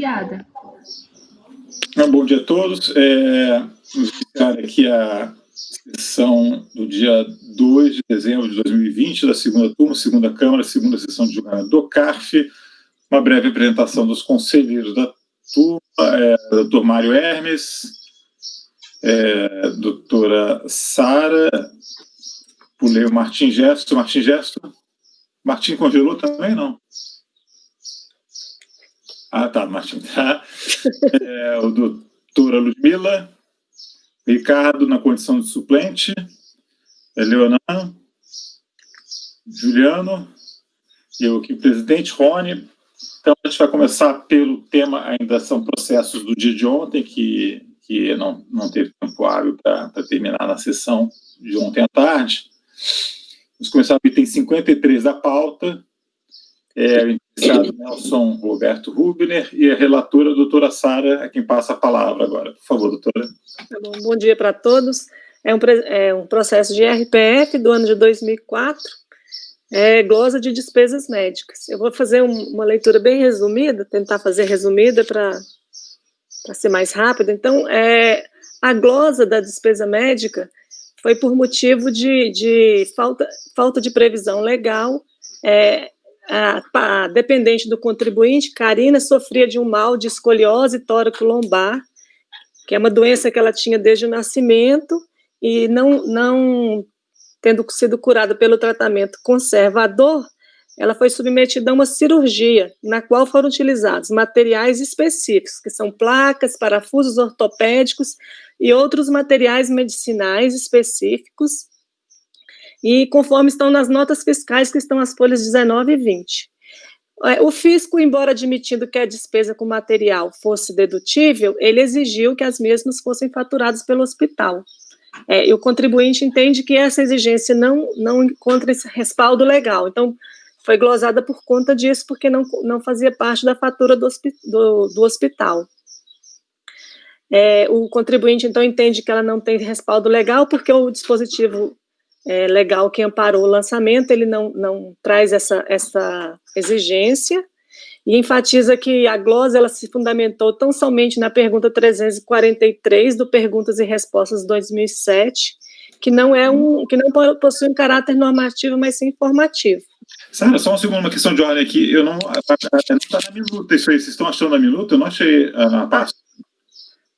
iniciada. Bom dia a todos. Vamos iniciar aqui a sessão do dia 2 de dezembro de 2020, da segunda turma, segunda Câmara, segunda sessão de julgamento do CARF. Uma breve apresentação dos conselheiros da turma, doutor Mário Hermes, doutora Sara, pulei o Martim Gesto. Martim congelou também, não? Ah, tá, Martim. Tá. O doutora Ludmila, Ricardo na condição de suplente, Leonardo, Juliano, eu aqui, presidente, Rony. Então, a gente vai começar pelo tema, ainda são processos do dia de ontem, que não teve tempo hábil para terminar na sessão de ontem à tarde. Vamos começar pelo item 53 da pauta, o interessado Nelson Roberto Rubner e a relatora, a doutora Sara, a quem passa a palavra agora. Por favor, doutora. Tá bom, bom dia para todos. É um processo de RPF do ano de 2004, glosa de despesas médicas. Eu vou fazer uma leitura bem resumida, tentar fazer resumida para ser mais rápido. Então, a glosa da despesa médica foi por motivo de falta de previsão legal. A dependente do contribuinte, Karina, sofria de um mal de escoliose tóraco-lombar, que é uma doença que ela tinha desde o nascimento, e não tendo sido curada pelo tratamento conservador, ela foi submetida a uma cirurgia, na qual foram utilizados materiais específicos, que são placas, parafusos ortopédicos e outros materiais medicinais específicos, e conforme estão nas notas fiscais, que estão as folhas 19 e 20. O fisco, embora admitindo que a despesa com material fosse dedutível, ele exigiu que as mesmas fossem faturadas pelo hospital. E o contribuinte entende que essa exigência não encontra esse respaldo legal. Então, foi glosada por conta disso, porque não fazia parte da fatura do hospital. O contribuinte, então, entende que ela não tem respaldo legal, porque o dispositivo legal que amparou o lançamento, ele não traz essa exigência, e enfatiza que a glosa ela se fundamentou tão somente na pergunta 343 do Perguntas e Respostas 2007, que não possui um caráter normativo, mas sim informativo. Sara, só um segundo, uma questão de ordem aqui. Não está na minuta isso aí. Vocês estão achando na minuta? Eu não achei na pasta.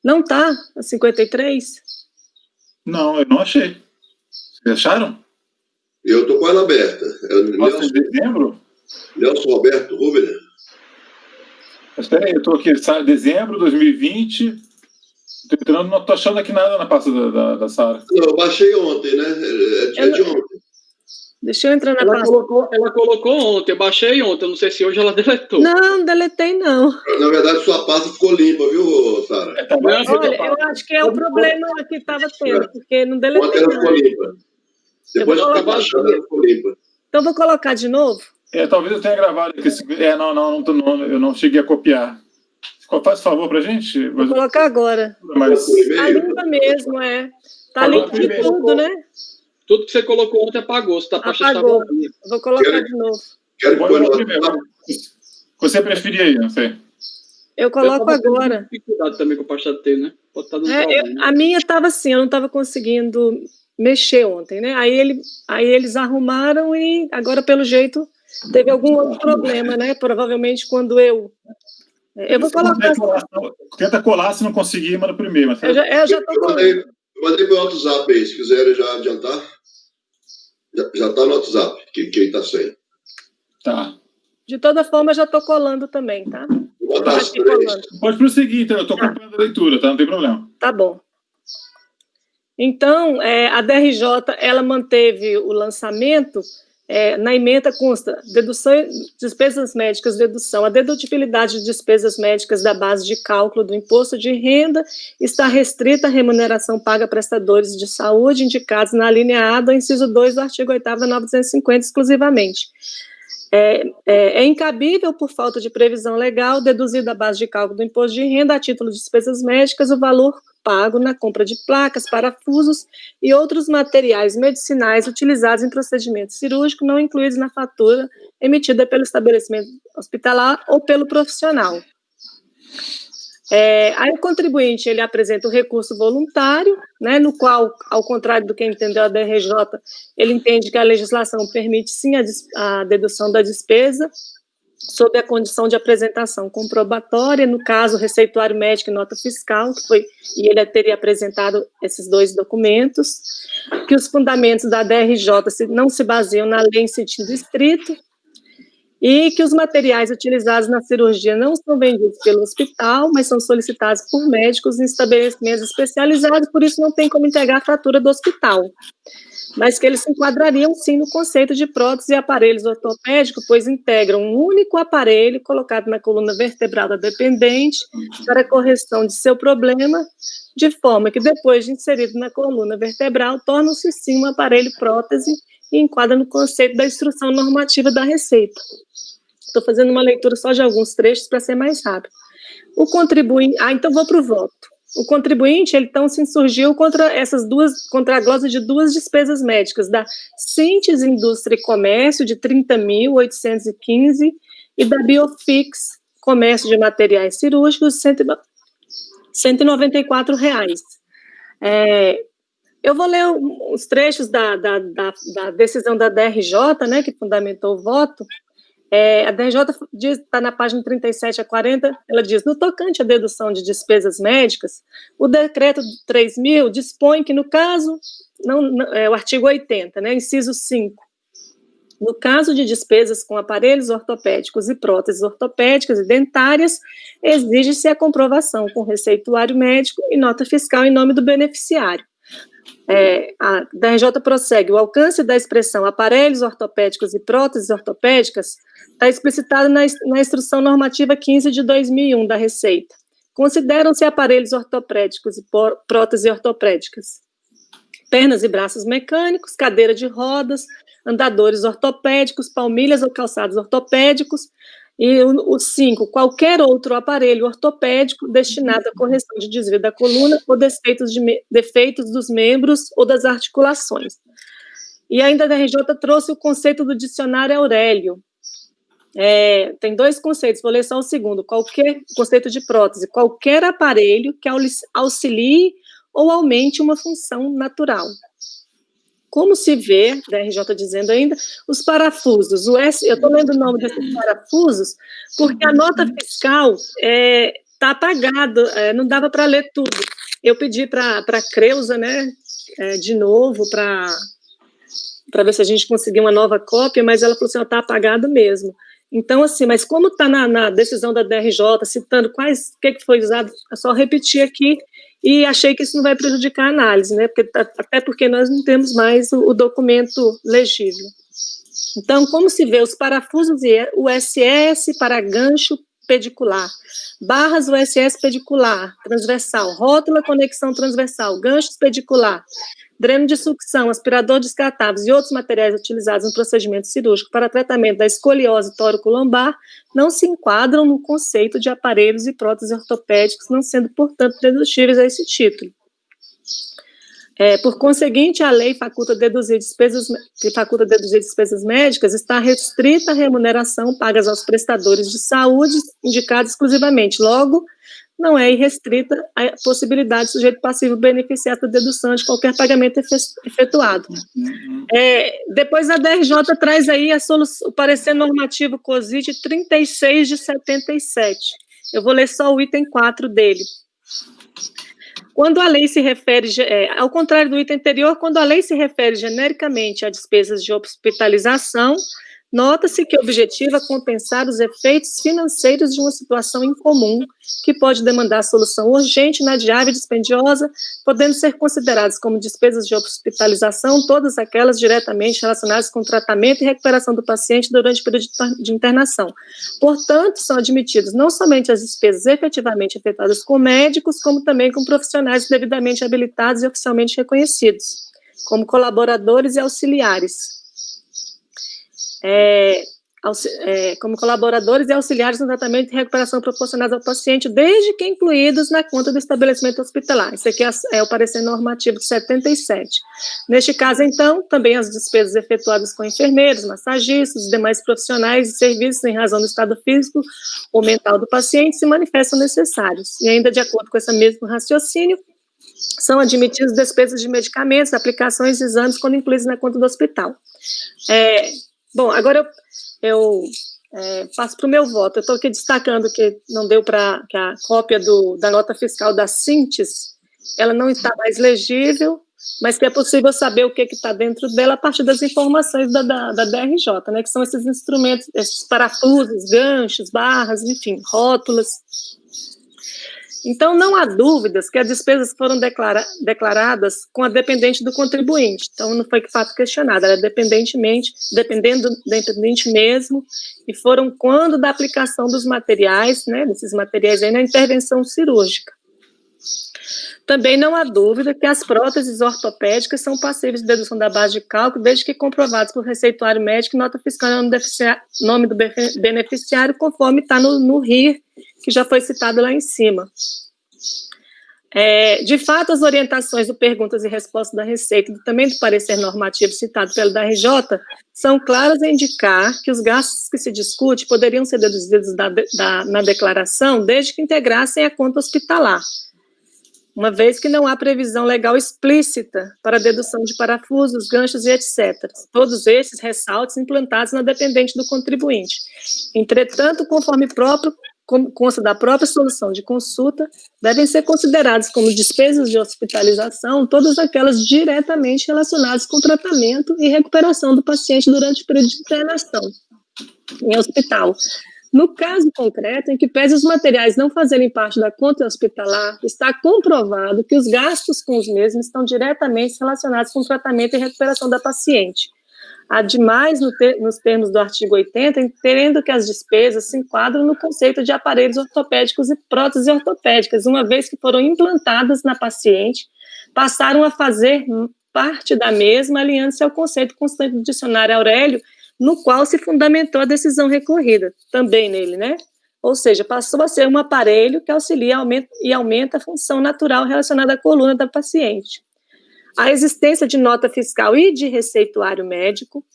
Não está? A 53? Não, eu não achei. Vocês acharam? Eu estou com ela aberta. Nossa, de dezembro? Nelson Roberto Rubner. Mas peraí, eu estou aqui, dezembro de 2020. Estou entrando, não estou achando aqui nada na pasta da Sara. Não, eu baixei ontem, né? É de ontem. Deixa eu entrar na pasta. Ela colocou ontem, eu baixei ontem, eu não sei se hoje ela deletou. Não deletei, não. Na verdade, sua pasta ficou limpa, viu, Sara? Olha, eu acho que é o problema que estava tendo, porque não deletei. Ontem ela ficou limpa. Depois de ficar baixando, ela ficou limpa. Então, vou colocar de novo? Talvez eu tenha gravado aqui. Eu não cheguei a copiar. Faz favor pra gente. Vou colocar agora. Mas... Tá limpa mesmo, Tá limpo de tudo, né? Tudo que você colocou ontem apagou. Se tá apagou. Vou colocar de novo. Quero que põe primeiro. Você preferia aí, não sei. Eu coloco agora. Cuidado também com o pasta T, né? Pode estar dando a minha estava assim, eu não estava conseguindo mexer ontem, né? Aí eles arrumaram e agora, pelo jeito, teve algum outro problema, né? Provavelmente quando eu vou colocar... Tenta colar, se não conseguir, manda primeiro. Mas... Eu já estou colando. Eu mandei para o WhatsApp aí, se quiserem já adiantar. Já está no WhatsApp, quem está sem. Tá. De toda forma, já estou colando também, tá? Vou botar as três. Pode prosseguir, então. Eu estou acompanhando a leitura, tá? Não tem problema. Tá bom. Então, a DRJ, ela manteve o lançamento, na ementa consta despesas médicas, dedução. A dedutibilidade de despesas médicas da base de cálculo do imposto de renda está restrita à remuneração paga a prestadores de saúde indicados na linha A do inciso 2 do artigo 8º da 950 exclusivamente. É incabível, por falta de previsão legal, deduzir da base de cálculo do imposto de renda, a título de despesas médicas, o valor pago na compra de placas, parafusos e outros materiais medicinais utilizados em procedimento cirúrgico não incluídos na fatura emitida pelo estabelecimento hospitalar ou pelo profissional. Aí o contribuinte, ele apresenta o recurso voluntário, né, no qual, ao contrário do que entendeu a DRJ, ele entende que a legislação permite, sim, a dedução da despesa, sob a condição de apresentação comprobatória, no caso, receituário médico e nota fiscal, e ele teria apresentado esses 2 documentos, que os fundamentos da DRJ não se baseiam na lei em sentido estrito, e que os materiais utilizados na cirurgia não são vendidos pelo hospital, mas são solicitados por médicos em estabelecimentos especializados, por isso não tem como integrar a fatura do hospital, mas que eles se enquadrariam, sim, no conceito de prótese e aparelhos ortopédicos, pois integram um único aparelho colocado na coluna vertebral da dependente para a correção de seu problema, de forma que, depois de inserido na coluna vertebral, torna-se, sim, um aparelho prótese e enquadra no conceito da instrução normativa da Receita. Estou fazendo uma leitura só de alguns trechos para ser mais rápido. O contribuinte... então vou para o voto. O contribuinte, ele, então, se insurgiu contra a glosa de 2 despesas médicas, da Síntese Indústria e Comércio, de 30.815, e da Biofix, Comércio de Materiais Cirúrgicos, R$ 194. Eu vou ler os trechos da decisão da DRJ, né, que fundamentou o voto. A DRJ está na página 37 a 40, ela diz: no tocante à dedução de despesas médicas, o decreto 3.000 dispõe que, no caso, o artigo 80, né, inciso 5, no caso de despesas com aparelhos ortopédicos e próteses ortopédicas e dentárias, exige-se a comprovação com receituário médico e nota fiscal em nome do beneficiário. A DRJ prossegue: o alcance da expressão aparelhos ortopédicos e próteses ortopédicas está explicitado na Instrução Normativa 15 de 2001 da Receita. Consideram-se aparelhos ortopédicos e próteses ortopédicas pernas e braços mecânicos, cadeira de rodas, andadores ortopédicos, palmilhas ou calçados ortopédicos, e o 5, qualquer outro aparelho ortopédico destinado à correção de desvio da coluna ou defeitos dos membros ou das articulações. E ainda a DRJ trouxe o conceito do dicionário Aurélio. Tem 2 conceitos, vou ler só o segundo. Qualquer conceito de prótese, qualquer aparelho que auxilie ou aumente uma função natural. Como se vê, a DRJ dizendo ainda, os parafusos, eu estou lendo o nome desses parafusos, porque a nota fiscal está apagada, não dava para ler tudo. Eu pedi para a Creuza, né, de novo, para ver se a gente conseguia uma nova cópia, mas ela falou assim, está apagado mesmo. Então, assim, mas como está na decisão da DRJ, citando o que foi usado, é só repetir aqui, e achei que isso não vai prejudicar a análise, né? Até porque nós não temos mais o documento legível. Então, como se vê, os parafusos USS para gancho pedicular, barras USS pedicular, transversal, rótula conexão transversal, ganchos pedicular, dreno de sucção, aspirador descartáveis e outros materiais utilizados no procedimento cirúrgico para tratamento da escoliose tórico-lombar não se enquadram no conceito de aparelhos e próteses ortopédicos, não sendo, portanto, dedutíveis a esse título. Por conseguinte, a lei que faculta deduzir despesas médicas está restrita à remuneração pagas aos prestadores de saúde, indicada exclusivamente. Logo, não é irrestrita a possibilidade do sujeito passivo beneficiar da dedução de qualquer pagamento efetuado. Depois a DRJ traz aí o parecer normativo COSIT 36 de 77. Eu vou ler só o item 4 dele. Quando a lei se refere, ao contrário do item anterior, quando a lei se refere genericamente a despesas de hospitalização, nota-se que objetiva compensar os efeitos financeiros de uma situação incomum, que pode demandar solução urgente, inadiável e dispendiosa, podendo ser consideradas como despesas de hospitalização todas aquelas diretamente relacionadas com o tratamento e recuperação do paciente durante o período de internação. Portanto, são admitidas não somente as despesas efetivamente efetuadas com médicos, como também com profissionais devidamente habilitados e oficialmente reconhecidos, como colaboradores e auxiliares. como colaboradores e auxiliares no tratamento e recuperação proporcionados ao paciente, desde que incluídos na conta do estabelecimento hospitalar. Isso aqui é o parecer normativo de 77. Neste caso, então, também as despesas efetuadas com enfermeiros, massagistas, demais profissionais de serviços em razão do estado físico ou mental do paciente se manifestam necessários. E ainda de acordo com esse mesmo raciocínio, são admitidos despesas de medicamentos, aplicações e exames quando incluídos na conta do hospital. Bom, agora eu passo para o meu voto. Eu estou aqui destacando que não deu para que a cópia da nota fiscal da Sintes, ela não está mais legível, mas que é possível saber o que está dentro dela a partir das informações da DRJ, né, que são esses instrumentos, esses parafusos, ganchos, barras, enfim, rótulas. Então, não há dúvidas que as despesas foram declaradas com a dependente do contribuinte. Então, não foi de fato questionada, era dependente mesmo, e foram quando da aplicação dos materiais, né, desses materiais aí na intervenção cirúrgica. Também não há dúvida que as próteses ortopédicas são passíveis de dedução da base de cálculo, desde que comprovados por receituário médico e nota fiscal no nome do beneficiário, conforme está no RIR, que já foi citado lá em cima. De fato, as orientações do Perguntas e Respostas da Receita e também do parecer normativo citado pelo DRJ são claras em indicar que os gastos que se discute poderiam ser deduzidos na declaração desde que integrassem a conta hospitalar, uma vez que não há previsão legal explícita para a dedução de parafusos, ganchos e etc. Todos esses ressaltos implantados na dependente do contribuinte. Entretanto, conforme consta da própria solução de consulta, devem ser considerados como despesas de hospitalização todas aquelas diretamente relacionadas com o tratamento e recuperação do paciente durante o período de internação em hospital. No caso concreto, em que pese os materiais não fazerem parte da conta hospitalar, está comprovado que os gastos com os mesmos estão diretamente relacionados com o tratamento e recuperação da paciente. Ademais, nos termos do artigo 80, entendendo que as despesas se enquadram no conceito de aparelhos ortopédicos e próteses ortopédicas, uma vez que foram implantadas na paciente, passaram a fazer parte da mesma, alinhando-se ao conceito constante do dicionário Aurélio, no qual se fundamentou a decisão recorrida, também nele, né? Ou seja, passou a ser um aparelho que auxilia e aumenta a função natural relacionada à coluna da paciente. A existência de nota fiscal e de receituário médico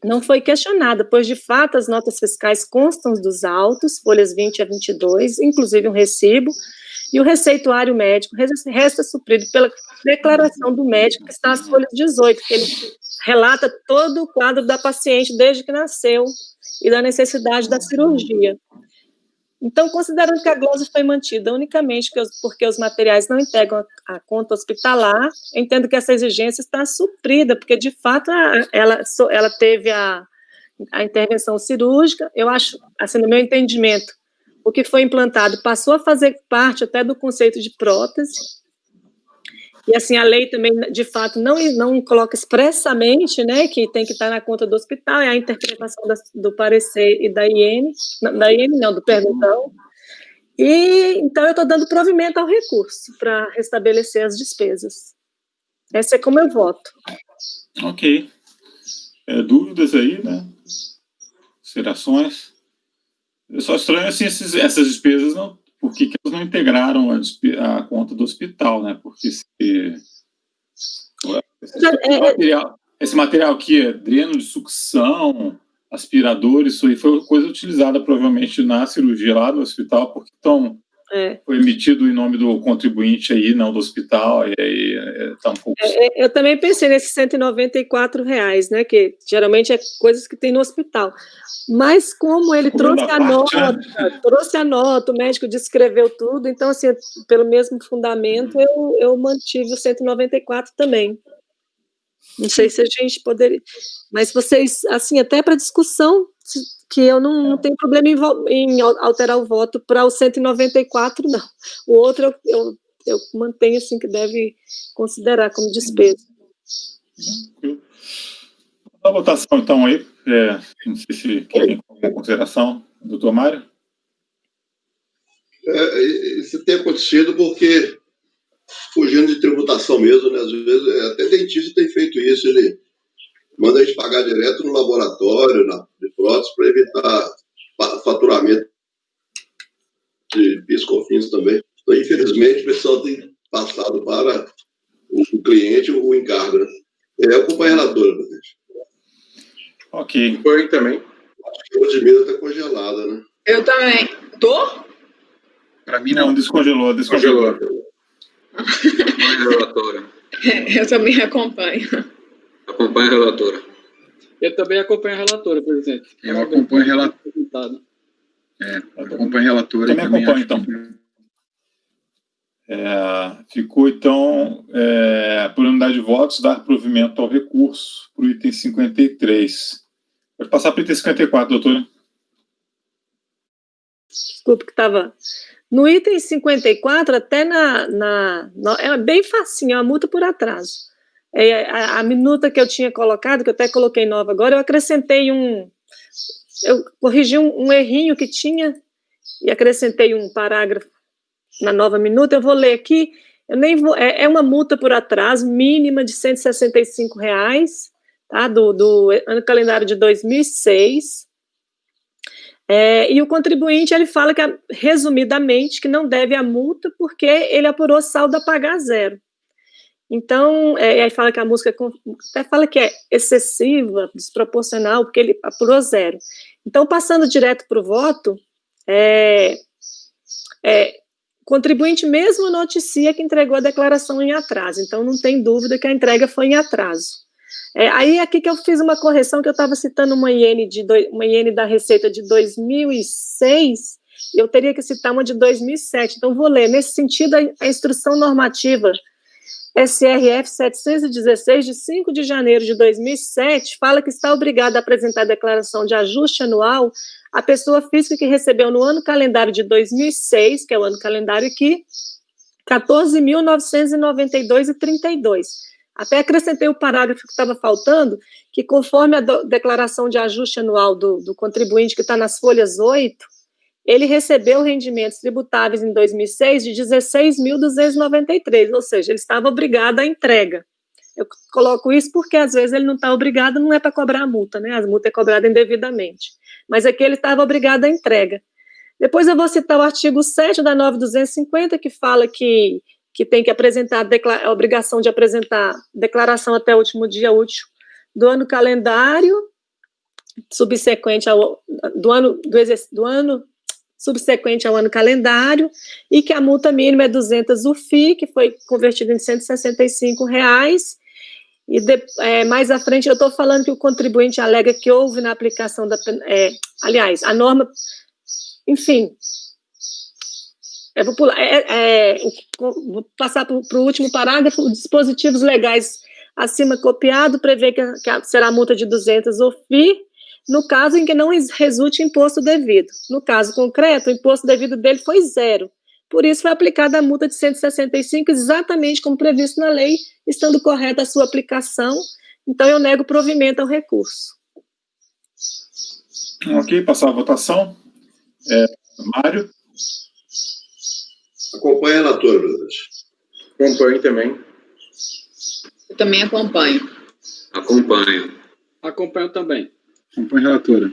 não foi questionada, pois, de fato, as notas fiscais constam dos autos, folhas 20 a 22, inclusive um recibo, e o receituário médico resta suprido pela declaração do médico, que está nas folhas 18, que ele relata todo o quadro da paciente desde que nasceu e da necessidade da cirurgia. Então, considerando que a glosa foi mantida unicamente porque os materiais não integram a conta hospitalar, entendo que essa exigência está suprida, porque, de fato, ela teve a intervenção cirúrgica. Eu acho, assim, no meu entendimento, o que foi implantado passou a fazer parte até do conceito de prótese, e, assim, a lei também, de fato, não coloca expressamente, né, que tem que estar na conta do hospital, é a interpretação do parecer e do perguntão. E, então, eu estou dando provimento ao recurso para restabelecer as despesas. Essa é como eu voto. Ok. Dúvidas aí, né? Considerações? É só estranho, assim, essas despesas não... Por que elas não integraram a conta do hospital, né? Porque esse material aqui é dreno de sucção, aspirador, isso aí foi coisa utilizada provavelmente na cirurgia lá do hospital, porque foi emitido em nome do contribuinte aí, não do hospital, e aí está um pouco... Eu também pensei nesses R$194, né, que geralmente é coisas que tem no hospital, mas como ele trouxe a nota, o médico descreveu tudo, então, assim, pelo mesmo fundamento, eu mantive o 194 também. Não sei se a gente poderia... Mas vocês, assim, até para discussão, que eu não tenho problema em alterar o voto para o 194, não. O outro eu mantenho, assim, que deve considerar como despesa. A votação, então, aí, não sei se tem alguma consideração, doutor Mário? Isso tem acontecido porque, fugindo de tributação mesmo, né, às vezes, até dentista tem feito isso, ele manda a gente pagar direto no laboratório, de prótese, para evitar faturamento de PIS/COFINS também. Então, infelizmente, o pessoal tem passado para o cliente o encargo, né? Eu acompanho a relatora, presidente. Ok. Acompanho também. Acho que a Ludmila está congelada, né? Eu também. Tô? Para mim, Não, não. descongelou. Congelou. Acompanho a relatora. Eu também acompanho. Acompanho a relatora. Eu também acompanho a relatora, presidente. Eu acompanho a relatora. Acompanho a relatora. Também acompanho, então. Ficou, então, por unidade de votos, dar provimento ao recurso para o item 53. Pode passar para o item 54, doutora. Desculpe que estava... No item 54, até é bem facinho, é uma multa por atraso. A minuta que eu tinha colocado, que eu até coloquei nova agora, eu acrescentei eu corrigi um errinho que tinha e acrescentei um parágrafo na nova minuta. Eu vou ler aqui, é uma multa por atraso mínima de R$ 165, tá, do ano calendário de 2006. E o contribuinte, ele fala que, resumidamente, que não deve a multa porque ele apurou saldo a pagar zero. Então, aí fala que a música até fala que é excessiva, desproporcional, porque ele apurou zero. Então, passando direto para o voto, o contribuinte mesmo noticia que entregou a declaração em atraso. Então, não tem dúvida que a entrega foi em atraso. Aí aqui que eu fiz uma correção, que eu estava citando uma IN da Receita de 2006, e eu teria que citar uma de 2007. Então, vou ler. Nesse sentido, a instrução normativa SRF 716, de 5 de janeiro de 2007, fala que está obrigada a apresentar a declaração de ajuste anual a pessoa física que recebeu no ano calendário de 2006, que é o ano calendário aqui, 14.992,32. Até acrescentei o parágrafo que estava faltando, que conforme a declaração de ajuste anual do contribuinte, que está nas folhas 8, ele recebeu rendimentos tributáveis em 2006 de 16.293, ou seja, ele estava obrigado à entrega. Eu coloco isso porque, às vezes, ele não está obrigado, não é para cobrar a multa, né? A multa é cobrada indevidamente. Mas aqui ele estava obrigado à entrega. Depois eu vou citar o artigo 7 da 9.250, que fala que tem que apresentar a obrigação de apresentar declaração até o último dia útil do ano calendário, subsequente ao subsequente ao ano calendário, e que a multa mínima é 200 UFI, que foi convertido em R$ 165, e mais à frente eu estou falando que o contribuinte alega que houve na aplicação aliás, a norma, enfim, eu vou pular, vou passar para o último parágrafo. Os dispositivos legais acima copiado prevê que será multa de 200 OFI, no caso em que não resulte imposto devido. No caso concreto, o imposto devido dele foi zero. Por isso foi aplicada a multa de 165, exatamente como previsto na lei, estando correta a sua aplicação. Então, eu nego provimento ao recurso. Ok, passar a votação. Mário? Acompanha a relatora, presidente. Acompanho também. Eu também acompanho. Acompanho. Acompanho também. Acompanho a relatora.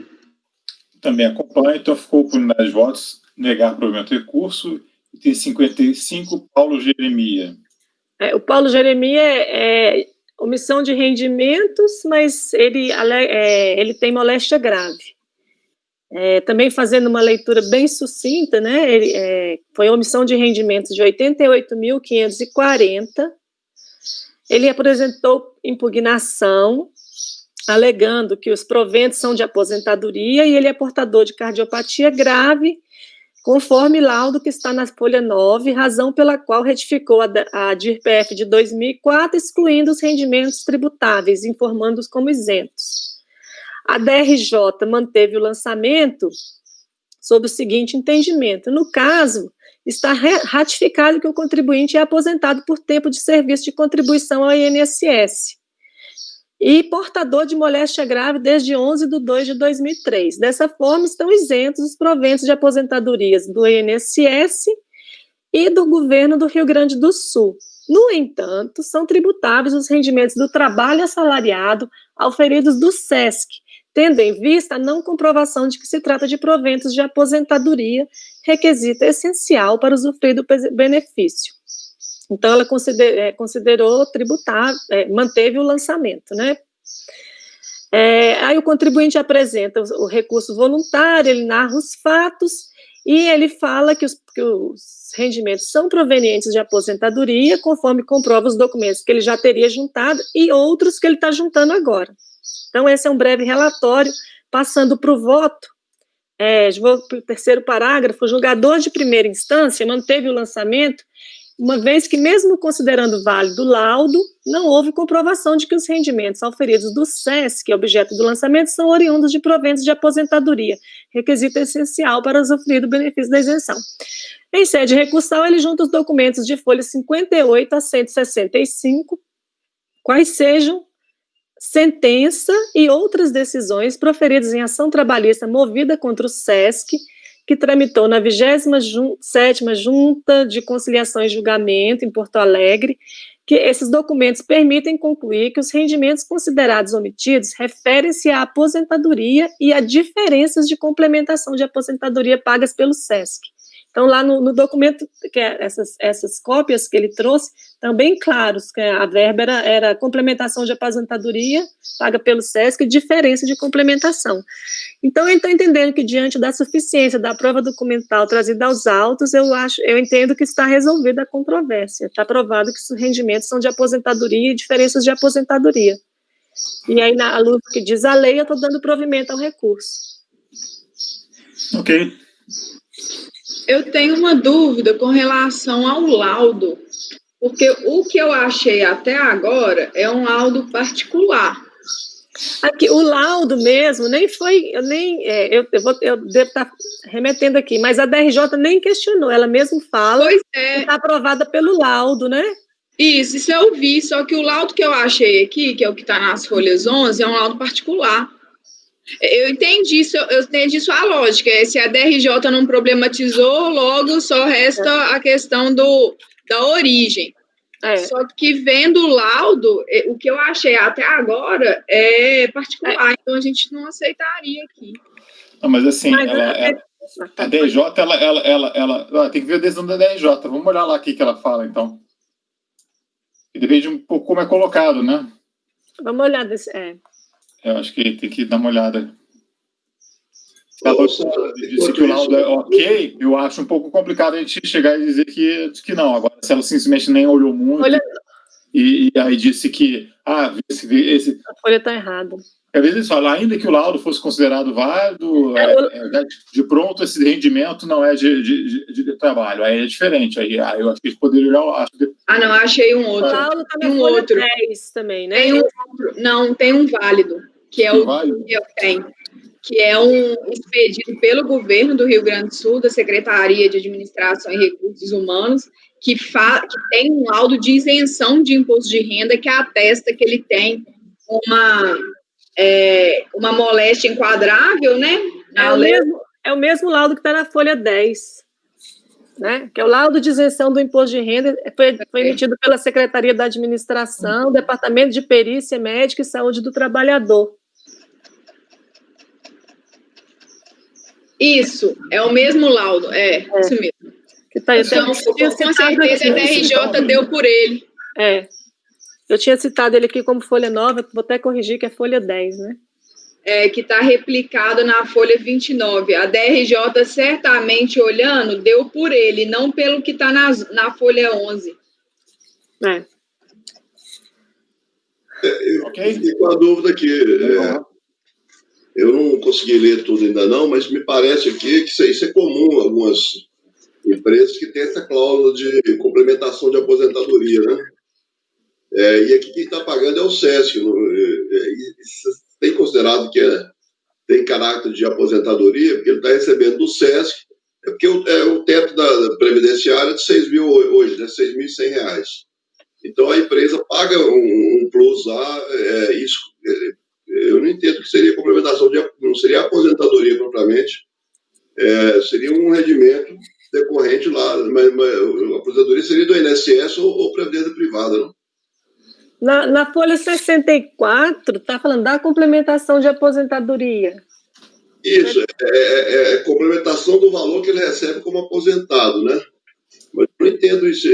Também acompanho, então ficou por unidade de votos, negar provimento ao recurso. Item 55, Paulo Jeremia. O Paulo Jeremia é omissão de rendimentos, mas ele tem moléstia grave. Também fazendo uma leitura bem sucinta, né? Foi omissão de rendimentos de 88.540. Ele apresentou impugnação, alegando que os proventos são de aposentadoria e ele é portador de cardiopatia grave, conforme laudo que está na folha 9, razão pela qual retificou a DIRPF de 2004, excluindo os rendimentos tributáveis, informando-os como isentos. A DRJ manteve o lançamento sob o seguinte entendimento: no caso, está ratificado que o contribuinte é aposentado por tempo de serviço de contribuição ao INSS e portador de moléstia grave desde 11/2/2003. Dessa forma, estão isentos os proventos de aposentadorias do INSS e do governo do Rio Grande do Sul. No entanto, são tributáveis os rendimentos do trabalho assalariado auferidos do SESC, tendo em vista a não comprovação de que se trata de proventos de aposentadoria, requisito essencial para usufruir do benefício. Então, ela considerou tributável, manteve o lançamento, né? Aí o contribuinte apresenta o recurso voluntário, ele narra os fatos e ele fala que os rendimentos são provenientes de aposentadoria, conforme comprova os documentos que ele já teria juntado e outros que ele está juntando agora. Então, esse é um breve relatório. Passando para o voto, vou para o terceiro parágrafo. O julgador de primeira instância manteve o lançamento, uma vez que, mesmo considerando válido o laudo, não houve comprovação de que os rendimentos auferidos do SESC, objeto do lançamento, são oriundos de proventos de aposentadoria, requisito essencial para usufruir do benefício da isenção. Em sede recursal, ele junta os documentos de folha 58 a 165, quais sejam sentença e outras decisões proferidas em ação trabalhista movida contra o SESC, que tramitou na 27ª Junta de Conciliação e Julgamento, em Porto Alegre, que esses documentos permitem concluir que os rendimentos considerados omitidos referem-se à aposentadoria e a diferenças de complementação de aposentadoria pagas pelo SESC. Então, lá no documento, que essas cópias que ele trouxe, estão bem claros, que a verba era complementação de aposentadoria paga pelo SESC e diferença de complementação. Então, eu estou entendendo que, diante da suficiência da prova documental trazida aos autos, eu entendo que está resolvida a controvérsia. Está provado que os rendimentos são de aposentadoria e diferenças de aposentadoria. E aí, na luz do que diz a lei, eu estou dando provimento ao recurso. Ok. Eu tenho uma dúvida com relação ao laudo, porque o que eu achei até agora é um laudo particular. Aqui, o laudo mesmo, nem foi, eu devo estar remetendo aqui, mas a DRJ nem questionou, ela mesmo fala que está aprovada pelo laudo, né? Isso eu vi, só que o laudo que eu achei aqui, que é o que está nas folhas 11, é um laudo particular. Eu entendi sua lógica, se a DRJ não problematizou, logo só resta a questão da origem. Só que vendo o laudo, o que eu achei até agora é particular, então a gente não aceitaria aqui. Não, mas assim, a DRJ, ela tem que ver a decisão da DRJ, vamos olhar lá o que ela fala, então. E depende um pouco como é colocado, né? Vamos olhar desse, Eu acho que tem que dar uma olhada. Ela disse que o laudo é ok, eu acho um pouco complicado a gente chegar e dizer que não. Agora, se ela simplesmente nem olhou muito e aí disse que esse a folha está errada. Às vezes eles falam, ainda que o laudo fosse considerado válido, de pronto esse rendimento não é de trabalho, aí é diferente. Aí eu acho que eles poderiam olhar. Não, achei um outro. O laudo está na folha 10 também, né? Tem um outro, não, tem um válido, que é o que eu tenho, que é um expedido pelo governo do Rio Grande do Sul, da Secretaria de Administração e Recursos Humanos, que tem um laudo de isenção de imposto de renda que atesta que ele tem uma moléstia enquadrável, né? É o mesmo laudo que está na folha 10, né? Que é o laudo de isenção do imposto de renda, foi emitido pela Secretaria da Administração, Departamento de Perícia Médica e Saúde do Trabalhador. Isso, é o mesmo laudo, isso mesmo. Então, com certeza a DRJ deu por ele. Eu tinha citado ele aqui como folha 9, vou até corrigir que é folha 10, né? Que está replicado na folha 29. A DRJ, certamente olhando, deu por ele, não pelo que está na folha 11. Eu fiquei com a dúvida aqui. Eu não consegui ler tudo ainda não, mas me parece aqui que isso é comum em algumas empresas que tem essa cláusula de complementação de aposentadoria, né? E aqui quem está pagando é o SESC. Tem considerado que tem caráter de aposentadoria, porque ele está recebendo do SESC, porque o teto da previdenciária é de 6 mil hoje, né? R$6.100. Então a empresa paga um plus lá, isso. Eu não entendo que seria complementação, não seria aposentadoria propriamente, seria um rendimento decorrente lá, mas a aposentadoria seria do INSS ou previdência privada, não? Na folha 64, está falando da complementação de aposentadoria. Isso, é complementação do valor que ele recebe como aposentado, né? Mas eu não entendo isso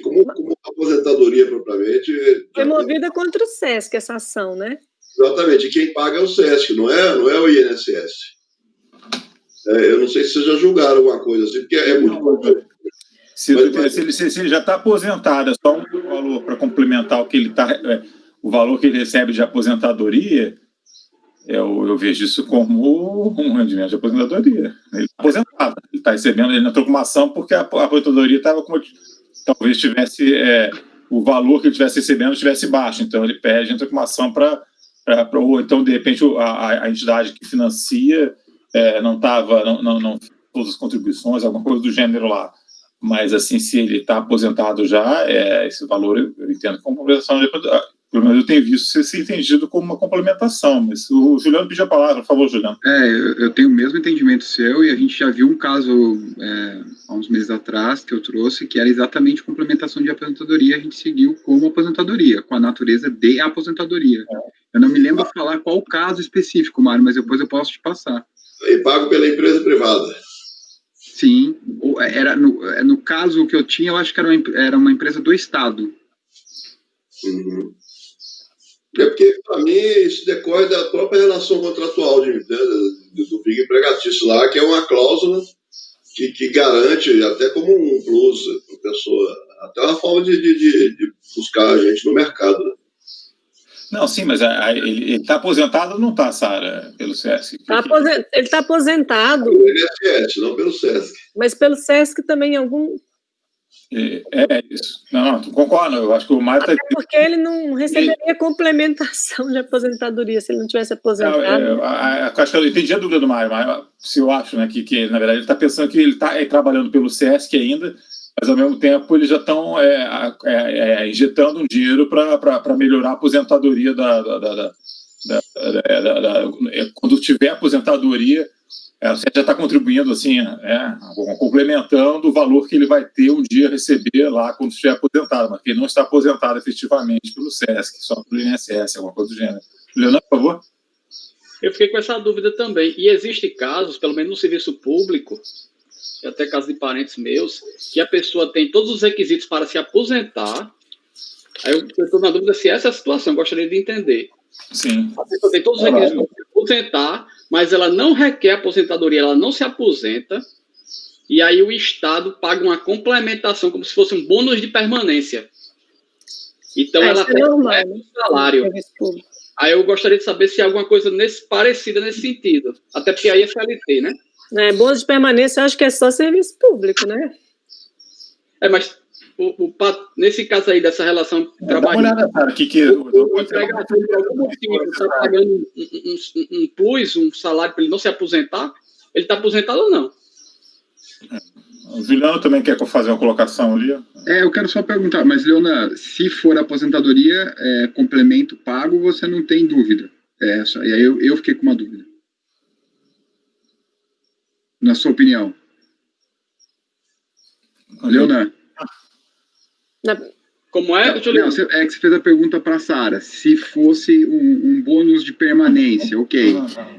como aposentadoria propriamente. Foi movida contra o SESC essa ação, né? Exatamente, e quem paga é o SESC, não é o INSS. Eu não sei se vocês já julgaram alguma coisa assim, porque é muito... Se ele já está aposentado, é só um valor para complementar o valor que ele recebe de aposentadoria, eu vejo isso como um rendimento de aposentadoria. Ele está aposentado, ele está recebendo, ele entrou com uma ação porque a aposentadoria estava como talvez tivesse o valor que ele estivesse recebendo estivesse baixo, então ele entra com uma ação ou então de repente a entidade que financia não todas as contribuições, alguma coisa do gênero lá. Mas, assim, se ele está aposentado já, esse valor eu entendo como complementação. Pelo menos eu tenho visto ser entendido como uma complementação. Mas o Juliano pediu a palavra, por favor, Juliano. Eu tenho o mesmo entendimento seu, e a gente já viu um caso há uns meses atrás que eu trouxe, que era exatamente complementação de aposentadoria. A gente seguiu como aposentadoria, com a natureza de aposentadoria. Eu não me lembro falar qual o caso específico, Mário, mas depois eu posso te passar. E pago pela empresa privada. Sim, no caso que eu tinha, eu acho que era uma empresa do Estado. Uhum. Porque, para mim, isso decorre da própria relação contratual do vínculo empregatício lá, que é uma cláusula que garante, até como um plus para a pessoa, até uma forma de buscar a gente no mercado, né? Não, sim, mas ele está aposentado ou não está, Sara, pelo SESC? Ele está aposentado. Pelo INSS, não pelo SESC. Mas pelo SESC também algum... Isso. Não, concordo. Eu acho que o Mário está... Porque ele não receberia complementação de aposentadoria se ele não tivesse aposentado. Acho que eu entendi a dúvida do Mário, mas se eu acho, né, que na verdade ele está pensando que ele está trabalhando pelo SESC ainda, mas ao mesmo tempo eles já estão injetando um dinheiro para melhorar a aposentadoria quando tiver aposentadoria, você já está contribuindo assim, complementando o valor que ele vai ter um dia receber lá quando estiver aposentado, mas que ele não está aposentado efetivamente pelo SESC, só pelo INSS, alguma coisa do gênero. Leonardo, por favor. Eu fiquei com essa dúvida também. E existem casos, pelo menos no serviço público, e até casos de parentes meus, que a pessoa tem todos os requisitos para se aposentar. Aí eu estou na dúvida se essa é a situação, eu gostaria de entender. Sim. A pessoa tem todos os requisitos para se aposentar, mas ela não requer aposentadoria, ela não se aposenta, e aí o Estado paga uma complementação, como se fosse um bônus de permanência. Então ela tem um salário. Aí eu gostaria de saber se há alguma coisa parecida nesse sentido. Até porque aí é CLT, né? Bônus de permanência, eu acho que é só serviço público, né? Mas nesse caso aí, dessa relação trabalho. Dá uma olhada, cara, o empregador, por algum motivo, está pagando um plus, um salário para ele não se aposentar, ele está aposentado ou não? O Juliano também quer fazer uma colocação ali. Eu quero só perguntar, mas, Leona, se for aposentadoria, complemento pago, você não tem dúvida. E aí eu fiquei com uma dúvida. Na sua opinião. Leona? Como é? Não, que você fez a pergunta para a Sara. Se fosse um bônus de permanência, ok.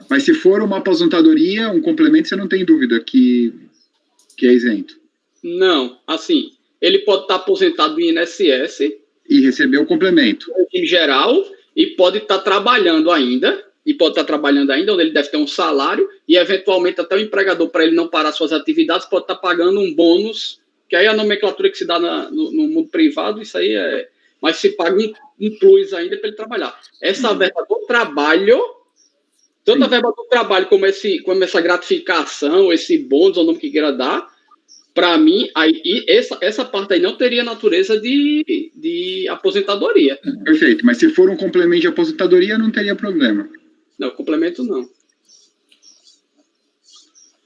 Mas se for uma aposentadoria, um complemento, você não tem dúvida que é isento? Não, assim, ele pode estar aposentado do INSS e receber o complemento em geral, e pode estar trabalhando ainda, onde ele deve ter um salário, e eventualmente até o empregador, para ele não parar suas atividades, pode estar pagando um bônus, que aí é a nomenclatura que se dá no mundo privado, isso aí mas se paga um plus ainda para ele trabalhar. Essa verba do trabalho, tanto a verba do trabalho como essa gratificação, esse bônus, ou o nome que queira dar, para mim, essa parte aí não teria natureza de aposentadoria. Perfeito, mas se for um complemento de aposentadoria, não teria problema. Não, complemento não.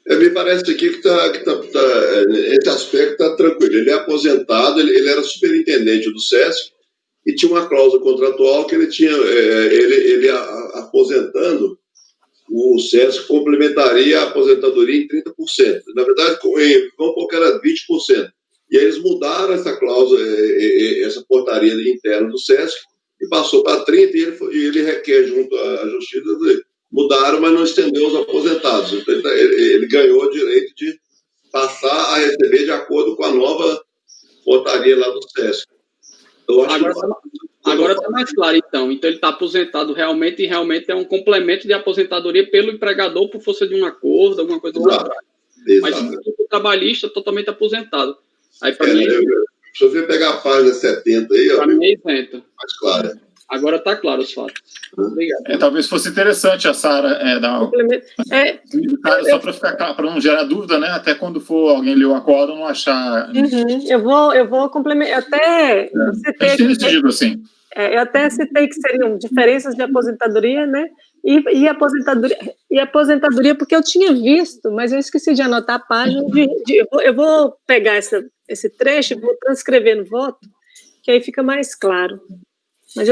Me parece aqui que esse aspecto está tranquilo. Ele é aposentado, ele era superintendente do SESC e tinha uma cláusula contratual que ele aposentando, o SESC complementaria a aposentadoria em 30%. Na verdade, vamos pôr que era 20%. E aí eles mudaram essa cláusula, essa portaria ali interna do SESC, e passou para 30, e ele requer junto à Justiça, mudaram, mas não estendeu os aposentados. Então, ele ganhou o direito de passar a receber de acordo com a nova portaria lá do SESC. Então, agora está mais claro, então. Então, ele está aposentado realmente, e realmente é um complemento de aposentadoria pelo empregador por força de um acordo, alguma coisa lá atrás. Mas o trabalhista totalmente aposentado. Aí, para mim... Se você pegar a página 70 aí, para mim é isento. Mais claro. Agora está claro os fatos. Obrigado. Talvez fosse interessante a Sara dar uma... só para ficar claro, para não gerar dúvida, né? Até quando for alguém ler o acordo, não achar... Eu vou complementar. Até assim. Eu até citei que seriam diferenças de aposentadoria, né? E aposentadoria, porque eu tinha visto, mas eu esqueci de anotar a página. Eu vou pegar esse trecho e vou transcrever no voto, que aí fica mais claro. Mas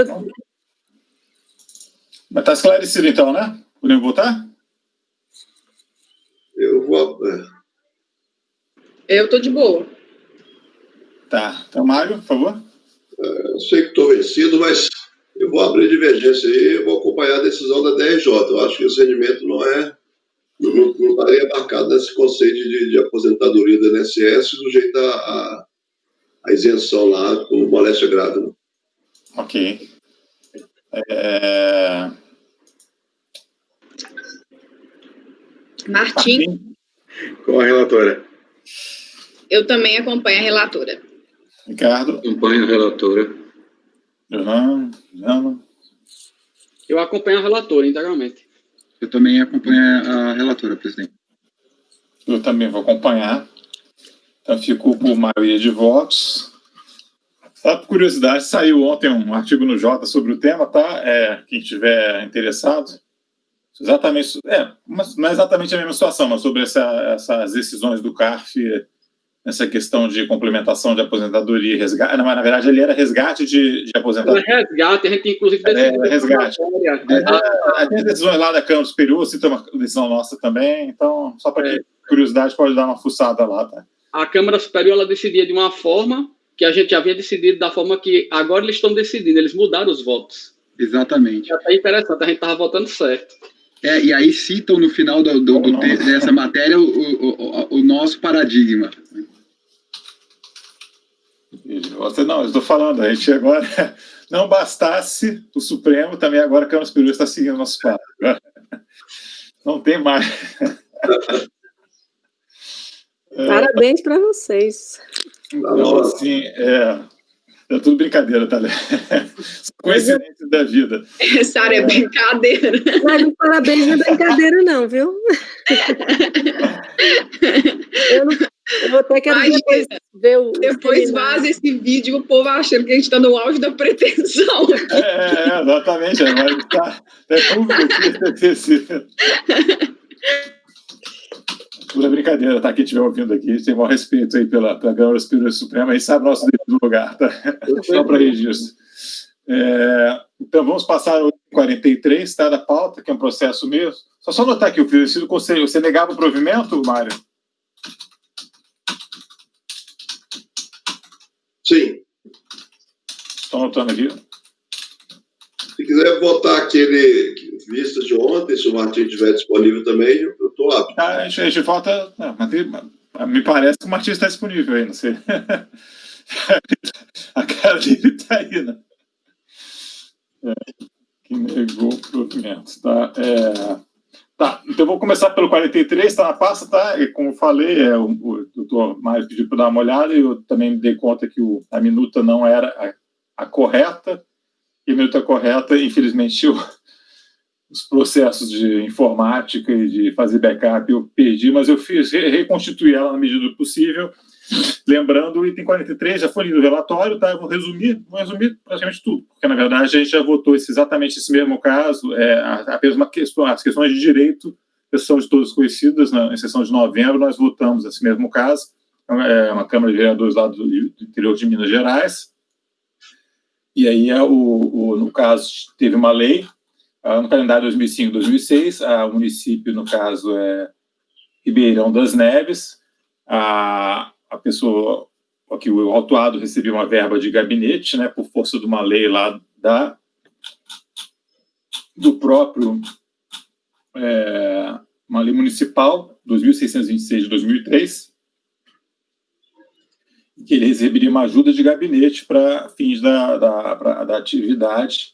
está esclarecido, então, né? Podemos votar? Eu vou... Eu estou de boa. Tá. Então, Mário, por favor. Eu sei que estou vencido, mas eu vou abrir divergência aí e vou acompanhar a decisão da DRJ. Eu acho que esse rendimento não estaria marcado nesse conceito de aposentadoria do INSS sujeito à isenção lá por moléstia grave. Né? Ok. Martim. Com a relatora. Eu também acompanho a relatora. Ricardo. Acompanho a relatora. Eu acompanho a relatora integralmente. Eu também acompanho a relatora, presidente. Eu também vou acompanhar. Então, ficou por maioria de votos. Só por curiosidade, saiu ontem um artigo no Jota sobre o tema, tá? Quem estiver interessado. Exatamente, não é exatamente a mesma situação, mas sobre essas decisões do CARF, essa questão de complementação de aposentadoria e resgate. Não, mas, na verdade, ele era resgate de aposentadoria. Era resgate, a gente inclusive decidiu. Resgate. Tem as decisões lá da Câmara Superior, cita uma decisão nossa também, então, só para curiosidade, pode dar uma fuçada lá, tá? A Câmara Superior, ela decidia de uma forma que a gente já havia decidido da forma que agora eles estão decidindo, eles mudaram os votos. Exatamente. É interessante, a gente estava votando certo. E aí citam no final dessa matéria o nosso paradigma. Eu estou falando, a gente agora, não bastasse o Supremo, também agora a Câmara Superior está seguindo o nosso passo. Não tem mais. Parabéns para vocês. Então, assim, é tudo brincadeira, tá? Coincidência da vida. Sara, é brincadeira. Mas o parabéns não é brincadeira, não, viu? Eu vou até querer ver o... Depois vaza esse vídeo, o povo achando que a gente está no auge da pretensão. Exatamente. Mas tá público. Pura brincadeira, tá? Quem estiver ouvindo aqui, tem maior respeito aí pela Câmara Superior Suprema, aí sabe o nosso devido lugar, tá? Só para registro. Então, vamos passar ao 43, tá? Da pauta, que é um processo mesmo. Só notar aqui, o oferecido conselho, você negava o provimento, Mário? Sim. Estou anotando aqui. Se quiser votar aquele vista de ontem, se o Martim estiver disponível também, eu estou apto. A gente vota... me parece que o Martim está disponível aí, não sei. A cara dele está aí, né? Que negou o provimento, tá? Então, vou começar pelo 43, está na pasta, tá? E, como eu falei, o doutor Mário pediu para dar uma olhada, e eu também me dei conta que a minuta não era a correta, e a minuta correta, infelizmente, os processos de informática e de fazer backup eu perdi, mas eu reconstituí ela na medida do possível. Lembrando, o item 43 já foi lido o relatório, tá? Eu vou resumir praticamente tudo, porque, na verdade, a gente já votou exatamente esse mesmo caso, apenas as questões de direito, que são de todas conhecidas, na sessão de novembro, nós votamos esse mesmo caso, uma Câmara de Vereadores lá do interior de Minas Gerais, e aí, no caso, teve uma lei, no calendário 2005-2006, o município, no caso, é Ribeirão das Neves, a pessoa que o autuado recebia uma verba de gabinete, né, por força de uma lei lá do próprio, uma lei municipal, 2.626 de 2003, que ele receberia uma ajuda de gabinete para fins da atividade,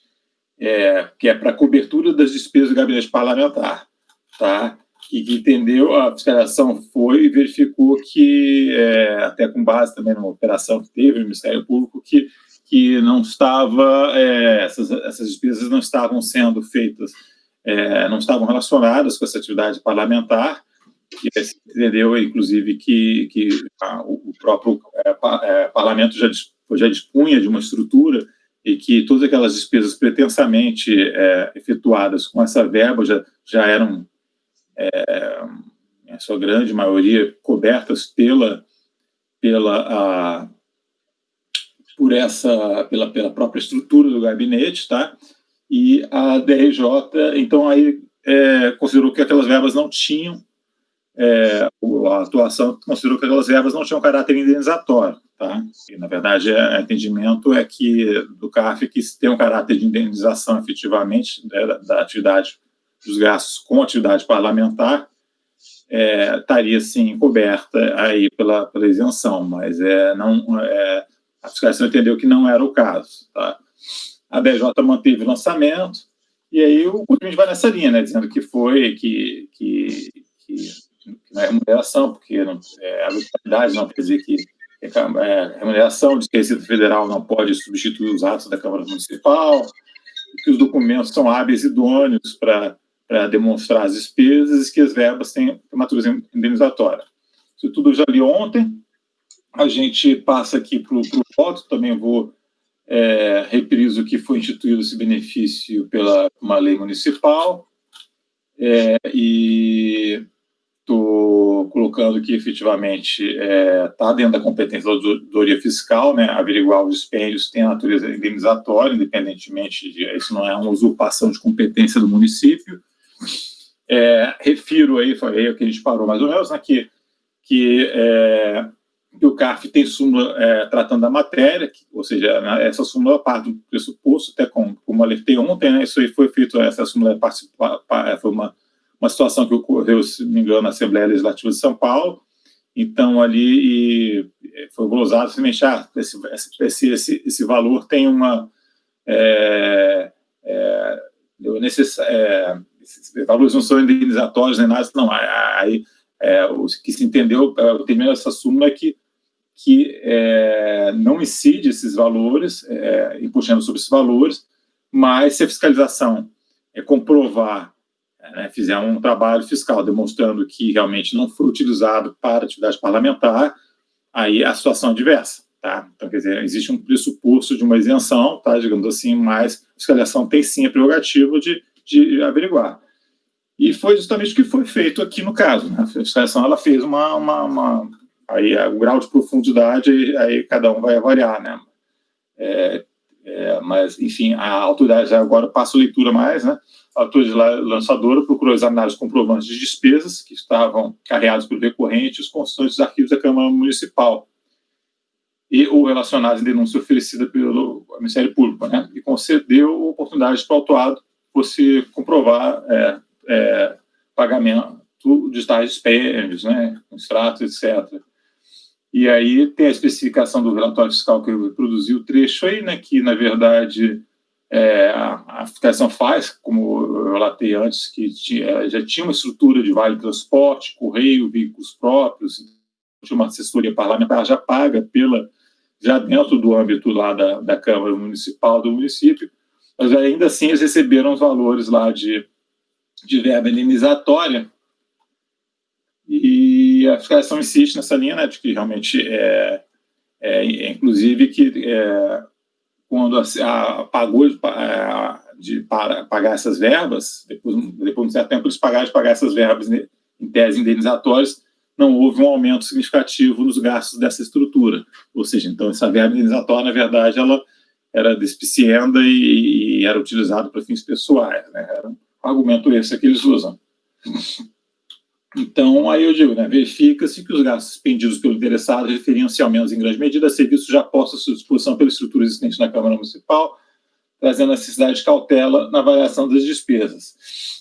que é para cobertura das despesas do gabinete parlamentar, tá? E que entendeu, a fiscalização foi e verificou que, até com base também numa operação que teve no Ministério Público, que não estava, essas despesas não estavam sendo feitas, não estavam relacionadas com essa atividade parlamentar, e se entendeu, inclusive, que o próprio parlamento já dispunha de uma estrutura e que todas aquelas despesas pretensamente efetuadas com essa verba já eram, em sua grande maioria, cobertas pela própria estrutura do gabinete, tá? E a DRJ, então, aí considerou que aquelas verbas não tinham, a atuação considerou que aquelas verbas não tinham caráter indenizatório, tá? E, na verdade, o entendimento do CARF que se tem um caráter de indenização, efetivamente, da atividade, dos gastos com atividade parlamentar, estaria, sim, coberta aí pela isenção, mas a fiscalização entendeu que não era o caso, tá? A DJ manteve o lançamento, e aí o contribuinte vai nessa linha, né, dizendo que não é remuneração, porque a arbitrariedade não quer dizer que remuneração, diz que a Receita Federal não pode substituir os atos da Câmara Municipal, que os documentos são hábeis e idôneos para demonstrar as despesas e que as verbas têm natureza indenizatória. Isso tudo eu já li ontem. A gente passa aqui para o voto, também vou repriso que foi instituído esse benefício pela uma lei municipal, e estou colocando que efetivamente está dentro da competência da auditoria fiscal, né, averiguar os dispêndios tem a natureza indenizatória, independentemente de isso não é uma usurpação de competência do município. Refiro aí, foi aí que a gente parou mais ou menos, né, que o CARF tem súmula tratando da matéria, ou seja, essa súmula parte do pressuposto, até como alertei ontem, né, isso aí foi feito, essa súmula foi uma situação que ocorreu, se não me engano, na Assembleia Legislativa de São Paulo. Então, ali foi glosado, simplesmente, esse valor tem uma... esses valores não são indenizatórios nem nada, não. Aí, o que se entendeu, o termo dessa súmula é que não incide esses valores, impuxando sobre esses valores, mas se a fiscalização comprovar, fizer um trabalho fiscal demonstrando que realmente não foi utilizado para atividade parlamentar, aí a situação é diversa, tá? Então, quer dizer, existe um pressuposto de uma isenção, tá, digamos assim, mas a fiscalização tem sim a prerrogativa de averiguar. E foi justamente o que foi feito aqui no caso, né? A fiscalização, ela fez aí o grau de profundidade, aí cada um vai avaliar, né? Mas, enfim, a autoridade agora passa a leitura mais, né? A autoridade lançadora procurou examinar os comprovantes de despesas que estavam carregados pelo recorrente e os constantes dos arquivos da Câmara Municipal ou relacionados em denúncia oferecida pelo Ministério Público, né? E concedeu oportunidade para o autuado você comprovar pagamento de tais dispêndios, né? Extratos, etc. E aí tem a especificação do relatório fiscal que eu reproduzi o trecho aí, né, que, na verdade, a fiscalização faz, como eu relatei antes, que já tinha uma estrutura de vale transporte, correio, veículos próprios, tinha uma assessoria parlamentar já paga já dentro do âmbito lá da Câmara Municipal do município, mas ainda assim eles receberam os valores lá de verba indenizatória. E a fiscalização insiste nessa linha, né, de que realmente inclusive que quando pagou para pagar essas verbas, depois de um certo tempo eles pararam de pagar essas verbas em tese indenizatórias, não houve um aumento significativo nos gastos dessa estrutura. Ou seja, então essa verba indenizatória, na verdade, ela era despicienda e era utilizada para fins pessoais, né? Era um argumento esse que eles usam. Então, aí eu digo, né, verifica-se que os gastos expendidos pelo interessado referiam-se, ao menos em grande medida, a serviços já postos à sua disposição pela estrutura existente na Câmara Municipal, trazendo a necessidade de cautela na avaliação das despesas.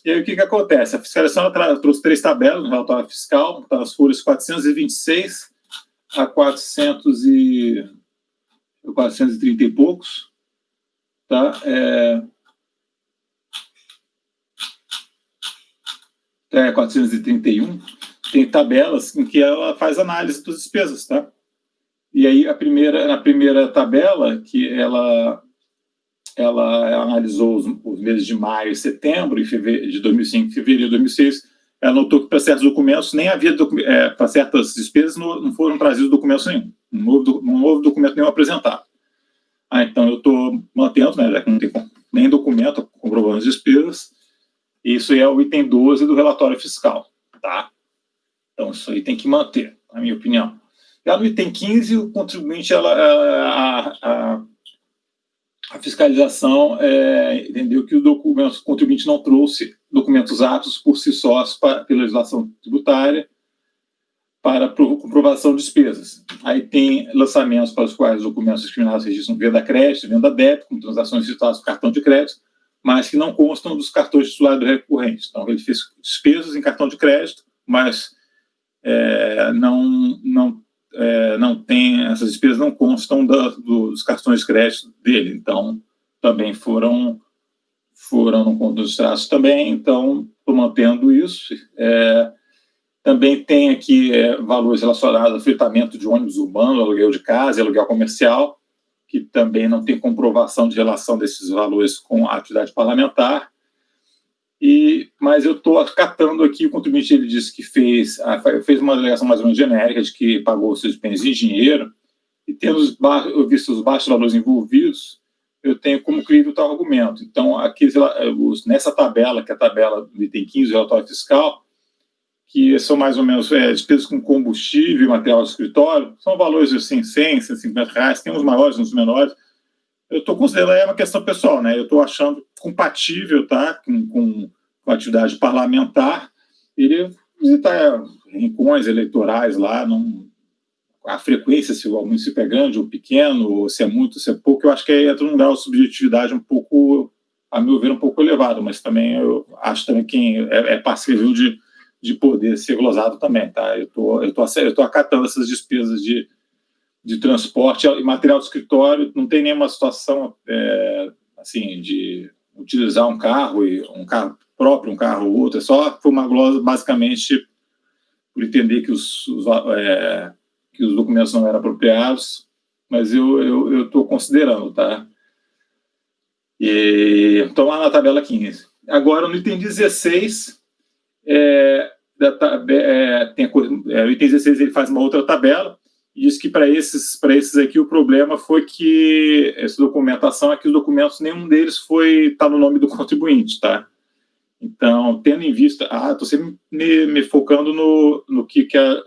E aí o que acontece? A fiscalização trouxe 3 tabelas no relatório fiscal, tá, nas folhas 426 a 430 e poucos, tá? 431, tem tabelas em que ela faz análise das despesas, tá? E aí na primeira tabela, que ela analisou os meses de maio e setembro, e fevereiro de 2005 e fevereiro de 2006, ela notou que para certos documentos nem havia para certas despesas não foram trazidos documentos nenhum, um novo documento nenhum apresentado. Então eu estou mantendo, né, já que não tem nem documento comprovando as despesas. Isso é o item 12 do relatório fiscal, tá? Então isso aí tem que manter, na minha opinião. Já no item 15, o contribuinte, a fiscalização entendeu que o contribuinte não trouxe documentos aptos por si sós pela legislação tributária para comprovação de despesas. Aí tem lançamentos para os quais os documentos discriminados registram venda crédito e venda débito, com transações citadas por cartão de crédito, mas que não constam dos cartões titulares do recorrente. Então, ele fez despesas em cartão de crédito, mas não tem, essas despesas não constam dos cartões de crédito dele. Então, também foram no conto dos traços também. Então, estou mantendo isso. Também tem aqui valores relacionados ao fretamento de ônibus urbano, aluguel de casa e aluguel comercial, que também não tem comprovação de relação desses valores com a atividade parlamentar. Mas eu estou acatando aqui, o contribuinte ele disse que fez uma alegação mais ou menos genérica de que pagou seus bens em dinheiro, e tendo visto os baixos valores envolvidos, eu tenho como crível tal argumento. Então, aqui, nessa tabela, que é a tabela do item 15 do relatório fiscal, que são mais ou menos despesas com combustível e material de escritório, são valores de assim, 100, 150 reais, tem uns maiores, uns menores. Eu estou considerando uma questão pessoal, né? Eu estou achando compatível, tá, com a atividade parlamentar, ele visitar rincões eleitorais lá, a frequência, se o município é grande ou pequeno, ou se é muito, ou se é pouco, eu acho que entra num grau de subjetividade um pouco, a meu ver, um pouco elevado, mas também eu acho também que é passível de poder ser glosado também, tá? Eu tô acatando essas despesas de transporte e material de escritório. Não tem nenhuma situação assim de utilizar um carro próprio, um carro ou outro. Foi uma glosa basicamente por entender que os documentos não eram apropriados, mas eu estou considerando, tá? Então lá na tabela 15. Agora no item 16 o item 16 ele faz uma outra tabela e diz que para esses aqui o problema foi que essa documentação, aqui os documentos, nenhum deles está no nome do contribuinte, tá? Então, tendo em vista, estou sempre me focando no que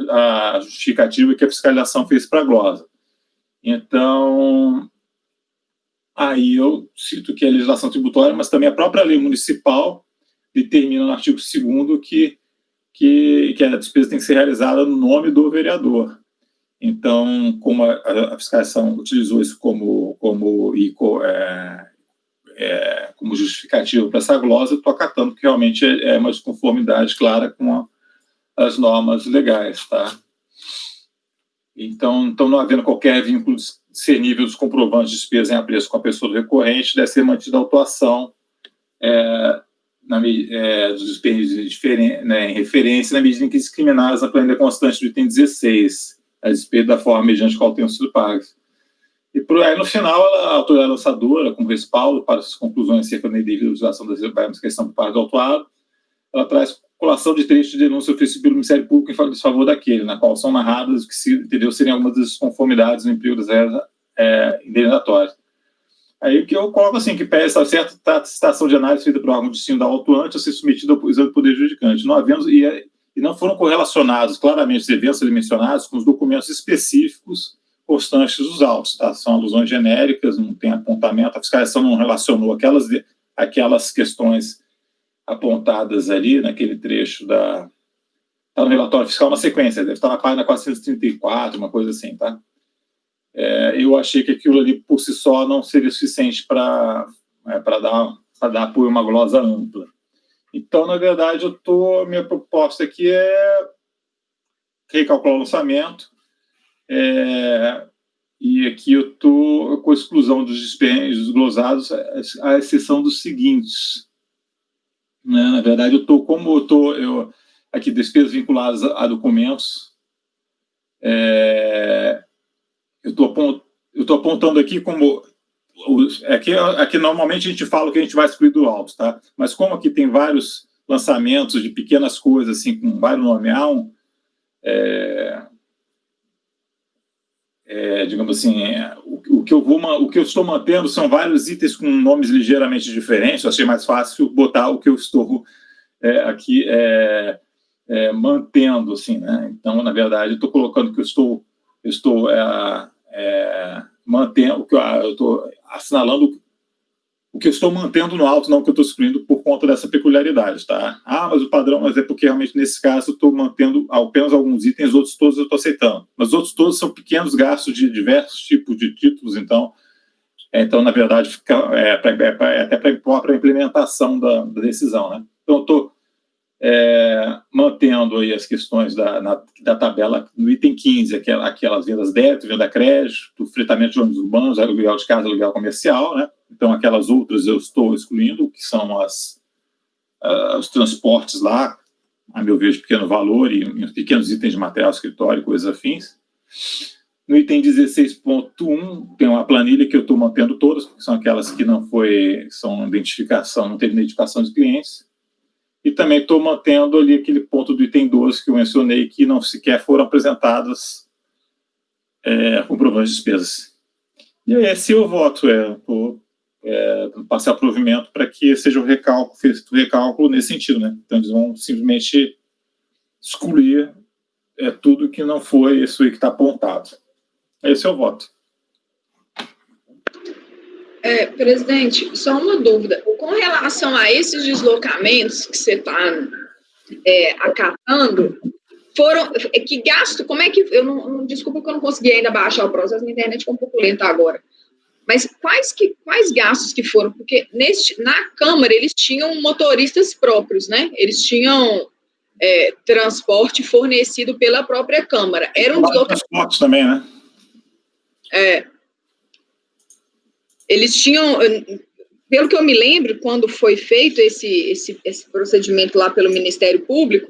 a justificativa que a fiscalização fez para a glosa. Então, aí eu cito que a legislação tributária, mas também a própria lei municipal determina no artigo 2º que a despesa tem que ser realizada no nome do vereador. Então, como a fiscalização utilizou isso como justificativo para essa glosa, estou acatando que realmente é uma desconformidade clara com as normas legais, tá? Então, não havendo qualquer vínculo discernível dos comprovantes de despesa em apreço com a pessoa do recorrente, deve ser mantida a autuação dos despendícios em referência, na medida em que discriminadas na planilha constante do item 16, a despeito da forma mediante qual tenham sido pagas. E aí, no final, a autoridade lançadora, como respaldo para as conclusões acerca da indevida utilização das verbas em questão por parte do autuado, ela traz colação de trecho de denúncia oferecido pelo Ministério Público em desfavor daquele, na qual são narradas o que seriam algumas das desconformidades no emprego das regras indenizatórias. Aí o que eu coloco assim, que pede essa certa citação de análise feita pelo órgão de destino da autuante a ser submetida ao exame do poder judicante. Não havendo, e não foram correlacionados claramente os eventos ali mencionados com os documentos específicos constantes dos autos, tá? São alusões genéricas, não tem apontamento, a fiscalização não relacionou aquelas questões apontadas ali naquele trecho Está no relatório fiscal na sequência, deve estar na página 434, uma coisa assim, tá? Eu achei que aquilo ali, por si só, não seria suficiente para dar apoio a uma glosa ampla. Então, na verdade, minha proposta aqui é recalcular o lançamento, e aqui eu estou com a exclusão dos dispêndios glosados, à exceção dos seguintes. Né? Na verdade, eu aqui, despesas vinculadas a documentos, eu estou apontando aqui como... Aqui normalmente a gente fala o que a gente vai excluir do alto, tá? Mas como aqui tem vários lançamentos de pequenas coisas, assim, com vários nomes, digamos assim, o que eu estou mantendo são vários itens com nomes ligeiramente diferentes. Eu achei mais fácil botar o que eu estou aqui mantendo, assim, né? Então, na verdade, eu estou colocando que eu estou mantendo, eu estou assinalando o que eu estou mantendo no alto, não o que eu estou excluindo por conta dessa peculiaridade, tá? Mas o padrão, mas é porque realmente nesse caso eu estou mantendo apenas alguns itens, os outros todos eu estou aceitando. Mas os outros todos são pequenos gastos de diversos tipos de títulos, então na verdade, fica até para a implementação da decisão, né? Então, eu estou mantendo aí as questões da tabela no item 15, aquelas vendas débito, venda crédito, fretamento de ônibus urbanos, aluguel de casa, aluguel comercial, né? Então, aquelas outras eu estou excluindo, que são os transportes lá, a meu ver, de pequeno valor, e pequenos itens de material, escritório, coisas afins. No item 16.1, tem uma planilha que eu estou mantendo todas, porque são aquelas que não teve identificação de clientes. E também estou mantendo ali aquele ponto do item 12 que eu mencionei, que não sequer foram apresentadas comprovantes de despesas. E aí, esse eu voto, passar provimento para que seja feito o recálculo nesse sentido, né? Então, eles vão simplesmente excluir tudo que não foi isso aí que está apontado. Esse é o voto. Presidente, só uma dúvida. Com relação a esses deslocamentos que você está acatando, que gasto, como é que... desculpa que eu não consegui ainda baixar o processo, minha internet ficou um pouco lenta agora. Mas quais gastos que foram? Porque na Câmara eles tinham motoristas próprios, né? Eles tinham transporte fornecido pela própria Câmara. Era um transporte também, né? Eles tinham, pelo que eu me lembro, quando foi feito esse procedimento lá pelo Ministério Público,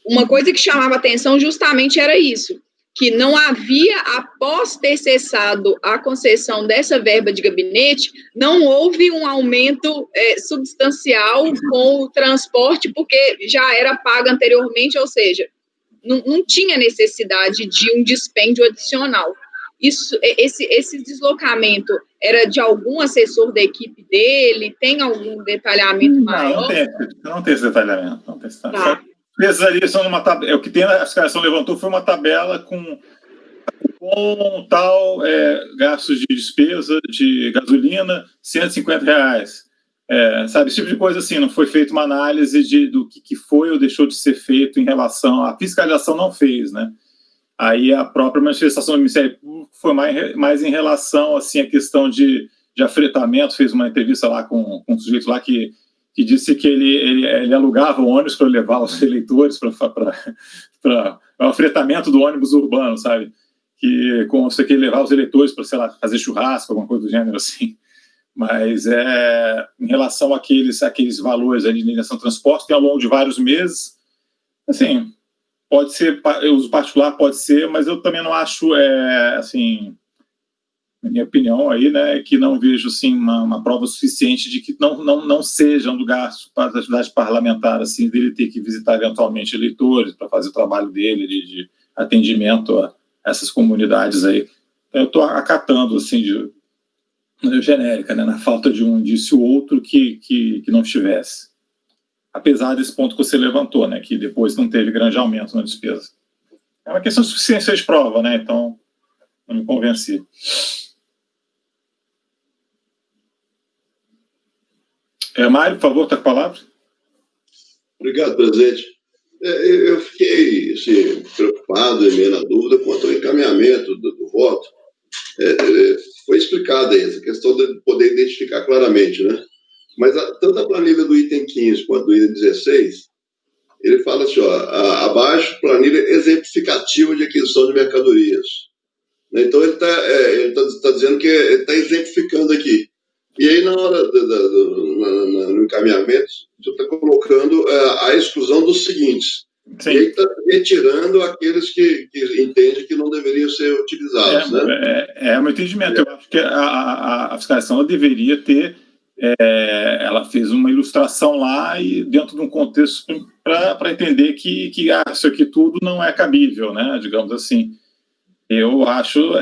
uma coisa que chamava atenção justamente era isso, que não havia, após ter cessado a concessão dessa verba de gabinete, não houve um aumento substancial com o transporte, porque já era pago anteriormente, ou seja, não tinha necessidade de um dispêndio adicional. Esse deslocamento era de algum assessor da equipe dele? Tem algum detalhamento maior? Não tem esse detalhamento. Não tem esse detalhamento. Tá. Esses ali são uma tabela. O que tem a fiscalização levantou foi uma tabela com tal gastos de despesa de gasolina, R$150. Sabe, esse tipo de coisa assim, não foi feita uma análise do que foi ou deixou de ser feito em relação... A fiscalização não fez, né? Aí a própria manifestação do Ministério Público foi mais em relação assim, à questão de afretamento. Fez uma entrevista lá com um sujeito lá que disse que ele alugava o ônibus para levar os eleitores para o afretamento do ônibus urbano, sabe? Que com você quer levar os eleitores para, sei lá, fazer churrasco, alguma coisa do gênero assim. Mas em relação àqueles valores de indenização de transporte, que ao longo de vários meses, assim... Pode ser, uso particular pode ser, mas eu também não acho, assim, na minha opinião aí, né, que não vejo, assim, uma prova suficiente de que não seja um lugar para a atividade parlamentar, assim, dele ter que visitar eventualmente eleitores para fazer o trabalho dele de atendimento a essas comunidades aí. Então, eu estou acatando, assim, de maneira genérica, né, na falta de um indício ou outro que não estivesse. Apesar desse ponto que você levantou, né, que depois não teve grande aumento na despesa. É uma questão de suficiência de prova, né, então não me convenci. Mário, por favor, está com a palavra. Obrigado, presidente. Eu fiquei se preocupado e meio na dúvida quanto ao encaminhamento do voto. Foi explicada essa questão de poder identificar claramente, né? Mas tanto a planilha do item 15 quanto do item 16, ele fala assim, abaixo, planilha exemplificativa de aquisição de mercadorias. Então, ele tá dizendo que ele está exemplificando aqui. E aí, na hora no encaminhamento, você está colocando a exclusão dos seguintes. Sim. E aí está retirando aqueles que entendem que não deveriam ser utilizados. É o meu entendimento. Eu acho que a fiscalização ela deveria ter... ela fez uma ilustração lá e dentro de um contexto para entender que isso aqui tudo não é cabível, né? Digamos assim. Eu acho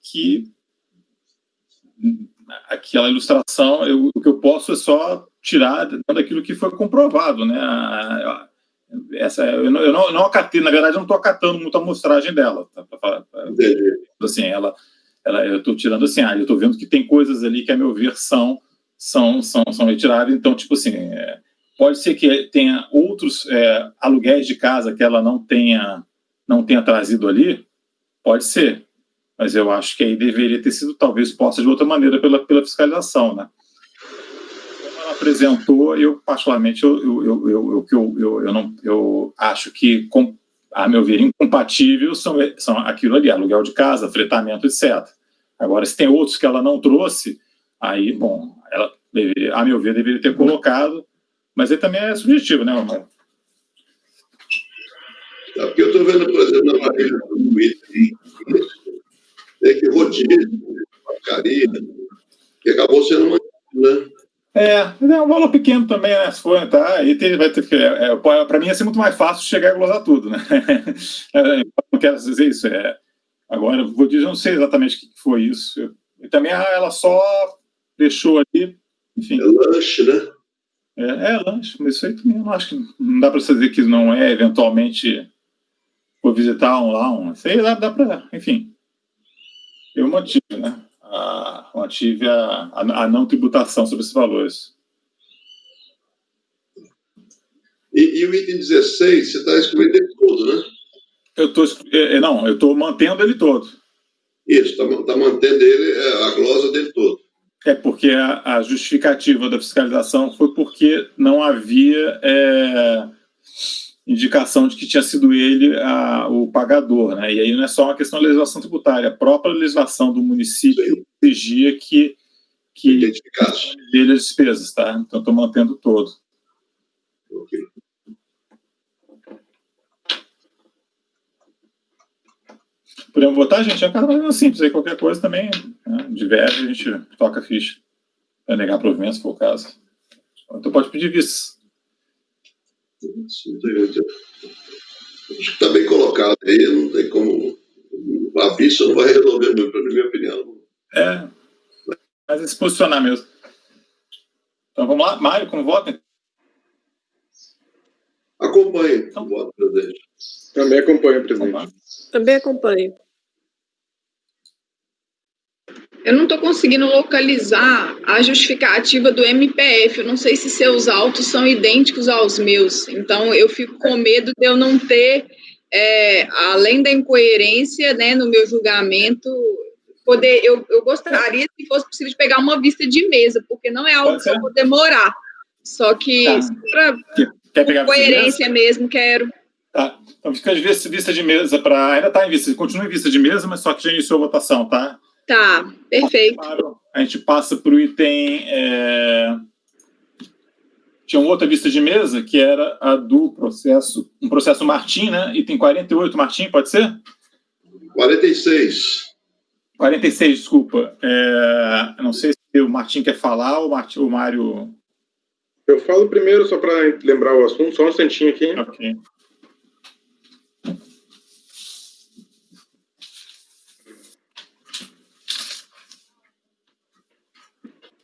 que aquela ilustração, o que eu posso é só tirar daquilo que foi comprovado, né? Eu não acatei, na verdade, eu não estou acatando muito a amostragem dela. Assim, eu estou tirando assim, eu estou vendo que tem coisas ali que, a meu ver, são retiradas. Então, tipo assim, pode ser que tenha outros aluguéis de casa que ela não tenha trazido ali, pode ser, mas eu acho que aí deveria ter sido talvez posta de outra maneira pela fiscalização, né? Como ela apresentou, eu particularmente eu acho que, a meu ver, incompatível são aquilo ali, aluguel de casa, fretamento, etc. Agora, se tem outros que ela não trouxe, aí, bom, ela a meu ver deveria ter colocado, mas aí também é subjetivo, né, Omar? Porque eu estou vendo, por exemplo, na planilha do item, que rodízio, porcaria, que acabou sendo uma... né? É um valor pequeno também, né? Se for, tá? Aí vai ter que... para mim ia ser muito mais fácil chegar a glosar tudo, né? Não quero dizer isso. Agora, vou dizer, eu não sei exatamente o que foi isso. E também ela só deixou ali, enfim... É lanche, né? Lanche, mas isso aí também eu não acho que... Não dá para dizer que não é, eventualmente... Vou visitar sei lá, dá para, enfim. Eu mantive, né? Mantive a não tributação sobre esses valores. E o item 16, você está excluindo ele todo, né? Eu estou mantendo ele todo. Isso, está mantendo ele, a glosa dele todo. Porque a justificativa da fiscalização foi porque não havia... indicação de que tinha sido ele o pagador, né? E aí não é só uma questão da legislação tributária, a própria legislação do município exigia que identificasse dele as despesas, tá? Então estou mantendo todo. Ok. Podemos votar, gente? É um caso mais simples, aí qualquer coisa também, né? Diverge, a gente toca a ficha para negar provimento, se for o caso. Então pode pedir vistas. Acho que está bem colocado aí, não tem como. A vista não vai resolver muito, na minha opinião. Mas é se posicionar mesmo. Então vamos lá, Mário, como vota? Acompanhe o voto, presidente. Também acompanho, presidente. Também acompanho. Eu não estou conseguindo localizar a justificativa do MPF. Eu não sei se seus autos são idênticos aos meus. Então, eu fico com medo de eu não ter, além da incoerência, né, no meu julgamento, poder. Eu gostaria, se fosse possível, de pegar uma vista de mesa, porque não é algo que eu vou demorar. Só que, para coerência mesmo, quero. Tá. Então, fica de vista de mesa para. Ainda está em vista, continua em vista de mesa, mas só que já iniciou a votação, tá? Tá, perfeito. A gente passa para o item... Tinha uma outra vista de mesa, que era a do processo... Um processo Martim, né? Item 48, Martim, pode ser? 46. 46, desculpa. Eu não sei se o Martim quer falar ou o Mário... Eu falo primeiro, só para lembrar o assunto, só um instantinho aqui. Ok.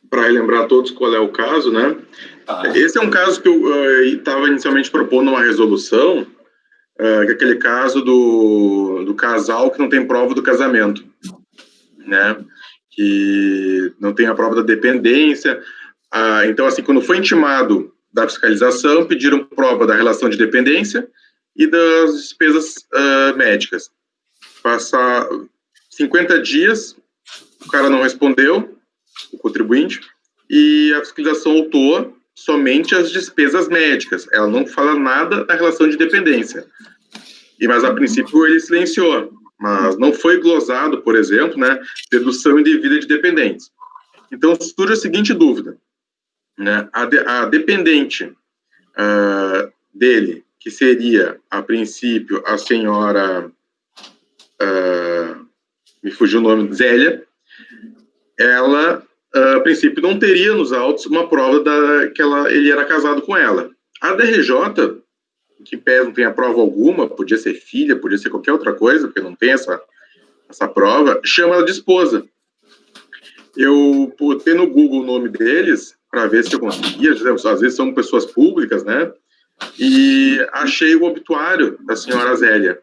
Para relembrar a todos qual é o caso, né? Esse é um caso que eu estava inicialmente propondo uma resolução, que é aquele caso do casal que não tem prova do casamento, né? Que não tem a prova da dependência. Então, assim, quando foi intimado da fiscalização, pediram prova da relação de dependência e das despesas médicas. Passar 50 dias, o cara não respondeu, o contribuinte, e a fiscalização autua somente as despesas médicas. Ela não fala nada da relação de dependência. Mas, a princípio, ele silenciou. Mas não foi glosado, por exemplo, né, dedução indevida de dependentes. Então, surge a seguinte dúvida. Né, a dependente dele, que seria, a princípio, a senhora... me fugiu o nome, Zélia, ela, a princípio, não teria nos autos uma prova que ele era casado com ela. A DRJ, que não tem a prova alguma, podia ser filha, podia ser qualquer outra coisa, porque não tem essa prova, chama ela de esposa. Eu botei no Google o nome deles, para ver se eu conseguia, às vezes são pessoas públicas, né, e achei o obituário da senhora Zélia.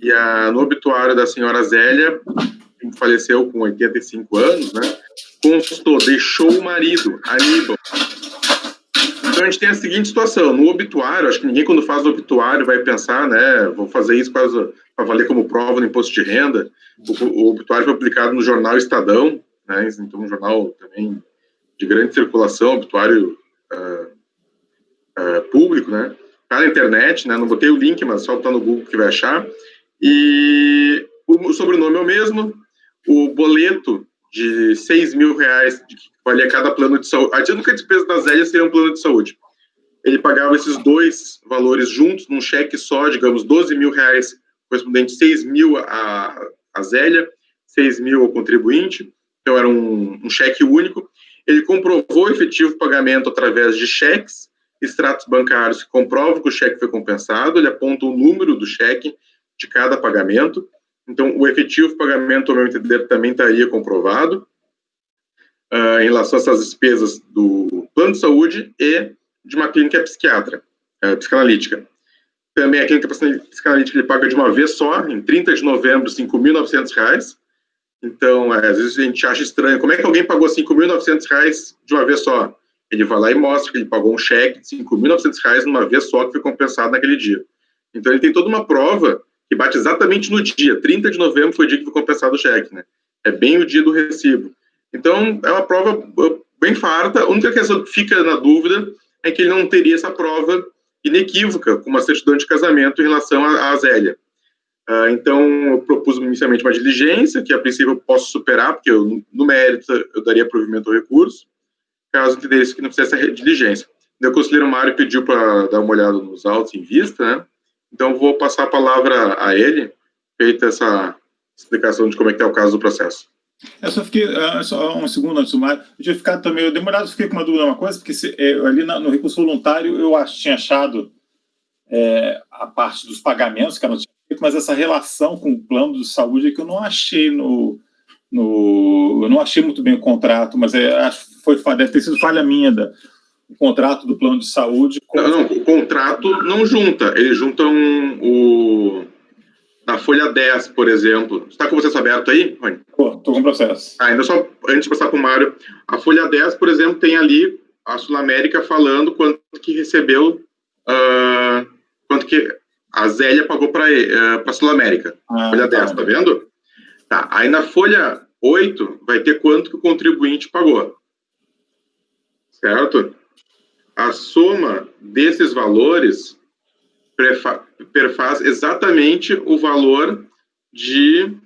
E no obituário da senhora Zélia, que faleceu com 85 anos, né, constou, deixou o marido, Aníbal. Então, a gente tem a seguinte situação, no obituário, acho que ninguém quando faz o obituário vai pensar, né, vou fazer isso para valer como prova no imposto de renda. O obituário foi publicado no jornal Estadão, né, então um jornal também de grande circulação, obituário público, né, tá na internet, né, não botei o link, mas só botar no Google que vai achar. E o sobrenome é o mesmo, o boleto de R$6.000 que valia cada plano de saúde. A única despesa da Zélia seria um plano de saúde. Ele pagava esses dois valores juntos, num cheque só, digamos, R$12.000, correspondente R$6.000 a Zélia, R$6.000 ao contribuinte, então era um cheque único. Ele comprovou o efetivo pagamento através de cheques, extratos bancários que comprovam que o cheque foi compensado, ele aponta o número do cheque de cada pagamento. Então, o efetivo pagamento, ao meu entender, também estaria comprovado em relação a essas despesas do plano de saúde e de uma clínica psicanalítica. Também a clínica psicanalítica ele paga de uma vez só, em 30 de novembro, R$5.900. Então, às vezes a gente acha estranho, como é que alguém pagou R$5.900 de uma vez só? Ele vai lá e mostra que ele pagou um cheque de R$5.900 numa vez só, que foi compensado naquele dia. Então, ele tem toda uma prova que bate exatamente no dia, 30 de novembro foi o dia que foi compensado o cheque, né? É bem o dia do recibo. Então, é uma prova bem farta. A única questão que fica na dúvida é que ele não teria essa prova inequívoca, com uma certidão de casamento em relação à Zélia. Então, eu propus inicialmente uma diligência, que a princípio eu posso superar, porque no mérito eu daria provimento ao recurso, caso entendesse que não fizesse a diligência. O conselheiro Mário pediu para dar uma olhada nos autos em vista, né? Então, vou passar a palavra a ele, feita essa explicação de como é que é o caso do processo. Eu só fiquei, só um segundo antes do Mário, eu tinha ficado também, eu demorado, fiquei com uma dúvida, uma coisa, porque ali no recurso voluntário eu tinha achado a parte dos pagamentos que eu não tinha feito, mas essa relação com o plano de saúde é que eu não achei eu não achei muito bem o contrato, mas acho que deve ter sido falha minha o contrato do plano de saúde. Não, o contrato não junta, eles juntam na folha 10, por exemplo. Você está com o processo aberto aí, Rony? Estou com o processo. Ainda só, antes de passar para o Mário, a folha 10, por exemplo, tem ali a Sul América falando quanto que recebeu, quanto que a Zélia pagou para a Sul América. Folha 10, tá vendo? Tá, aí na folha 8 vai ter quanto que o contribuinte pagou. Certo? A soma desses valores perfaz exatamente o valor de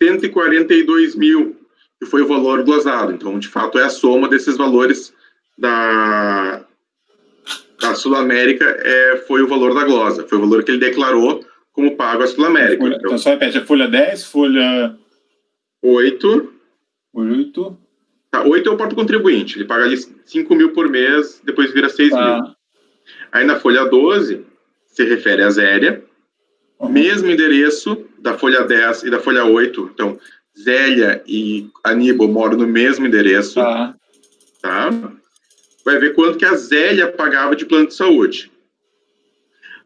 142 mil, que foi o valor glosado. Então, de fato, é a soma desses valores da Sul América, foi o valor da glosa, foi o valor que ele declarou como pago à Sul América. Então, só repete, a folha 10, folha 8. 8. Tá, 8 é o próprio contribuinte, ele paga ali 5 mil por mês, depois vira 6 mil. Aí na folha 12, se refere a Zélia, mesmo endereço da folha 10 e da folha 8, então Zélia e Aníbal moram no mesmo endereço, tá? Vai ver quanto que a Zélia pagava de plano de saúde.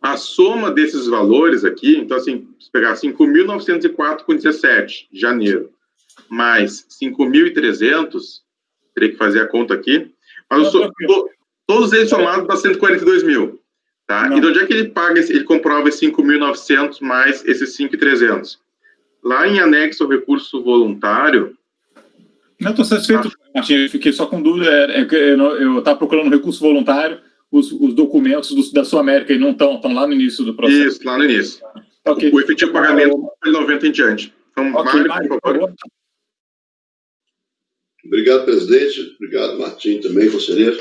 A soma desses valores aqui, então assim, se pegar 5.904,17 de janeiro, mais 5.300, teria que fazer a conta aqui, mas todos eles somados dá 142 mil. Tá? Não. E de onde é que ele paga, ele comprova esses 5.900 mais esses 5.300? Lá em anexo ao recurso voluntário... Não, estou satisfeito, Martim, fiquei só com dúvida, eu estava procurando no recurso voluntário, os documentos da Sul América e não estão lá no início do processo. Isso, lá no início. Okay. O efetivo pagamento foi 90 em diante. Então, okay, Mário, por favor. Obrigado, presidente. Obrigado, Martim, também, conselheiro.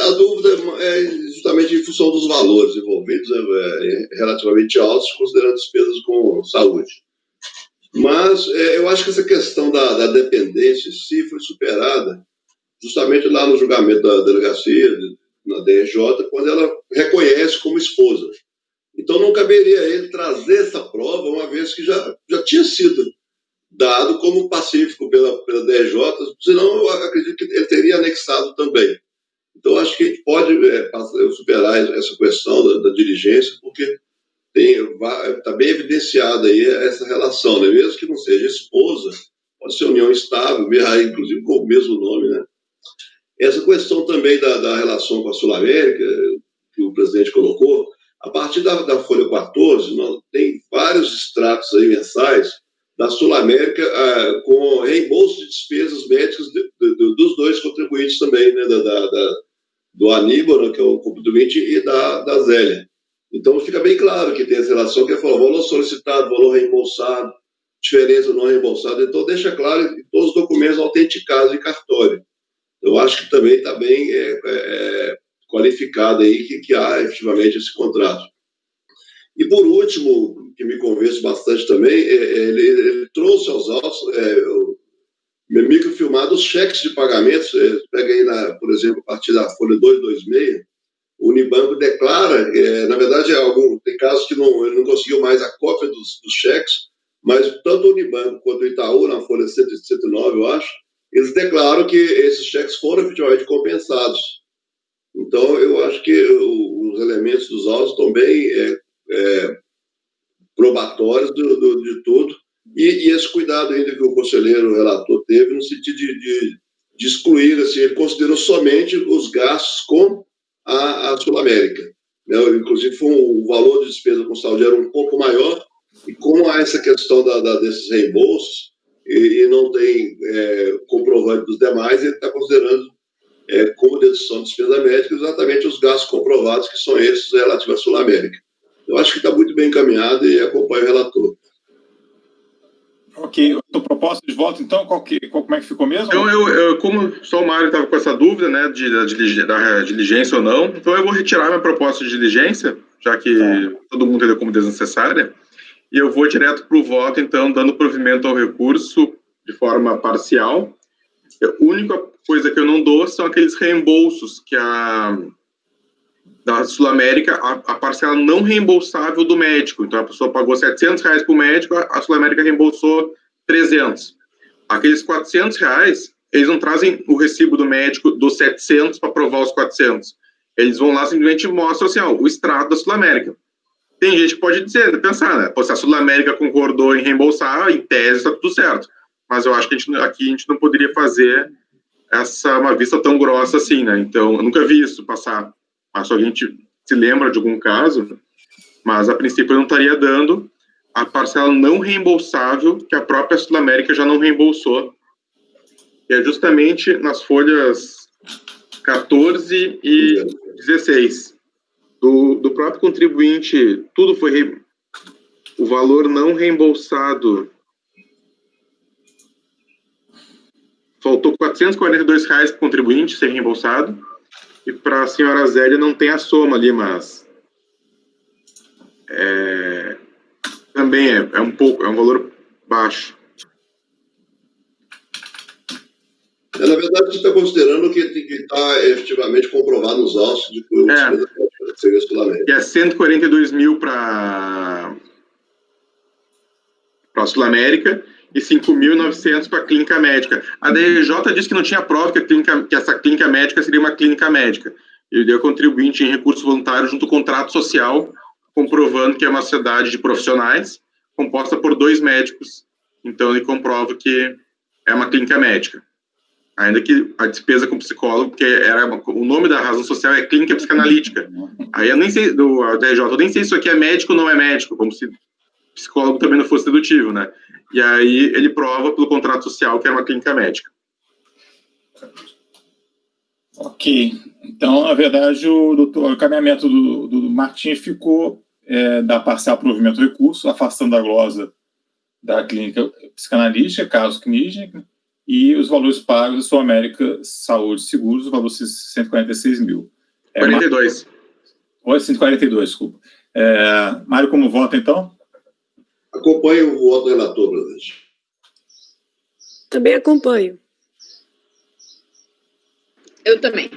A dúvida é justamente em função dos valores envolvidos, relativamente altos, considerando despesas com saúde. Mas eu acho que essa questão da dependência em si foi superada justamente lá no julgamento da delegacia, na DRJ, quando ela reconhece como esposa. Então não caberia a ele trazer essa prova, uma vez que já tinha sido dado como pacífico pela DRJ, senão eu acredito que ele teria anexado também. Então acho que a gente pode superar essa questão da diligência, porque está bem evidenciada aí essa relação, né? Mesmo que não seja esposa, pode ser união estável, inclusive com o mesmo nome, né? Essa questão também da relação com a Sul América, que o presidente colocou, a partir da folha 14, tem vários extratos aí mensais da Sul América com reembolso de despesas médicas dos dois contribuintes também, né? Do Aníbal, que é o contribuinte, e da Zélia. Então fica bem claro que tem essa relação que é valor solicitado, valor reembolsado, diferença não reembolsada. Então deixa claro em todos os documentos autenticados em cartório. Eu acho que também está bem qualificado aí que há efetivamente esse contrato. E por último, que me convence bastante também, ele trouxe aos autos, microfilmado os cheques de pagamentos. Pega aí, por exemplo, a partir da folha 226, o Unibanco declara, na verdade, tem casos que ele não conseguiu mais a cópia dos cheques, mas tanto o Unibanco quanto o Itaú, na folha 109, eu acho, eles declaram que esses cheques foram efetivamente compensados. Então, eu acho que os elementos dos autos estão bem probatórios de tudo, e esse cuidado ainda que o conselheiro relator teve no sentido de excluir, assim, ele considerou somente os gastos com a Sul América. Inclusive, o valor de despesa com saúde era um pouco maior, e como há essa questão desses reembolsos, e não tem comprovante dos demais, ele está considerando como dedução de despesa médica exatamente os gastos comprovados, que são esses relativos à Sul América. Eu acho que está muito bem encaminhado e acompanho o relator. Ok, a tua proposta de voto, então, como é que ficou mesmo? Então, como só o Mário estava com essa dúvida, né, da diligência ou não, então eu vou retirar minha proposta de diligência, já que todo mundo entendeu como desnecessária, e eu vou direto para o voto, então, dando provimento ao recurso de forma parcial. A única coisa que eu não dou são aqueles reembolsos que da Sul América, a parcela não reembolsável do médico. Então, a pessoa pagou R$700 para o médico, a Sul América reembolsou 300. Aqueles R$400, eles não trazem o recibo do médico dos 700 para provar os 400. Eles vão lá simplesmente e mostram assim, o extrato da Sul América. Tem gente que pode pensar, né? Se a Sul América concordou em reembolsar, em tese está tudo certo. Mas eu acho que aqui a gente não poderia fazer uma vista tão grossa assim, né? Então, eu nunca vi isso passar. Mas se alguém se lembra de algum caso, mas a princípio eu não estaria dando a parcela não reembolsável que a própria Sul América já não reembolsou. E é justamente nas folhas 14 e 16. Do próprio contribuinte, tudo foi o valor não reembolsado. Faltou R$442 para o contribuinte ser reembolsado. E para a senhora Zélia não tem a soma ali, mas também é um valor baixo. Na verdade, você está considerando que tem que estar efetivamente comprovado nos autos de que o seria Sul América. Que é 142 mil para a Sul América e 5.900 para a clínica médica. A DRJ disse que não tinha prova que essa clínica médica seria uma clínica médica. Ele deu contribuinte em recurso voluntário junto ao contrato social, comprovando que é uma sociedade de profissionais composta por 2 médicos. Então, ele comprova que é uma clínica médica. Ainda que a despesa com psicólogo, porque o nome da razão social é clínica psicanalítica. Aí eu nem sei, do DRJ, eu nem sei se isso aqui é médico ou não é médico, como se psicólogo também não fosse dedutivo, né? E aí ele prova pelo contrato social que era uma clínica médica. Ok. Então, na verdade, o caminhamento do Martim ficou dar parcial provimento do recurso, afastando a glosa da clínica psicanalítica, caso clínico, e os valores pagos da Sul América Saúde Seguros, o valor de 146 mil. 42. Ou 142, desculpa. Mário, como vota, então? Acompanho o voto do relator, presidente. Também acompanho. Eu também.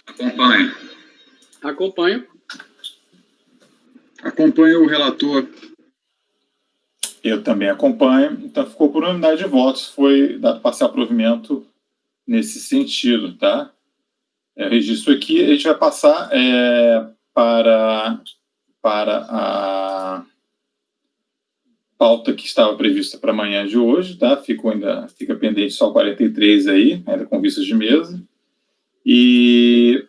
Acompanho. Acompanho. Acompanho o relator. Eu também acompanho. Então, ficou por unanimidade de votos. Foi dado parcial provimento nesse sentido, tá? Registro aqui. A gente vai passar para a pauta que estava prevista para amanhã de hoje, tá? Fica pendente só 43 aí, ainda com vistas de mesa. E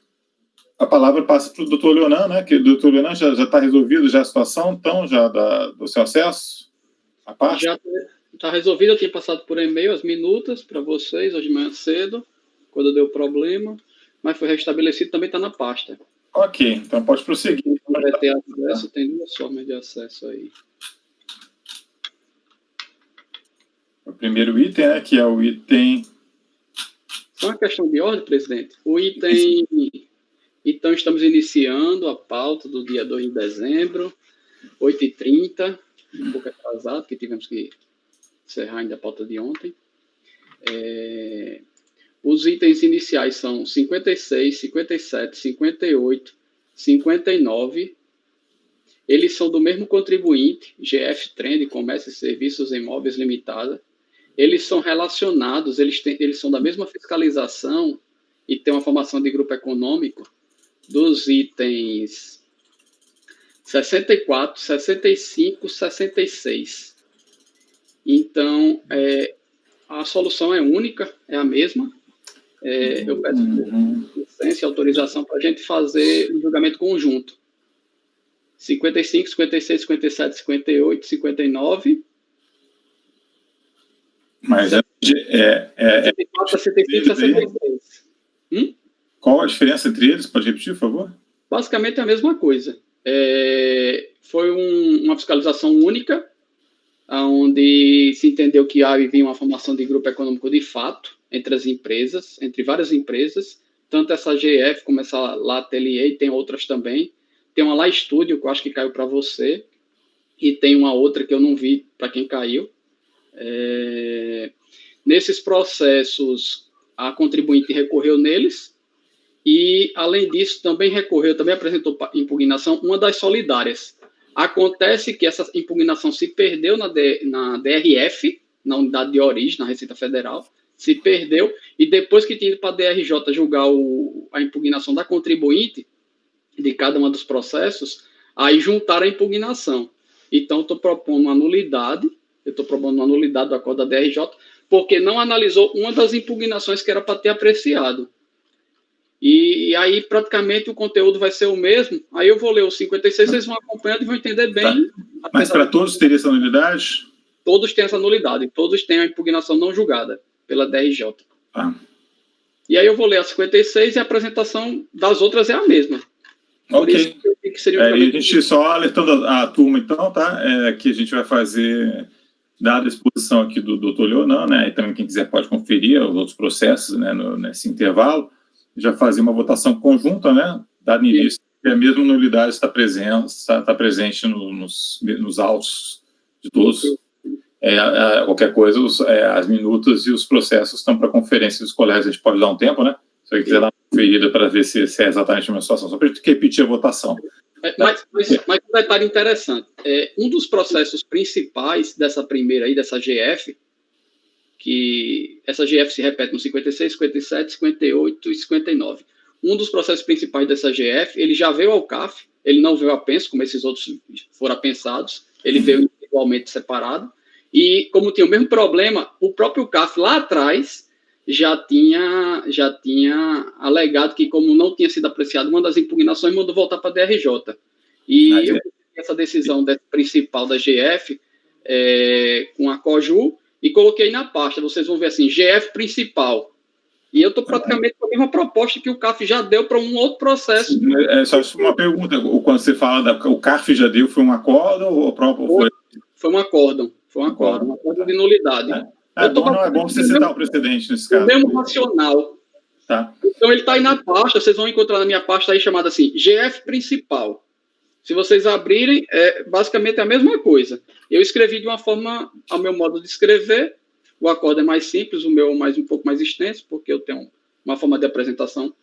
a palavra passa para o doutor Leonan, né? Que o doutor Leonan já está resolvido já a situação, então, já do seu acesso? A parte? Já está resolvido, eu tinha passado por e-mail as minutas para vocês, hoje de manhã cedo, quando deu problema, mas foi restabelecido, também está na pasta. Ok, então pode prosseguir. Vai ter acesso, tem duas formas de acesso aí. O primeiro item, né, que é o item... Só uma questão de ordem, presidente. O item... Então, estamos iniciando a pauta do dia 2 de dezembro, 8h30, um pouco atrasado, porque tivemos que encerrar ainda a pauta de ontem. Os itens iniciais são 56, 57, 58, 59. Eles são do mesmo contribuinte, GF Trend, Comércio e Serviços Imóveis Limitada. Eles são relacionados, eles são da mesma fiscalização e têm uma formação de grupo econômico dos itens 64, 65, 66. Então, a solução é única, é a mesma. Eu peço licença e autorização para a gente fazer um julgamento conjunto. 55, 56, 57, 58, 59. Mas 64, 75, 66. Qual a diferença entre eles? Pode repetir, por favor? Basicamente é a mesma coisa. Foi uma fiscalização única, onde se entendeu que havia uma formação de grupo econômico de fato entre as empresas, entre várias empresas, tanto essa GF como essa La Atelier, e tem outras também. Tem uma La Studio, que eu acho que caiu para você, e tem uma outra que eu não vi para quem caiu. Nesses processos, a contribuinte recorreu neles, e, além disso, também apresentou impugnação uma das solidárias. Acontece que essa impugnação se perdeu na DRF, na unidade de origem, na Receita Federal, se perdeu, e depois que tinha ido para a DRJ julgar a impugnação da contribuinte, de cada um dos processos, aí juntaram a impugnação. Então, estou propondo uma nulidade do acordo da DRJ, porque não analisou uma das impugnações que era para ter apreciado. E aí, praticamente, o conteúdo vai ser o mesmo. Aí eu vou ler os 56, vocês vão acompanhando e vão entender bem. Tá. Mas para todos teria essa nulidade? Todos têm essa nulidade. Todos têm a impugnação não julgada pela DRJ. Ah. E aí eu vou ler a 56 e a apresentação das outras é a mesma. Ok. A gente só alertando a turma, então, tá? Que a gente vai fazer, dada a exposição aqui do doutor Leonan, né? E também quem quiser pode conferir os outros processos, né, nesse intervalo. Já fazer uma votação conjunta, né? Dado início, que a mesma nulidade está presente nos autos de todos. Qualquer coisa, as minutas e os processos estão para conferência dos colegas, a gente pode dar um tempo, né? Se você quiser dar uma conferida para ver se é exatamente a mesma situação, só para a gente repetir a votação. Mas um detalhe interessante, um dos processos principais dessa primeira aí, dessa GF, que essa GF se repete no 56, 57, 58 e 59. Um dos processos principais dessa GF, ele já veio ao CAF, ele não veio a penso, como esses outros foram apensados, ele veio individualmente separado, e como tinha o mesmo problema, o próprio CAF lá atrás já tinha alegado que, como não tinha sido apreciado uma das impugnações, mandou voltar para a DRJ. E eu essa decisão principal da GF com a COJU e coloquei na pasta. Vocês vão ver assim, GF principal. E eu estou praticamente com a mesma proposta que o CAF já deu para um outro processo. Só uma pergunta, quando você fala o CAF já deu, foi um acórdão ou o próprio foi? Foi um acórdão, um acórdão de nulidade. Não é bom você citar o precedente nesse caso. O mesmo racional. Tá. Então ele está aí na pasta, vocês vão encontrar na minha pasta aí chamada assim, GF principal. Se vocês abrirem, basicamente a mesma coisa. Eu escrevi de uma forma, ao meu modo de escrever, o acórdão é mais simples, o meu um pouco mais extenso, porque eu tenho uma forma de apresentação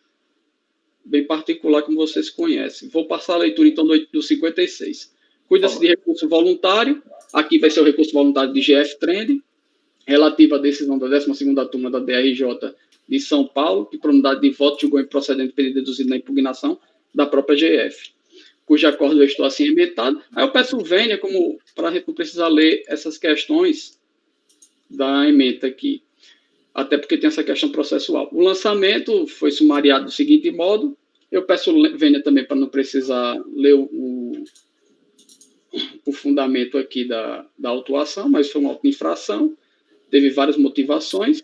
bem particular, como vocês conhecem. Vou passar a leitura, então, do 56. Cuida-se de recurso voluntário. Aqui vai ser o recurso voluntário de GF Trend, relativo à decisão da 12ª turma da DRJ de São Paulo, que, por unidade de voto, julgou improcedente pedido deduzido na impugnação da própria GF, cujo acordo eu estou assim emendado. Aí eu peço vênia, como para não precisar ler essas questões da ementa aqui, até porque tem essa questão processual. O lançamento foi sumariado do seguinte modo, eu peço vênia também para não precisar ler o fundamento aqui da autuação, mas foi uma auto-infração, teve várias motivações.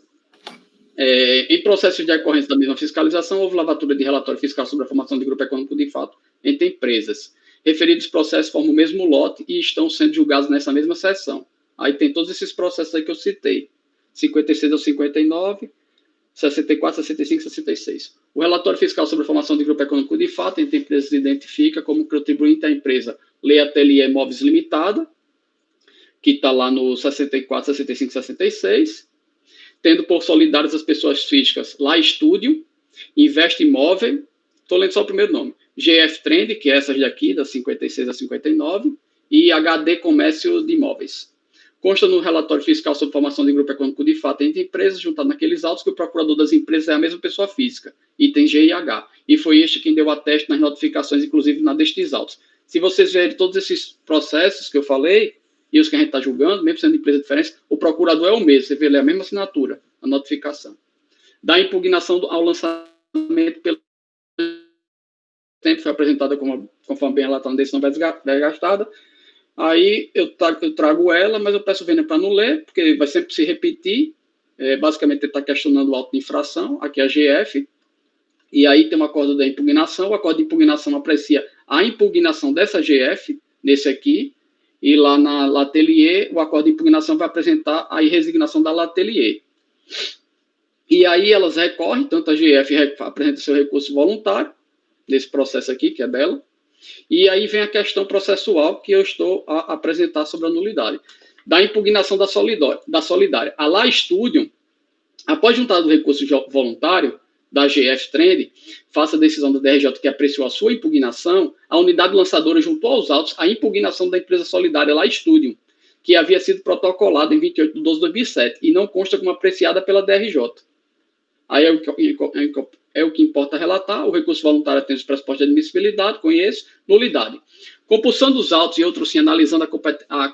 Em processo de ocorrência da mesma fiscalização, houve lavatura de relatório fiscal sobre a formação de grupo econômico de fato entre empresas. Referidos processos formam o mesmo lote e estão sendo julgados nessa mesma sessão. Aí tem todos esses processos aí que eu citei, 56 ao 59, 64, 65 e 66. O relatório fiscal sobre a formação de grupo econômico de fato entre empresas identifica como contribuinte à empresa Lei Ateliê Móveis Limitada, que está lá no 64, 65 e 66, tendo por solidários as pessoas físicas Lá Estúdio, Investe Imóvel, estou lendo só o primeiro nome, GF Trend, que é essas daqui, das 56 a 59, e HD Comércio de Imóveis. Consta no relatório fiscal sobre formação de grupo econômico de fato entre empresas, juntado naqueles autos que o procurador das empresas é a mesma pessoa física, item G e H, e foi este quem deu ateste nas notificações, inclusive na destes autos. Se vocês verem todos esses processos que eu falei, e os que a gente está julgando, mesmo sendo empresa diferente, o procurador é o mesmo, você vê ali a mesma assinatura, a notificação. Da impugnação ao lançamento pelo tempo, foi apresentada conforme bem relatado na decisão desgastada. Aí eu trago ela, mas eu peço vênia para não ler, porque vai sempre se repetir. Basicamente, ele está questionando o auto de infração, aqui é a GF, e aí tem um acordo da impugnação. O acordo de impugnação aprecia a impugnação dessa GF, nesse aqui, e lá na L'Atelier, o acordo de impugnação vai apresentar a resignação da L'Atelier. E aí elas recorrem, tanto a GF apresenta seu recurso voluntário, nesse processo aqui, que é dela, e aí vem a questão processual que eu estou a apresentar sobre a nulidade. Da impugnação da Solidária. A Lá Studium, após juntar do recurso voluntário da GF Trend, faça a decisão da DRJ que apreciou a sua impugnação, a unidade lançadora juntou aos autos a impugnação da empresa solidária Lá Studium, que havia sido protocolada em 28 de 12 de 2007 e não consta como apreciada pela DRJ. Aí é o que importa relatar. O recurso voluntário tem os pressupostos de admissibilidade, conheço, nulidade. Compulsão dos autos e outros sim, analisando a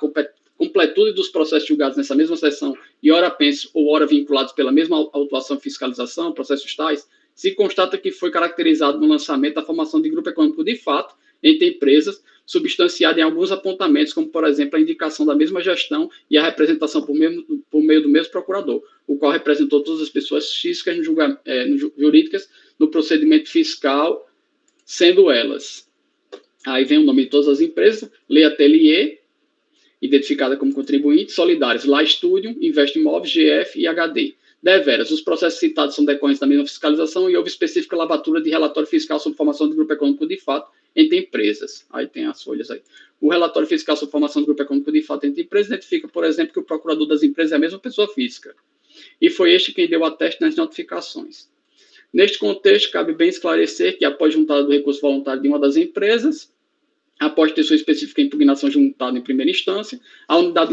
completude dos processos julgados nessa mesma sessão e ora penso ou ora vinculados pela mesma autuação e fiscalização, processos tais, se constata que foi caracterizado no lançamento a formação de grupo econômico de fato entre empresas, substanciada em alguns apontamentos, como, por exemplo, a indicação da mesma gestão e a representação por meio do mesmo procurador, o qual representou todas as pessoas físicas jurídicas no procedimento fiscal, sendo elas. Aí vem o nome de todas as empresas, Lei Atelier, identificada como contribuinte, solidários, Lá Studium, Investe Imóveis, GF e HD. Deveras, os processos citados são decorrentes da mesma fiscalização e houve específica lavatura de relatório fiscal sobre formação de grupo econômico de fato entre empresas. Aí tem as folhas aí. O relatório fiscal sobre formação de grupo econômico de fato entre empresas identifica, por exemplo, que o procurador das empresas é a mesma pessoa física. E foi este quem deu ateste nas notificações. Neste contexto, cabe bem esclarecer que, após juntada do recurso voluntário de uma das empresas, após ter sua específica impugnação juntada em primeira instância, a unidade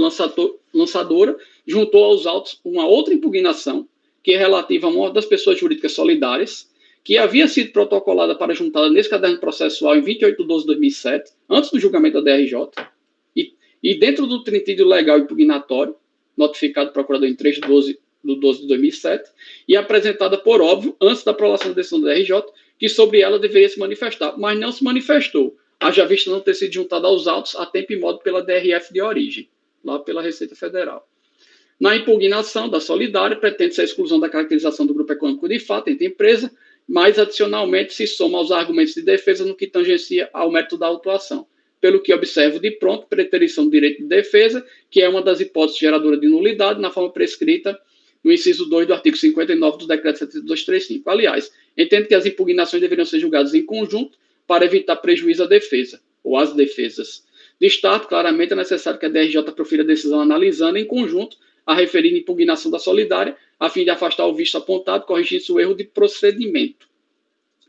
lançadora juntou aos autos uma outra impugnação, que é relativa a uma das pessoas jurídicas solidárias, que havia sido protocolada para juntada nesse caderno processual em 28 de 12 de 2007, antes do julgamento da DRJ, e dentro do tritídio legal impugnatório, notificado ao procurador em 3 de 12 do 12 de 2007, e apresentada por óbvio antes da aprovação da decisão da RJ, que sobre ela deveria se manifestar, mas não se manifestou, haja vista não ter sido juntada aos autos a tempo e modo pela DRF de origem, lá pela Receita Federal. Na impugnação da Solidária, pretende-se a exclusão da caracterização do grupo econômico de fato entre empresa, mas, adicionalmente, se soma aos argumentos de defesa no que tangencia ao mérito da autuação. Pelo que observo de pronto, preterição do direito de defesa, que é uma das hipóteses geradoras de nulidade, na forma prescrita no inciso 2 do artigo 59 do Decreto 7235. Aliás, entendo que as impugnações deveriam ser julgadas em conjunto para evitar prejuízo à defesa, ou às defesas. Destaco, claramente, é necessário que a DRJ profira a decisão analisando em conjunto a referida impugnação da Solidária, a fim de afastar o visto apontado, corrigindo-se o erro de procedimento.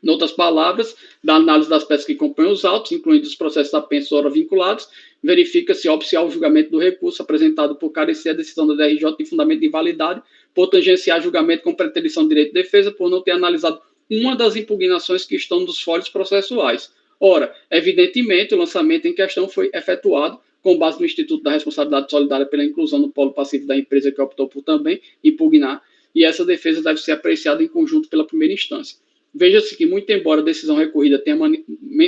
Em outras palavras, da análise das peças que compõem os autos, incluindo os processos apensos ora vinculados, verifica-se oficial o julgamento do recurso apresentado por carecer a decisão da DRJ de fundamento de invalidade, por tangenciar julgamento com preterição de direito de defesa, por não ter analisado uma das impugnações que estão nos folhos processuais. Ora, evidentemente, o lançamento em questão foi efetuado com base no Instituto da Responsabilidade Solidária pela inclusão no polo passivo da empresa que optou por também impugnar, e essa defesa deve ser apreciada em conjunto pela primeira instância. Veja-se que, muito embora a decisão recorrida tenha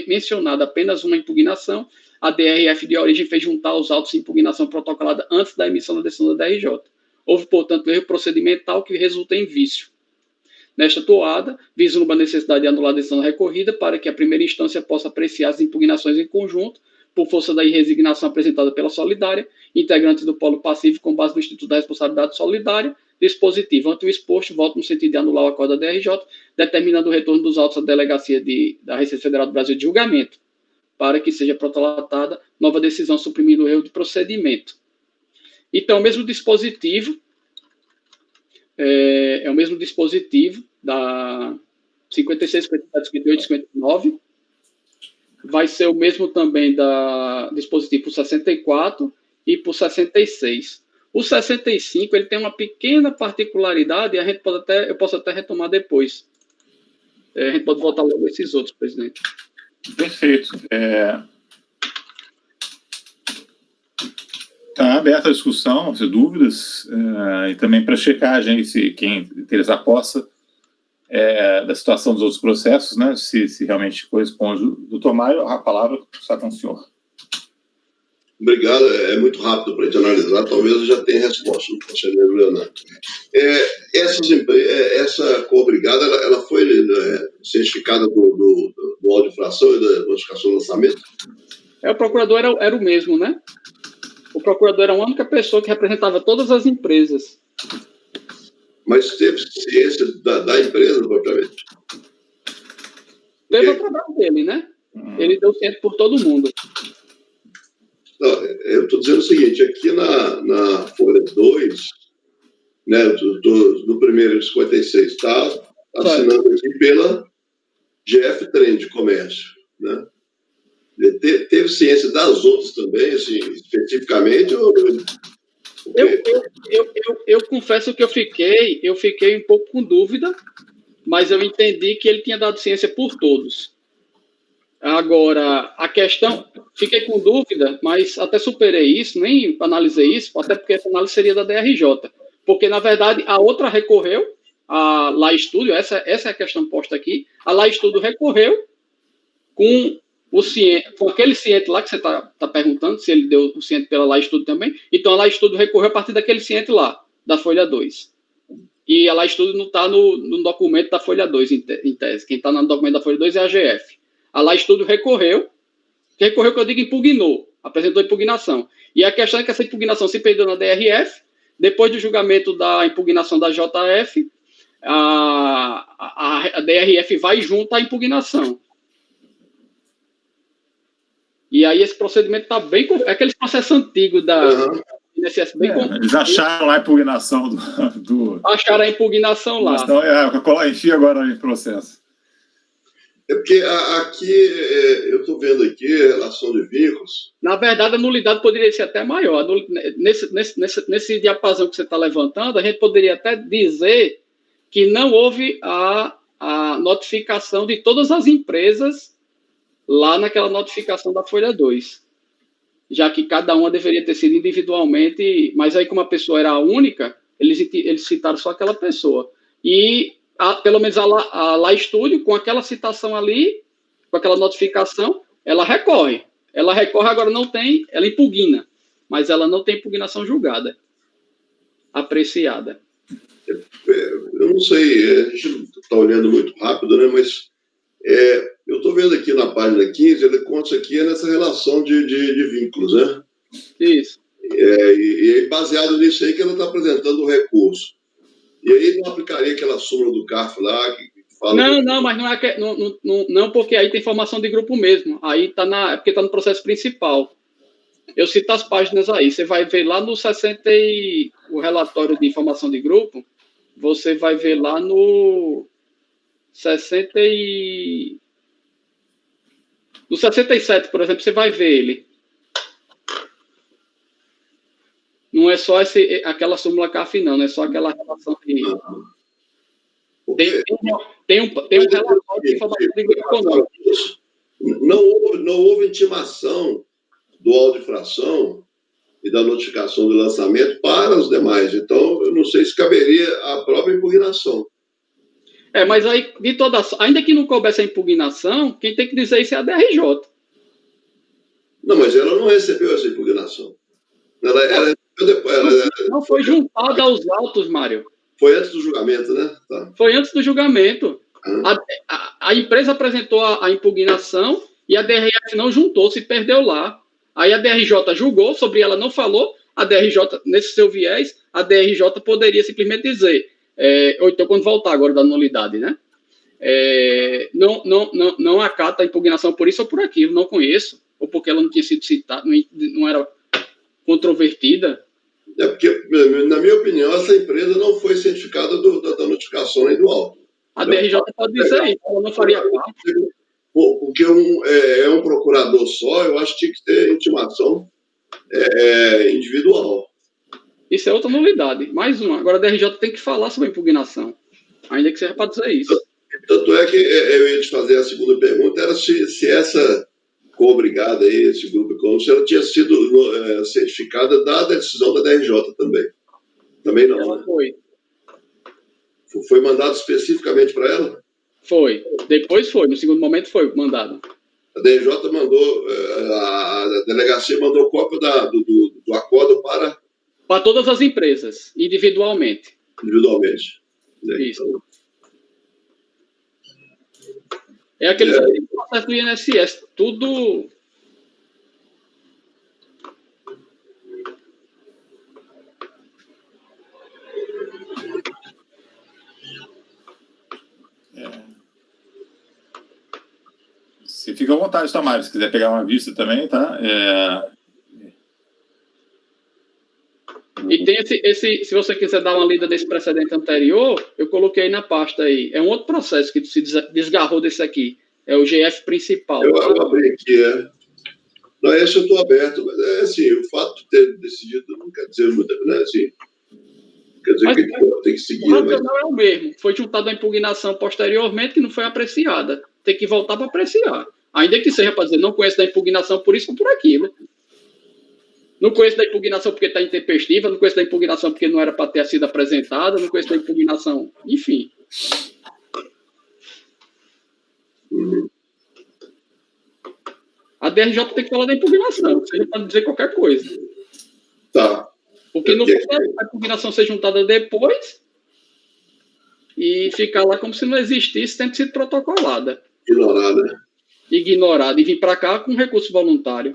mencionado apenas uma impugnação, a DRF de origem fez juntar aos autos de impugnação protocolada antes da emissão da decisão da DRJ. Houve, portanto, erro procedimental que resulta em vício. Nesta toada, vislumbra a necessidade de anular a decisão recorrida para que a primeira instância possa apreciar as impugnações em conjunto, por força da resignação apresentada pela Solidária, integrante do polo passivo com base no Instituto da Responsabilidade Solidária, dispositivo. Ante o exposto, voto no sentido de anular o acordo da DRJ, determinando o retorno dos autos à Delegacia da Receita Federal do Brasil de julgamento, para que seja protolatada nova decisão suprimindo o erro de procedimento. Então, o mesmo dispositivo, é o mesmo dispositivo da 56, 57, 58 e 59, vai ser o mesmo também da dispositivo por 64 e por 66. O 65, ele tem uma pequena particularidade, e a gente eu posso até retomar depois. A gente pode voltar logo a esses outros, presidente. Perfeito. Está aberta a discussão, se dúvidas, e também para checagem, se quem interessar possa, da situação dos outros processos, né, se realmente corresponde. Doutor Mário, a palavra está com o senhor. Obrigado, é muito rápido para a gente analisar, talvez eu já tenha resposta do conselheiro Leonardo. Essa co-obrigada, ela foi certificada do auto de infração e da notificação do lançamento? O procurador era o mesmo, né? O procurador era a única pessoa que representava todas as empresas. Mas teve ciência da empresa, propriamente? Teve o trabalho dele, né? Ele deu ciência por todo mundo. Não, eu estou dizendo o seguinte, aqui na folha 2, né, do primeiro de 56, está assinando aqui pela GF Trem de Comércio, né? Teve ciência das outras também, assim, especificamente? Eu confesso que eu fiquei um pouco com dúvida, mas eu entendi que ele tinha dado ciência por todos. Agora, a questão, fiquei com dúvida, mas até superei isso, nem analisei isso, até porque essa análise seria da DRJ. Porque, na verdade, a outra recorreu, a La Estúdio, essa é a questão posta aqui, a La Estúdio recorreu com aquele ciente lá que você está perguntando, se ele deu o ciente pela La Estúdio também, então a La Estúdio recorreu a partir daquele ciente lá, da folha 2. E a La Estúdio não está no documento da folha 2, em tese. Quem está no documento da folha 2 é a GF. A La Estúdio recorreu que eu digo impugnou, apresentou impugnação. E a questão é que essa impugnação se perdeu na DRF, depois do julgamento da impugnação da JF, a DRF vai junto à impugnação. E aí esse procedimento está bem... É aquele processo antigo da INSS bem... Eles acharam lá a impugnação do... Acharam a impugnação lá. Então, enfim, agora em processo. É porque aqui, eu estou vendo aqui, relação de vínculos... Na verdade, a nulidade poderia ser até maior. Nesse diapasão que você está levantando, a gente poderia até dizer que não houve a notificação de todas as empresas lá naquela notificação da folha 2, já que cada uma deveria ter sido individualmente, mas aí como a pessoa era a única, Eles citaram só aquela pessoa. E, pelo menos, a Lá Estúdio, com aquela citação ali, com aquela notificação, ela recorre. Ela recorre, agora não tem, ela impugna, mas ela não tem impugnação julgada, apreciada. Eu não sei, a gente está olhando muito rápido, né? Mas eu estou vendo aqui na página 15, ele consta aqui nessa relação de vínculos, né? Isso. E baseado nisso aí que ela está apresentando o recurso. E aí não aplicaria aquela súmula do CARF lá que fala... Não, mas não é não, porque aí tem formação de grupo mesmo. Aí é porque está no processo principal. Eu cito as páginas aí. Você vai ver lá no 60 o relatório de formação de grupo. Você vai ver lá no 60 no 67, por exemplo, você vai ver ele. Não é só aquela súmula CARF, não é só aquela relação de... Tem um relatório de informação de grupo econômico. Não houve intimação do auto de infração e da notificação do lançamento para os demais. Então, eu não sei se caberia a própria impugnação. Mas aí, ainda que não coubesse a impugnação, quem tem que dizer isso é a DRJ. Não, mas ela não recebeu essa impugnação. Ela não foi juntada aos autos, Mário. Foi antes do julgamento, né? Tá. Foi antes do julgamento. A empresa apresentou a impugnação e a DRF não juntou, se perdeu lá. Aí a DRJ julgou, sobre ela não falou, a DRJ, nesse seu viés, a DRJ poderia simplesmente dizer, ou então quando voltar agora da nulidade, né? Não acata a impugnação por isso ou por aquilo, não conheço, ou porque ela não tinha sido citada, não era controvertida. Porque, na minha opinião, essa empresa não foi certificada da notificação nem do auto. A DRJ pode dizer isso, ela não faria parte. Porque um procurador só, eu acho que tinha que ter intimação individual. Isso é outra nulidade. Mais uma. Agora a DRJ tem que falar sobre a impugnação. Ainda que seja para dizer isso. Tanto é que eu ia te fazer a segunda pergunta, era se essa co-obrigada aí, esse grupo econômico, se ela tinha sido certificada dada a decisão da DRJ também. Também não. Ela né? foi. Foi mandado especificamente para ela? Foi. Depois foi. No segundo momento foi mandado. A DRJ mandou, a delegacia mandou cópia do acordo para todas as empresas, individualmente. Individualmente. Isso. É aquele processo do INSS, tudo... Você fica à vontade, tá, Mário? Se quiser pegar uma vista também, tá? E tem se você quiser dar uma lida desse precedente anterior, eu coloquei na pasta aí. É um outro processo que se desgarrou desse aqui. É o GF principal. Eu abri aqui, Não, esse eu estou aberto, mas assim, o fato de ter decidido não quer dizer muito, né? Assim, quer dizer que tem que seguir. O racional é o mesmo. Foi juntada a impugnação posteriormente que não foi apreciada. Tem que voltar para apreciar. Ainda que seja para dizer, não conheço da impugnação por isso ou por aquilo. Não conheço da impugnação porque está intempestiva, não conheço da impugnação porque não era para ter sido apresentada, não conheço da impugnação, enfim. A DRJ tem que falar da impugnação, seja para dizer qualquer coisa. Tá. Porque não pode a impugnação ser juntada depois e ficar lá como se não existisse, tendo sido protocolada. Ignorada. E vir para cá com recurso voluntário.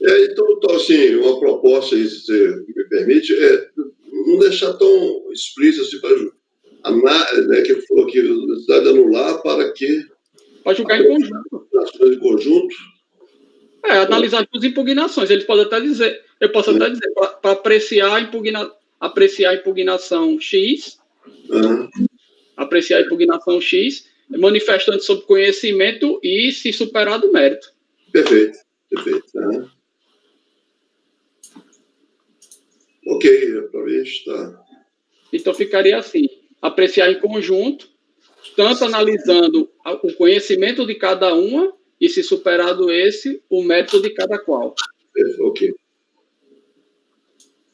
Então, assim, uma proposta, aí, se você me permite, não deixar tão explícito assim para que falou que a necessidade de anular para que... Para julgar em conjunto. Em conjunto. Analisar as duas impugnações. Eles podem até dizer, eu posso até dizer, para apreciar a impugnação X, apreciar a impugnação X, manifestando sob conhecimento e se superar do mérito. Perfeito. Ok, para mim está. Então ficaria assim: apreciar em conjunto, tanto analisando o conhecimento de cada uma e, se superado esse, o mérito de cada qual. Ok.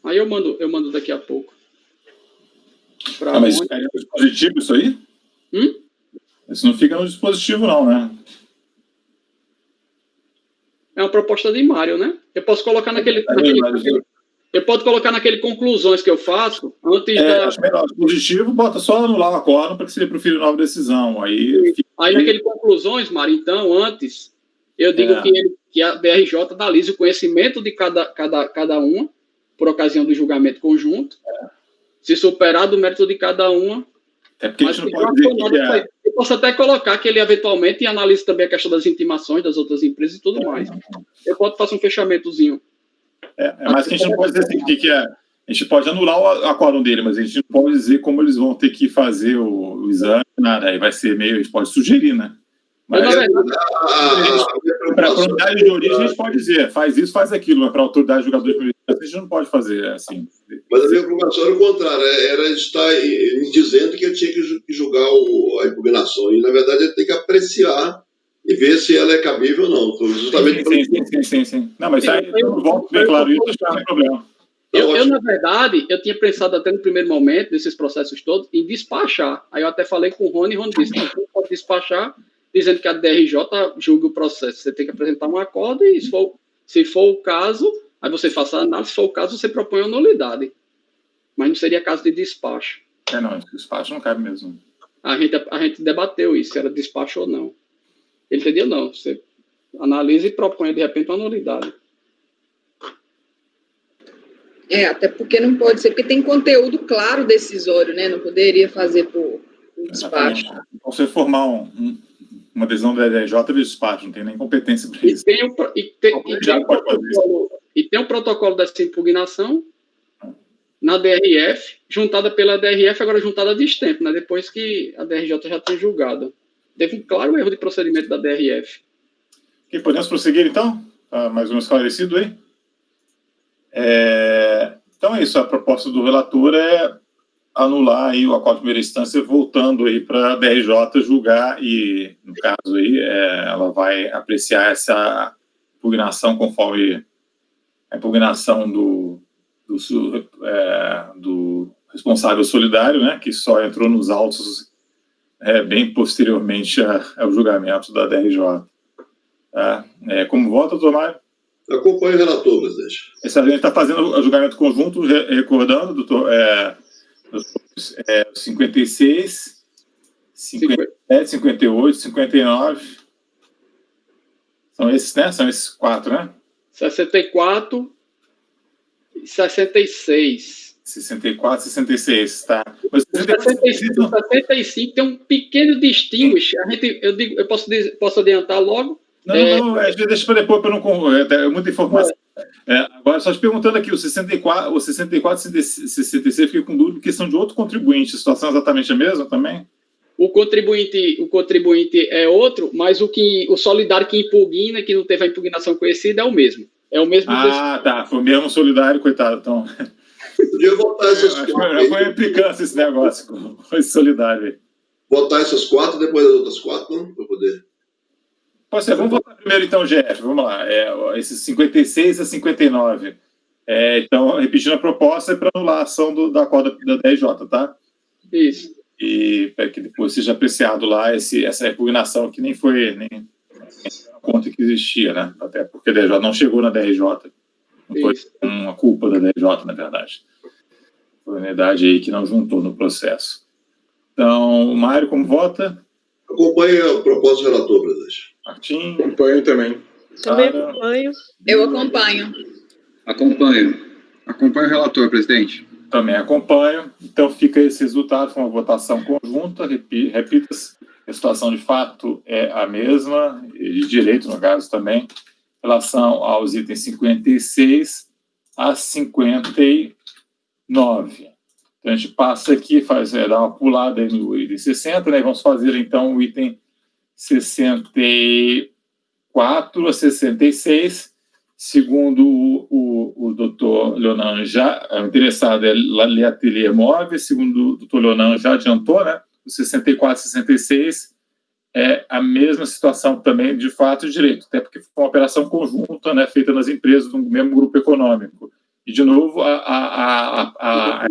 Aí eu mando daqui a pouco. Mas é no dispositivo isso aí? Isso não fica no dispositivo, não, né? É uma proposta de Mário, né? Eu posso colocar eu posso colocar naquele conclusões que eu faço antes Acho melhor. O dispositivo bota só anular o acórdão para que seja proferido nova decisão. Aí naquele conclusões, Mário, então, antes, eu digo que a DRJ analise o conhecimento de cada uma, por ocasião do julgamento conjunto, se superar do mérito de cada uma. É porque a gente não pode dizer que eu posso até colocar que ele eventualmente analise também a questão das intimações das outras empresas e tudo mais. Eu posso fazer um fechamentozinho. Mas que a gente não pode dizer assim, que a gente pode anular o acórdão dele, mas a gente não pode dizer como eles vão ter que fazer o exame, nada. Aí vai ser meio, a gente pode sugerir, né? Mas para a unidade de origem a gente pode dizer, faz isso, faz aquilo, mas para a autoridade julgadora de a gente não pode fazer assim. Mas a minha preocupação era o contrário, era estar dizendo que ele tinha que julgar a impugnação, e na verdade ele tem que apreciar e ver se ela é cabível ou não. Justamente sim. Não, mas aí eu volto bem claro isso, acho que não tem problema. Eu, na verdade, eu tinha pensado até no primeiro momento, desses processos todos, em despachar. Aí eu até falei com o Rony, e o Rony disse, não, você pode despachar, dizendo que a DRJ julga o processo. Você tem que apresentar um acordo e, se for o caso, aí você faça a análise, se for o caso, você propõe a nulidade. Mas não seria caso de despacho. Não, despacho não cabe mesmo. A gente debateu isso, se era despacho ou não. Ele entendeu? Não. Você analisa e propõe, de repente, uma nulidade. Até porque não pode ser, porque tem conteúdo claro decisório, né? Não poderia fazer por despacho. Então, você formar uma adesão da DRJ de despacho, não tem nem competência para isso. E tem um protocolo dessa impugnação na DRF, juntada pela DRF, agora juntada a destempo, né? Depois que a DRJ já tem julgado. Teve um claro erro de procedimento da DRF. Ok, podemos prosseguir, então? Tá mais ou menos esclarecido aí? Então é isso, a proposta do relator é anular aí o acordo de primeira instância, voltando aí para a DRJ julgar e, no caso aí, ela vai apreciar essa impugnação conforme a impugnação do responsável solidário, né, que só entrou nos autos bem posteriormente ao julgamento da DRJ. Tá? Como vota, doutor Mário? Acompanhe o relator, presidente. A gente está fazendo o julgamento conjunto, recordando, doutor, 56, 57, 58, 59. São esses, né? São esses 4, né? 64 e 66. 64, 66, tá. Mas 65 tem um pequeno distinguish. Eu posso adiantar logo? Não, deixa para depois, para não. É muita informação. Agora, só te perguntando aqui, o 64 e 66, fiquei com dúvida, porque são de outro contribuinte. A situação é exatamente a mesma também? O contribuinte é outro, mas o solidário que impugna, que não teve a impugnação conhecida, é o mesmo. É o mesmo. Tá. Foi o mesmo solidário, coitado. Então. Podia votar essas quatro. Foi implicância esse negócio com esse solidário aí. Votar essas 4, depois das outras 4, não? Para poder. Pode ser, vamos votar primeiro então, GF. Vamos lá. Esses 56 a 59. Então, repetindo a proposta, é para anular a ação da acordo da DRJ, tá? Isso. E para que depois seja apreciado lá essa impugnação que nem conta que existia, né? Até porque a DRJ não chegou na DRJ. Não foi uma culpa da DRJ, na verdade. Foi a unidade aí que não juntou no processo. Então, Mário, como vota? Acompanhe a proposta do relator, presidente. Martim? Acompanho também. Também acompanho. Eu acompanho. Acompanho o relator, presidente. Também acompanho. Então, fica esse resultado, foi uma votação conjunta. Repita-se, a situação de fato é a mesma, e de direito, no caso também, em relação aos itens 56 a 59. Então, a gente passa aqui, dá uma pulada aí no item 60, né? Vamos fazer, então, o item 64 a 66, segundo o doutor Leonan o interessado é L'Atelier Móveis, segundo o doutor Leonan já adiantou, né? O 64 e 66 é a mesma situação também, de fato e direito, até porque foi uma operação conjunta, né, feita nas empresas do mesmo grupo econômico. E, de novo, a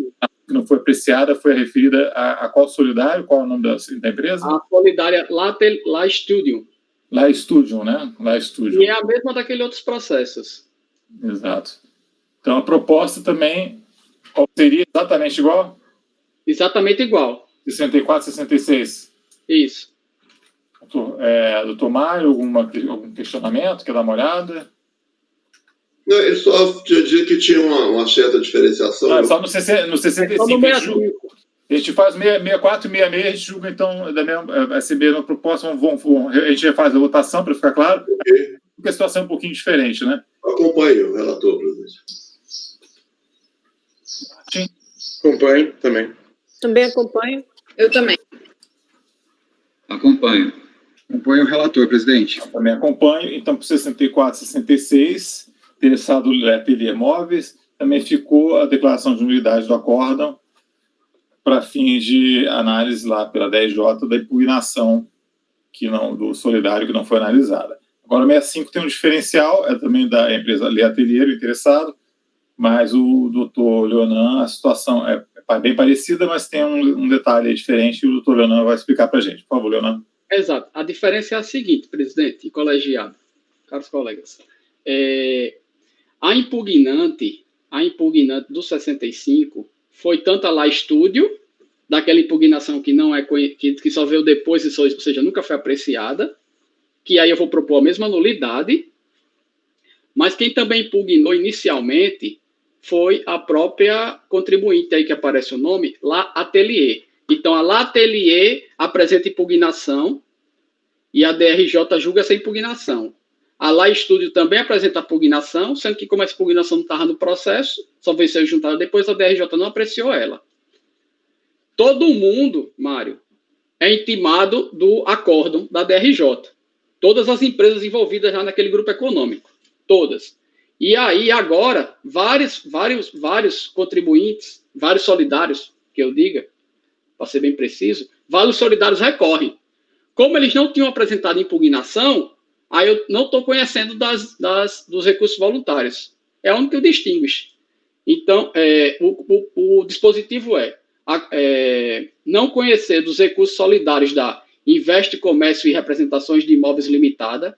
que não foi apreciada foi referida a qual solidário? Qual é o nome da empresa? A solidária La Studio. La Studio, né? La Studio. E é a mesma daqueles outros processos. Exato. Então, a proposta também seria exatamente igual? Exatamente igual. 64, 66. Isso. Doutor Mário, algum questionamento? Quer dar uma olhada? Não, ele só dizia que tinha uma certa diferenciação. Não, só no 65. Só no 65. A gente faz 64 e 66, a gente julga, então, vai ser a mesma proposta. A gente já faz a votação, para ficar claro. Okay. Porque a situação é um pouquinho diferente, né? Acompanho o relator, presidente. Sim. Acompanho também. Também acompanho. Eu também. Acompanho. Acompanho o relator, presidente. Eu também acompanho. Então, para 64 e 66, interessado no Ateliê Móveis, também ficou a declaração de nulidade do acórdão para fins de análise lá pela DRJ da impugnação do solidário que não foi analisada. Agora, o 65 tem um diferencial, é também da empresa Le Atelier, o interessado, mas o doutor Leonan, a situação é bem parecida, mas tem um detalhe diferente e o doutor Leonan vai explicar para a gente. Por favor, Leonan. Exato. A diferença é a seguinte, presidente e colegiado, caros colegas. A impugnante do 65 foi tanto a La Studio, daquela impugnação que não é que só veio depois, ou seja, nunca foi apreciada, que aí eu vou propor a mesma nulidade, mas quem também impugnou inicialmente foi a própria contribuinte aí que aparece o nome, La Atelier. Então, a La Atelier apresenta impugnação e a DRJ julga essa impugnação. A La Studio também apresenta impugnação, sendo que como essa impugnação não estava no processo, só veio ser juntada depois, a DRJ não apreciou ela. Todo mundo, Mário, é intimado do acórdão da DRJ. Todas as empresas envolvidas já naquele grupo econômico. Todas. E aí, agora, vários contribuintes, vários solidários, que eu diga, para ser bem preciso, vários solidários recorrem. Como eles não tinham apresentado impugnação, aí eu não estou conhecendo dos recursos voluntários. É o único que eu distingo. Então, o dispositivo não conhecer dos recursos solidários da Investe Comércio e Representações de Imóveis Limitada,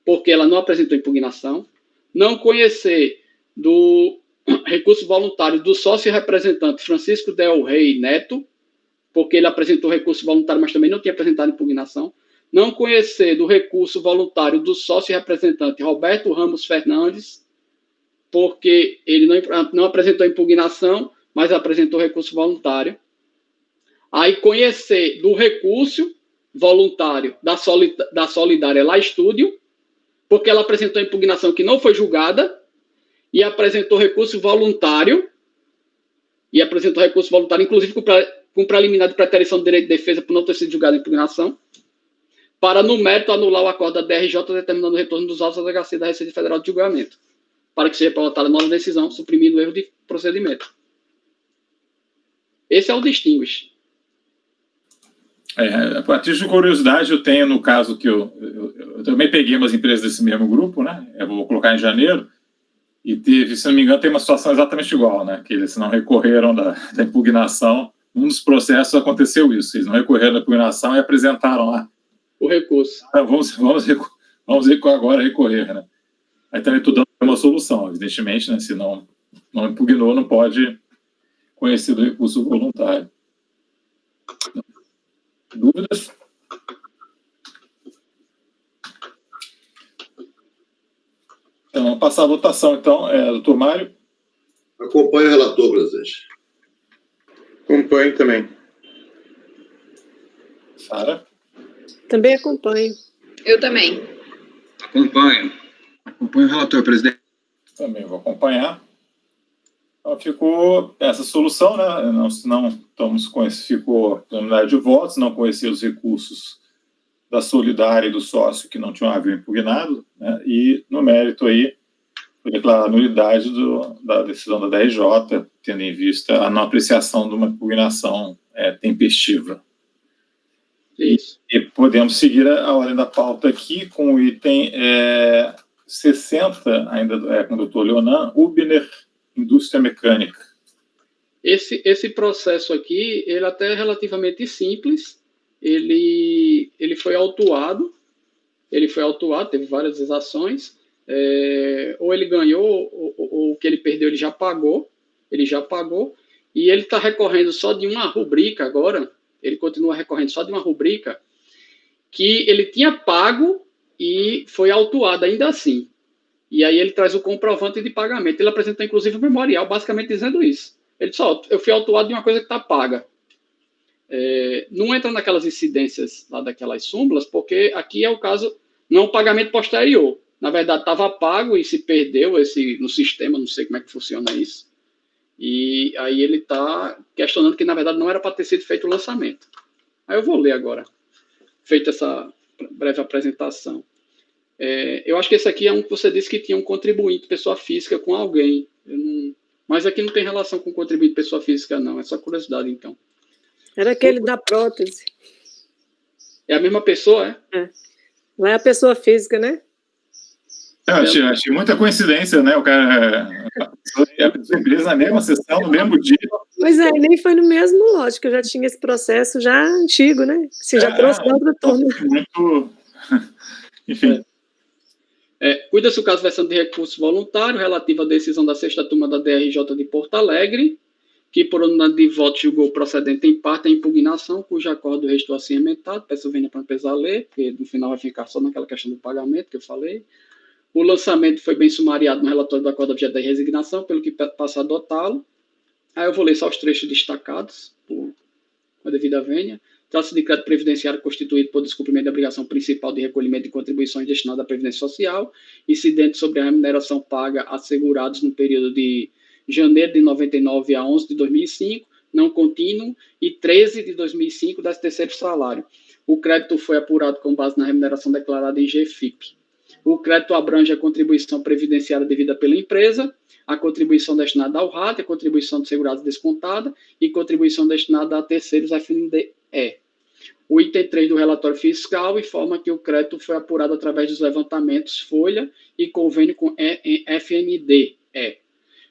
porque ela não apresentou impugnação. Não conhecer do recurso voluntário do sócio representante Francisco Del Rey Neto, porque ele apresentou recurso voluntário, mas também não tinha apresentado impugnação. Não conhecer do recurso voluntário do sócio representante Roberto Ramos Fernandes, porque ele não apresentou impugnação, mas apresentou recurso voluntário. Aí conhecer do recurso voluntário da Solidária La Studio, porque ela apresentou impugnação que não foi julgada, e apresentou recurso voluntário, inclusive com preliminar de preterição do direito de defesa por não ter sido julgada a impugnação, para, no mérito, anular o acordo da DRJ determinando o retorno dos autos à delegacia da Receita Federal de Julgamento, para que seja pautada nova decisão, suprimindo o erro de procedimento. Esse é o distinguish. A partir de curiosidade, eu tenho, no caso que eu também peguei umas empresas desse mesmo grupo, né? Eu vou colocar em janeiro, e teve, se não me engano, tem uma situação exatamente igual, né? Que eles não recorreram da impugnação. Um dos processos aconteceu isso. Eles não recorreram da impugnação e apresentaram lá o recurso. Vamos agora recorrer, né? Aí também estou dando uma solução, evidentemente, né? Se não impugnou, não pode conhecer do recurso voluntário. Dúvidas? Então, vamos passar a votação, então. Doutor Mário? Acompanho o relator, presidente. Acompanho também. Sara? Também acompanho. Eu também. Acompanho. Acompanho o relator, presidente. Também vou acompanhar. Então, ficou essa solução, né? Ficou a unidade de votos, não conhecia os recursos da Solidária e do sócio que não tinham havido impugnado, né? E, no mérito aí, foi declarada a nulidade da decisão da DRJ, tendo em vista a não apreciação de uma impugnação tempestiva. Isso. E podemos seguir a ordem da pauta aqui com o item 60, ainda com o doutor Leonan, Hubner indústria mecânica. Esse processo aqui, ele até é relativamente simples. Ele foi autuado, teve várias exações. Ou ele ganhou, ou o que ele perdeu ele já pagou, e ele está recorrendo só de uma rubrica agora, ele continua recorrendo só de uma rubrica, que ele tinha pago e foi autuado ainda assim. E aí ele traz o comprovante de pagamento, ele apresenta inclusive o memorial, basicamente dizendo isso. Ele disse, eu fui autuado de uma coisa que está paga. Não entra naquelas incidências lá daquelas súmulas, porque aqui é o caso, não o pagamento posterior. Na verdade, estava pago e se perdeu no sistema, não sei como é que funciona isso. E aí ele está questionando que, na verdade, não era para ter sido feito o lançamento. Aí eu vou ler agora, feita essa breve apresentação. Eu acho que esse aqui é um que você disse que tinha um contribuinte, pessoa física, com alguém. Mas aqui não tem relação com contribuinte, pessoa física, não. É só curiosidade, então. Era aquele da prótese. É a mesma pessoa, é? Lá é a pessoa física, né? Eu achei muita coincidência, né? O cara, a pessoa empresa na mesma sessão, no mesmo dia. Pois é, nem foi no mesmo lote, que eu já tinha esse processo já antigo, né? Você já trouxe da outra turma. Muito... Enfim. Cuida-se o caso versando de recurso voluntário relativo à decisão da 6ª turma da DRJ de Porto Alegre, que por unidade de voto julgou procedente em parte a impugnação, cujo acordo restou assim emendado. Peço vênia para pesar ler, porque no final vai ficar só naquela questão do pagamento que eu falei. O lançamento foi bem sumariado no relatório do acordo objeto da resignação, pelo que passa a adotá-lo. Aí eu vou ler só os trechos destacados, com a devida vênia. Trata-se de crédito previdenciário constituído por descumprimento da obrigação principal de recolhimento de contribuições destinadas à Previdência Social, incidente sobre a remuneração paga a segurados no período de janeiro de 99 a 11 de 2005, não contínuo, e 13 de 2005, 13º salário. O crédito foi apurado com base na remuneração declarada em GFIP. O crédito abrange a contribuição previdenciária devida pela empresa, a contribuição destinada ao RAT, a contribuição de segurados descontada e contribuição destinada a terceiros FNDE. O item 3 do relatório fiscal informa que o crédito foi apurado através dos levantamentos folha e convênio com FNDE.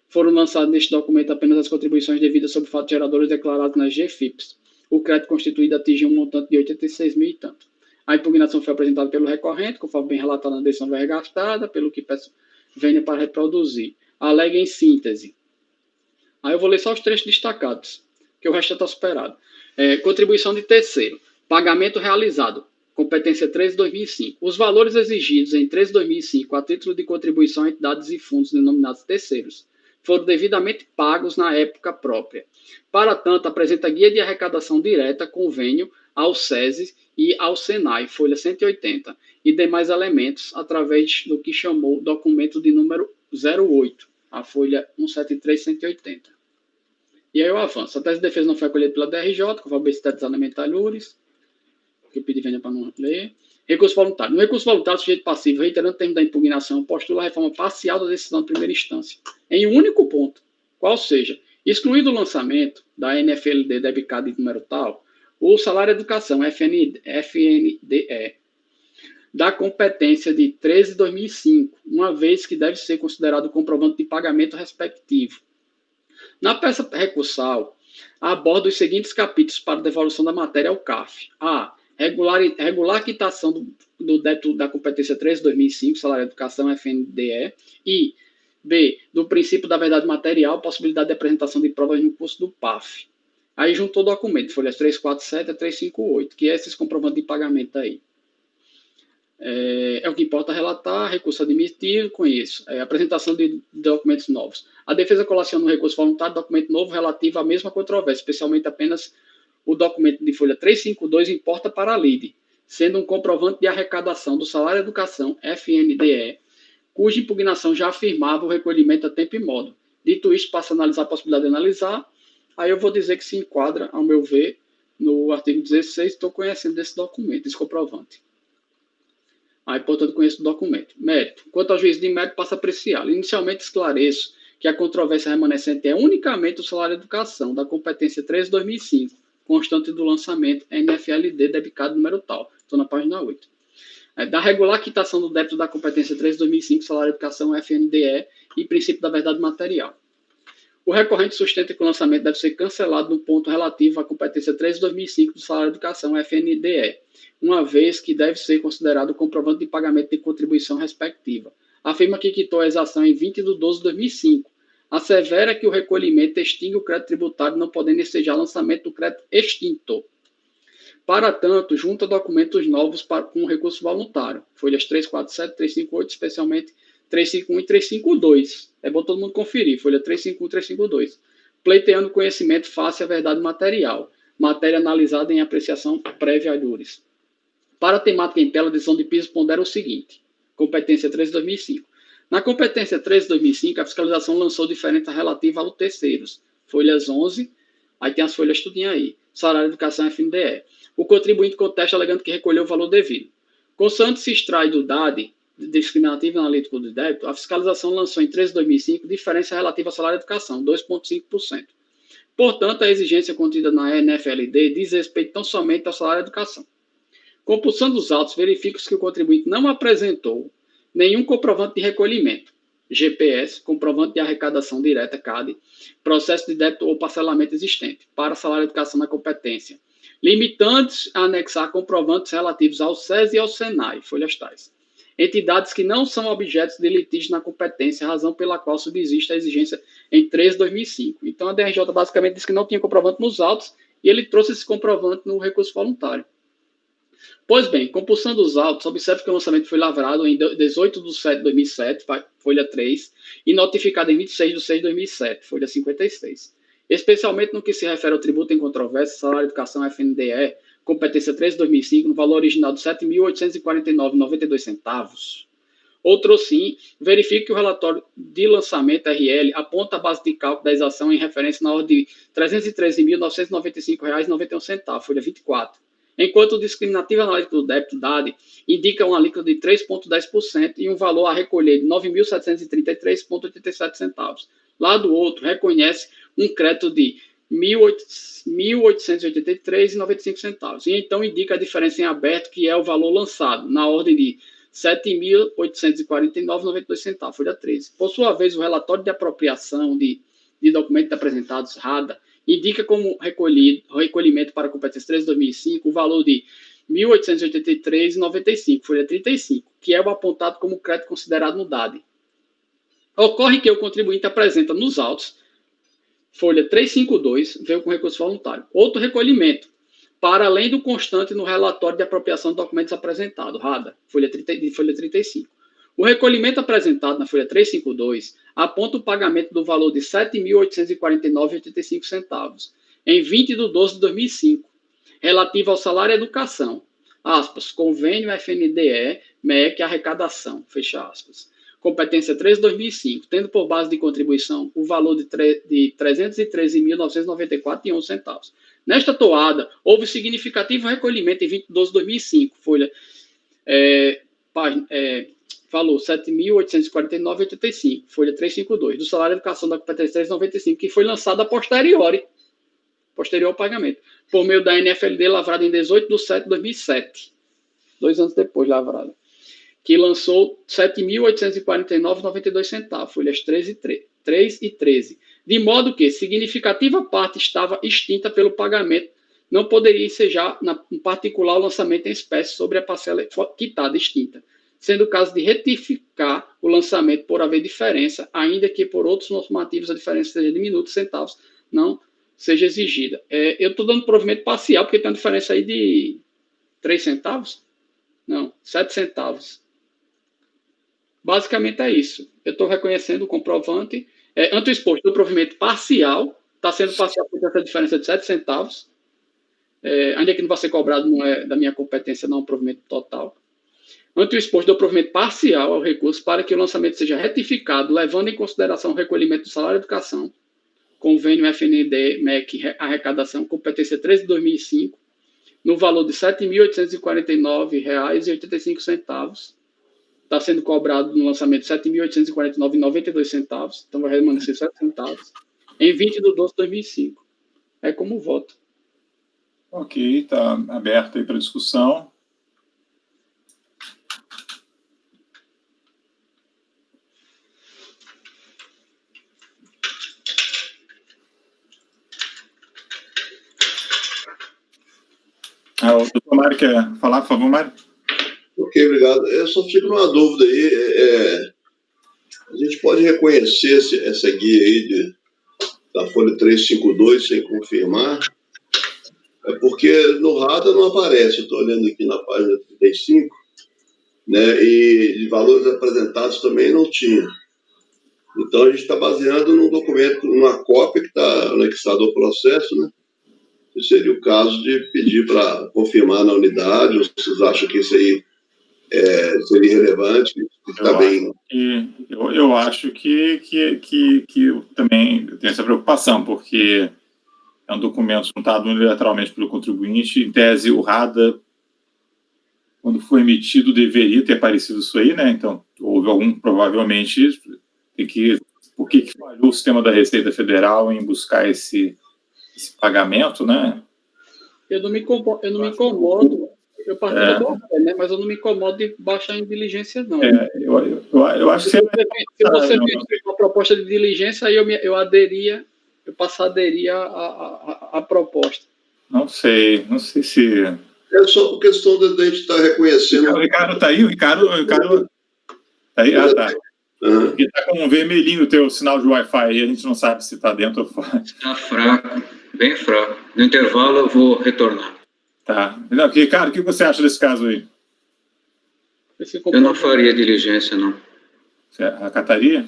Foram lançados neste documento apenas as contribuições devidas sobre fatos geradores declarados nas GFIPs. O crédito constituído atingiu um montante de 86 mil e tanto. A impugnação foi apresentada pelo recorrente, conforme bem relatado na decisão regastada, pelo que peço vênia para reproduzir. Alega em síntese. Aí eu vou ler só os trechos destacados, que o resto já está superado. Contribuição de terceiro. Pagamento realizado. Competência 13/2005. Os valores exigidos em 13/2005 a título de contribuição a entidades e fundos denominados terceiros foram devidamente pagos na época própria. Para tanto, apresenta guia de arrecadação direta, convênio, ao SESI e ao SENAI, folha 180, e demais elementos, através do que chamou documento de número 08, a folha 173-180. E aí eu avanço. A tese de defesa não foi acolhida pela DRJ, com validade dos alimentalhures, que eu pedi vênia para não ler. Recurso voluntário. No recurso voluntário, o sujeito passivo, reiterando o termo da impugnação, postula a reforma parcial da decisão de primeira instância, em um único ponto, qual seja, excluído o lançamento da NFLD debicada de número tal, o salário de educação, FNDE, da competência de 13/2005, uma vez que deve ser considerado o comprovante de pagamento respectivo. Na peça recursal, aborda os seguintes capítulos para devolução da matéria ao CAF. A. Regular quitação do débito da competência 13/2005, salário de educação, FNDE. E. B. Do princípio da verdade material, possibilidade de apresentação de provas no curso do PAF. Aí juntou o documento, folhas 347 a 358, que é esses comprovantes de pagamento aí. É o que importa relatar, recurso admitido com isso. Apresentação de documentos novos. A defesa colaciona no recurso voluntário documento novo relativo à mesma controvérsia, especialmente apenas o documento de folha 352 importa para a lide, sendo um comprovante de arrecadação do salário de educação, FNDE, cuja impugnação já afirmava o recolhimento a tempo e modo. Dito isto, passa a analisar a possibilidade de analisar. Aí eu vou dizer que se enquadra, ao meu ver, no artigo 16, estou conhecendo desse documento, desse comprovante. Aí, portanto, conheço o documento. Mérito. Quanto ao juízo de mérito, passa a apreciá-lo. Inicialmente, esclareço que a controvérsia remanescente é unicamente o salário de educação, da competência 13/2005, constante do lançamento NFLD debicado número tal. Estou na página 8. Da regular quitação do débito da competência 13/2005, salário de educação FNDE e princípio da verdade material. O recorrente sustenta que o lançamento deve ser cancelado no ponto relativo à competência 3 de 2005 do salário de educação, FNDE, uma vez que deve ser considerado o comprovante de pagamento de contribuição respectiva. Afirma que quitou a exação em 20 de 12 de 2005. Assevera que o recolhimento extingue o crédito tributário, não podendo ensejar lançamento do crédito extinto. Para tanto, junta documentos novos com recurso voluntário. Folhas 347, 358, especialmente 351 e 352. É bom todo mundo conferir. Folha 351 e 352. Pleiteando conhecimento face à verdade material. Matéria analisada em apreciação prévia a júris. Para a temática em tela, a decisão de piso pondera o seguinte. Competência 3 de 2005. Na competência 3 de 2005, a fiscalização lançou diferença relativa ao terceiros. Folhas 11, aí tem as folhas tudinho aí. Salário de educação FNDE. O contribuinte contesta alegando que recolheu o valor devido. Consoante se extrai do DAD, discriminativo analítico do débito, a fiscalização lançou em 13 de 2005 diferença relativa ao salário de educação, 2,5%. Portanto, a exigência contida na NFLD diz respeito tão somente ao salário de educação. Compulsando os autos, verifica-se que o contribuinte não apresentou nenhum comprovante de recolhimento, GPS, comprovante de arrecadação direta, CAD, processo de débito ou parcelamento existente, para salário de educação na competência, limitando-se a anexar comprovantes relativos ao SES e ao SENAI, folhas tais. Entidades que não são objetos de litígio na competência, razão pela qual subsiste a exigência em 13 de 2005. Então, a DRJ basicamente disse que não tinha comprovante nos autos e ele trouxe esse comprovante no recurso voluntário. Pois bem, compulsando os autos, observe que o lançamento foi lavrado em 18 de 7 de 2007, folha 3, e notificado em 26 de 6 de 2007, folha 56. Especialmente no que se refere ao tributo em controvérsia, salário de educação FNDE, competência 3 de 2005, no valor original de R$ 7.849,92. Outro sim, verifique que o relatório de lançamento RL aponta a base de cálculo da exação em referência na ordem de R$ 313.995,91, folha 24. Enquanto o discriminativo analítico do débito DAD indica uma alíquota de 3,10% e um valor a recolher de R$ 9.733,87. Lado outro, reconhece um crédito de R$ 1.883,95. E então indica a diferença em aberto, que é o valor lançado, na ordem de R$ 7.849,92, folha 13. Por sua vez, o relatório de apropriação de documentos apresentados, RADA, indica como recolhimento para a competência 3 de 2005 o valor de R$ 1.883,95, folha 35, que é o apontado como crédito considerado no DAD. Ocorre que o contribuinte apresenta nos autos, folha 352, veio com recurso voluntário, outro recolhimento, para além do constante no relatório de apropriação de documentos apresentado, RADA, folha 35. O recolhimento apresentado na folha 352 aponta o pagamento do valor de R$ 7.849,85 em 20 de 12 de 2005, relativo ao salário e educação, aspas, convênio FNDE, MEC, arrecadação, fecha aspas. Competência 3 de 2005, tendo por base de contribuição o valor de R$ 313.994,11. Nesta toada, houve significativo recolhimento em 20 de 12 de 2005, folha valor R$ 7.849,85, folha 352, do salário de educação da competência 395, que foi lançada a posterior ao pagamento, por meio da NFLD, lavrada em 18 de 7 de 2007, 2 anos depois lavrada, que lançou R$ 7.849,92, folhas 3 e 13, de modo que significativa parte estava extinta pelo pagamento, não poderia ensejar, em particular, o lançamento em espécie sobre a parcela quitada extinta, sendo o caso de retificar o lançamento por haver diferença, ainda que por outros normativos a diferença seja de minutos, centavos, não seja exigida. Eu estou dando provimento parcial, porque tem uma diferença aí de 3 centavos? Não, 7 centavos. Basicamente é isso. Eu estou reconhecendo o comprovante. Ante o exposto do provimento parcial, está sendo parcial por essa diferença de 7 centavos, ainda que não vai ser cobrado, não é da minha competência, não é um provimento total. Ante o exposto do provimento parcial ao recurso para que o lançamento seja retificado, levando em consideração o recolhimento do salário de educação, convênio FND, MEC, arrecadação, competência 13 de 2005, no valor de R$ 7.849,85, está sendo cobrado no lançamento R$ 7.849,92, então vai permanecer 7 centavos, em 20 de 12 de 2005. É como voto. Ok, está aberto aí para discussão. O doutor Mário quer falar, por favor, Mário? Ok, obrigado. Eu só fico numa dúvida aí. A gente pode reconhecer essa guia aí da folha 352 sem confirmar? Porque no RADA não aparece. Eu estou olhando aqui na página 35, né? E valores apresentados também não tinha. Então, a gente está baseando num documento, numa cópia que está anexada ao processo, né? E seria o caso de pedir para confirmar na unidade, ou vocês acham que isso aí seria relevante? Está bem. Eu acho que eu também tenho essa preocupação, porque é um documento juntado unilateralmente pelo contribuinte. Em tese, o RADA, quando foi emitido, deveria ter aparecido isso aí, né? Então, houve provavelmente, por que falhou o sistema da Receita Federal em buscar esse pagamento, né? Eu não me incomodo, eu partilho da fé, né? Mas eu não me incomodo de baixar em diligência, não. Eu acho que se você me uma proposta de diligência, aí eu passaria a proposta. Não sei se... É só por questão de a gente estar reconhecendo... O Ricardo está aí? O Ricardo tá aí? Ah, tá. Porque está com um vermelhinho o teu sinal de Wi-Fi aí, a gente não sabe se está dentro ou fora. Está fraco, bem fraco. No intervalo eu vou retornar. Tá. Não, Ricardo, o que você acha desse caso aí? Eu não faria diligência, não. Você acataria?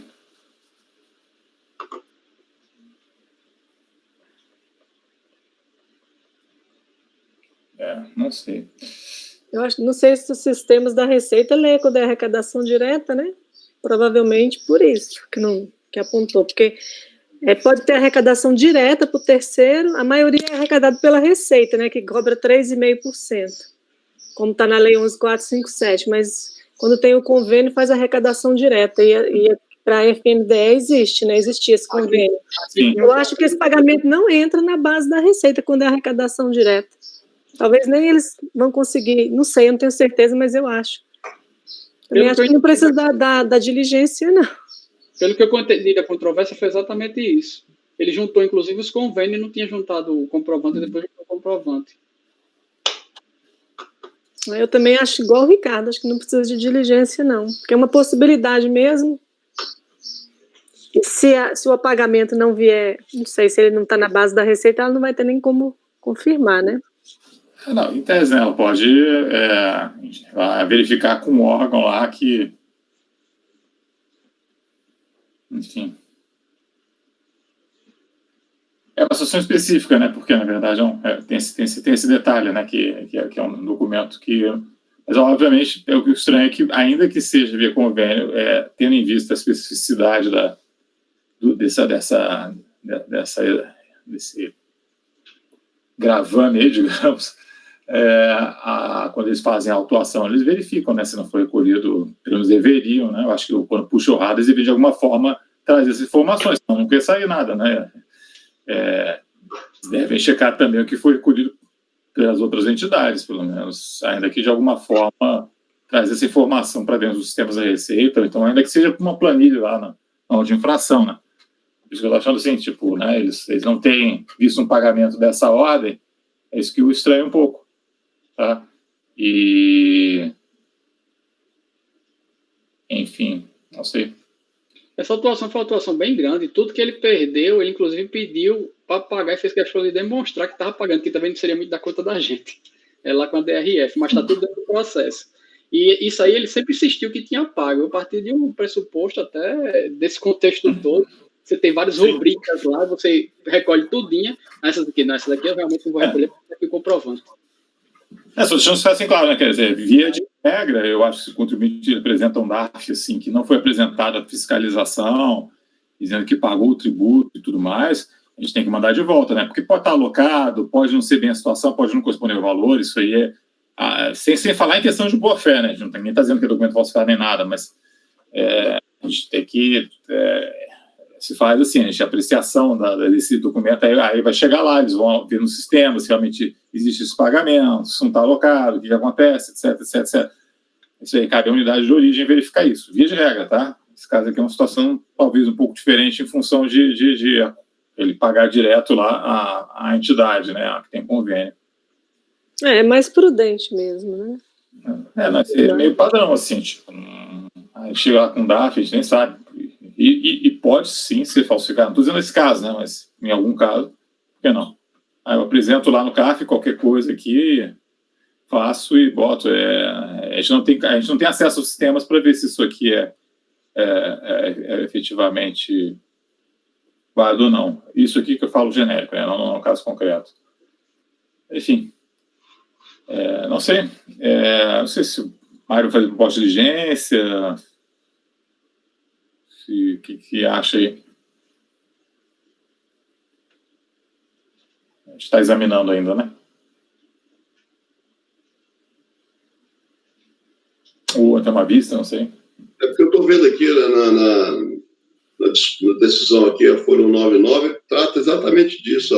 Não sei. Eu acho, não sei se os sistemas da Receita lê quando é arrecadação direta, né? Provavelmente por isso que apontou, porque pode ter arrecadação direta para o terceiro, a maioria é arrecadada pela Receita, né? Que cobra 3,5%, como está na Lei 11.457, mas quando tem o convênio faz arrecadação direta, e para a FNDE existe, né? Existia esse convênio. Sim. Eu acho que esse pagamento não entra na base da Receita quando é arrecadação direta. Talvez nem eles vão conseguir, não sei, eu não tenho certeza, mas eu acho. Também acho que não precisa da diligência, não. Pelo que eu entendi da controvérsia, foi exatamente isso. Ele juntou, inclusive, os convênios e não tinha juntado o comprovante, e depois juntou o comprovante. Eu também acho igual o Ricardo, acho que não precisa de diligência, não. Porque é uma possibilidade mesmo. E se o apagamento não vier, não sei, se ele não está na base da Receita, ela não vai ter nem como confirmar, né? Não, em tese, né, ela pode verificar com o órgão lá que... Enfim. É uma situação específica, né? Porque, na verdade, tem esse detalhe, né? Que é um documento que... Mas, obviamente, o que é estranho é que, ainda que seja via convênio, tendo em vista a especificidade desse gravame aí, digamos... quando eles fazem a autuação, eles verificam, né, se não foi recolhido, pelo menos deveriam, né? Eu acho que quando puxa o RADA, eles deveriam de alguma forma trazer essas informações, senão não quer sair nada, né? Devem checar também o que foi recolhido pelas outras entidades, pelo menos, ainda que de alguma forma trazer essa informação para dentro dos sistemas da Receita, então ainda que seja com uma planilha lá na de infração, né? Por isso que eu estou achando assim, tipo, né, eles não têm visto um pagamento dessa ordem, é isso que o estranha um pouco. Tá? E... Enfim, não sei. Essa atuação foi uma atuação bem grande. Tudo que ele perdeu, ele inclusive pediu para pagar e fez questão de demonstrar que estava pagando, que também não seria muito da conta da gente. Lá com a DRF, mas está tudo dentro do processo. E isso aí ele sempre insistiu que tinha pago. Eu parti de um pressuposto até desse contexto todo. Você tem várias rubricas lá, você recolhe tudinho. Essa daqui eu realmente não vou recolher, porque aqui comprovando. Só deixando isso assim claro, né? Quer dizer, via de regra, eu acho que se o contribuinte apresenta um DARF, assim, que não foi apresentada a fiscalização, dizendo que pagou o tributo e tudo mais, a gente tem que mandar de volta, né? Porque pode estar alocado, pode não ser bem a situação, pode não corresponder ao valor, isso aí sem falar em questão de boa-fé, né? Ninguém está dizendo que é documento falsificado nem nada, mas a gente tem que... se faz assim, a apreciação desse documento, aí vai chegar lá, eles vão ver no sistema se realmente existe esse pagamento, se não está alocado, o que acontece, etc. Isso aí cabe à unidade de origem verificar isso, via de regra, tá? Esse caso aqui é uma situação talvez um pouco diferente em função de ele pagar direto lá a entidade, né, que tem convênio. É mais prudente mesmo, né? Não, é meio padrão, assim, tipo, aí chega lá com o DAF, a gente nem sabe. E pode sim ser falsificado. Não estou dizendo esse caso, né? Mas em algum caso, por que não? Aí eu apresento lá no CAF qualquer coisa aqui, faço e boto. A gente não tem acesso aos sistemas para ver se isso aqui é efetivamente válido ou não. Isso aqui que eu falo genérico, né? Não é um caso concreto. Enfim, não sei. Não sei se o Mário faz pós-diligência. O que acha aí? A gente está examinando ainda, né? Ou até uma vista, não sei. É porque eu estou vendo aqui na decisão aqui, a Folha 199, trata exatamente disso.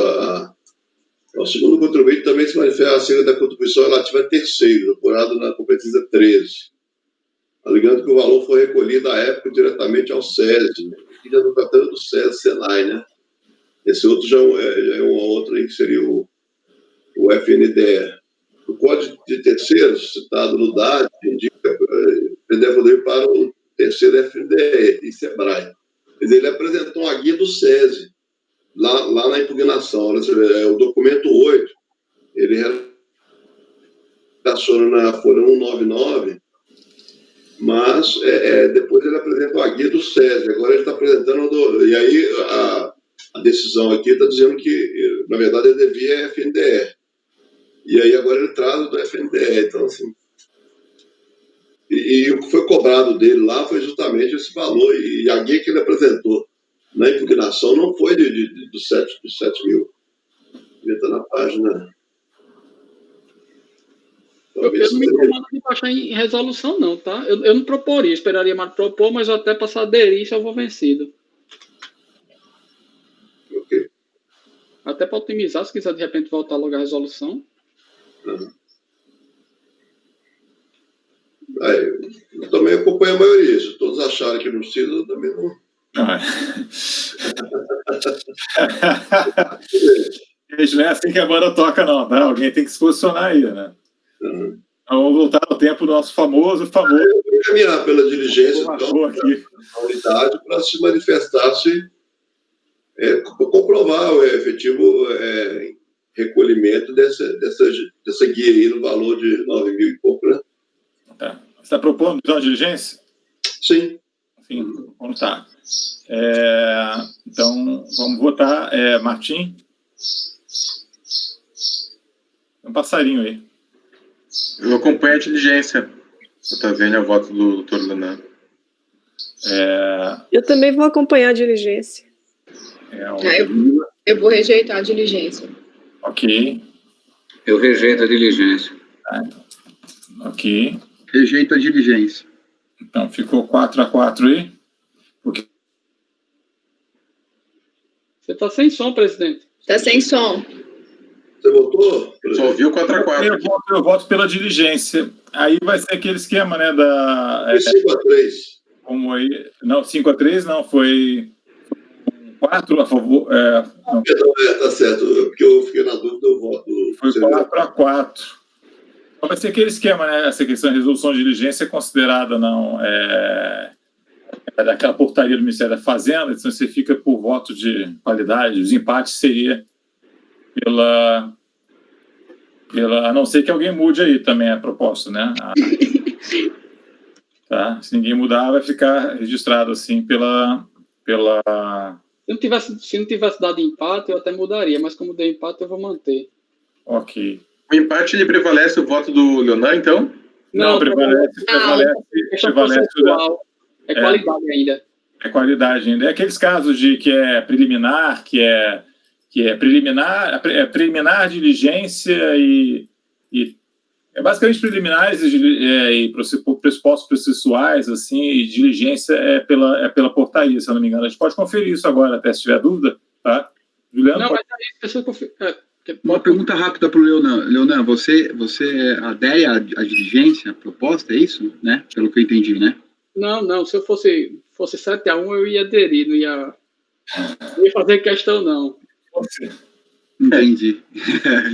O segundo contribuinte também se manifesta acerca da contribuição relativa a terceiro, apurado na competência 13, alegando que o valor foi recolhido à época diretamente ao SESI, aqui já não está tendo do SESI Senai, né? Esse outro já é um outro aí que seria o FNDE. O código de terceiros, citado no DAD, indica poder para o terceiro FNDE e SEBRAE. Mas ele apresentou uma guia do SESI, lá na impugnação. O documento 8, ele relaciona na Folha 199, mas depois ele apresentou a guia do SESI. Agora ele está apresentando... E aí a decisão aqui está dizendo que, na verdade, ele devia FNDE. E aí agora ele traz do FNDE. Então, assim... E o que foi cobrado dele lá foi justamente esse valor. E a guia que ele apresentou na impugnação não foi dos 7 mil. Ele está na página... Eu não me incomodo de baixar em resolução, não, tá? Eu não proporia, esperaria mais propor, mas até passar a aderir se eu for vencido. Ok. Até para otimizar, se quiser de repente voltar logo a resolução. Eu também acompanho a maioria. Se todos acharem que não precisa, eu também não. Gente, não é assim que a banda toca, não, tá? Alguém tem que se posicionar aí, né? Então, vamos voltar ao tempo do nosso famoso. Eu vou caminhar pela diligência da unidade para se manifestar, comprovar o efetivo recolhimento dessa guia aí no valor de 9 mil e pouco, né? Tá. Você está propondo de diligência? Sim. Sim, vamos tá. Então, vamos votar. Martim? Um passarinho aí. Eu acompanho a diligência. Eu estou vendo o voto do doutor Lenan. Eu também vou acompanhar a diligência. Eu vou rejeitar a diligência. Ok. Eu rejeito a diligência. Ok. Rejeito a diligência. Então, ficou 4-4 aí. Você está sem som, presidente. Está sem som. Você votou? Só ouviu 4-4. Eu voto pela diligência. Aí vai ser aquele esquema, né? 5-3. Como aí. Não, 5-3 não, foi 4 a favor. Não, tá certo. Porque eu fiquei na dúvida do voto. Foi 4-4. Então vai ser aquele esquema, né? Essa questão de resolução de diligência é considerada não. Daquela portaria do Ministério da Fazenda, então você fica por voto de qualidade. Os empates seria pela a não ser que alguém mude aí também a proposta, né? Tá? Se ninguém mudar, vai ficar registrado assim pela... Se não tivesse dado empate, eu até mudaria, mas como deu empate, eu vou manter. Ok. O empate, ele prevalece o voto do Leonan, então? Não, prevalece é qualidade ainda. É qualidade ainda. É aqueles casos de que é preliminar, preliminar, diligência e basicamente preliminares e pressupostos processuais, assim, e diligência pela portaria, se eu não me engano. A gente pode conferir isso agora, até se tiver dúvida, tá? Juliano? Não, mas é isso. Uma pergunta rápida para o Leonan. Leonan, você adere à diligência proposta, é isso? Né? Pelo que eu entendi, né? Não. Se eu fosse 7-1, eu ia aderir, não ia fazer questão, não. Entendi.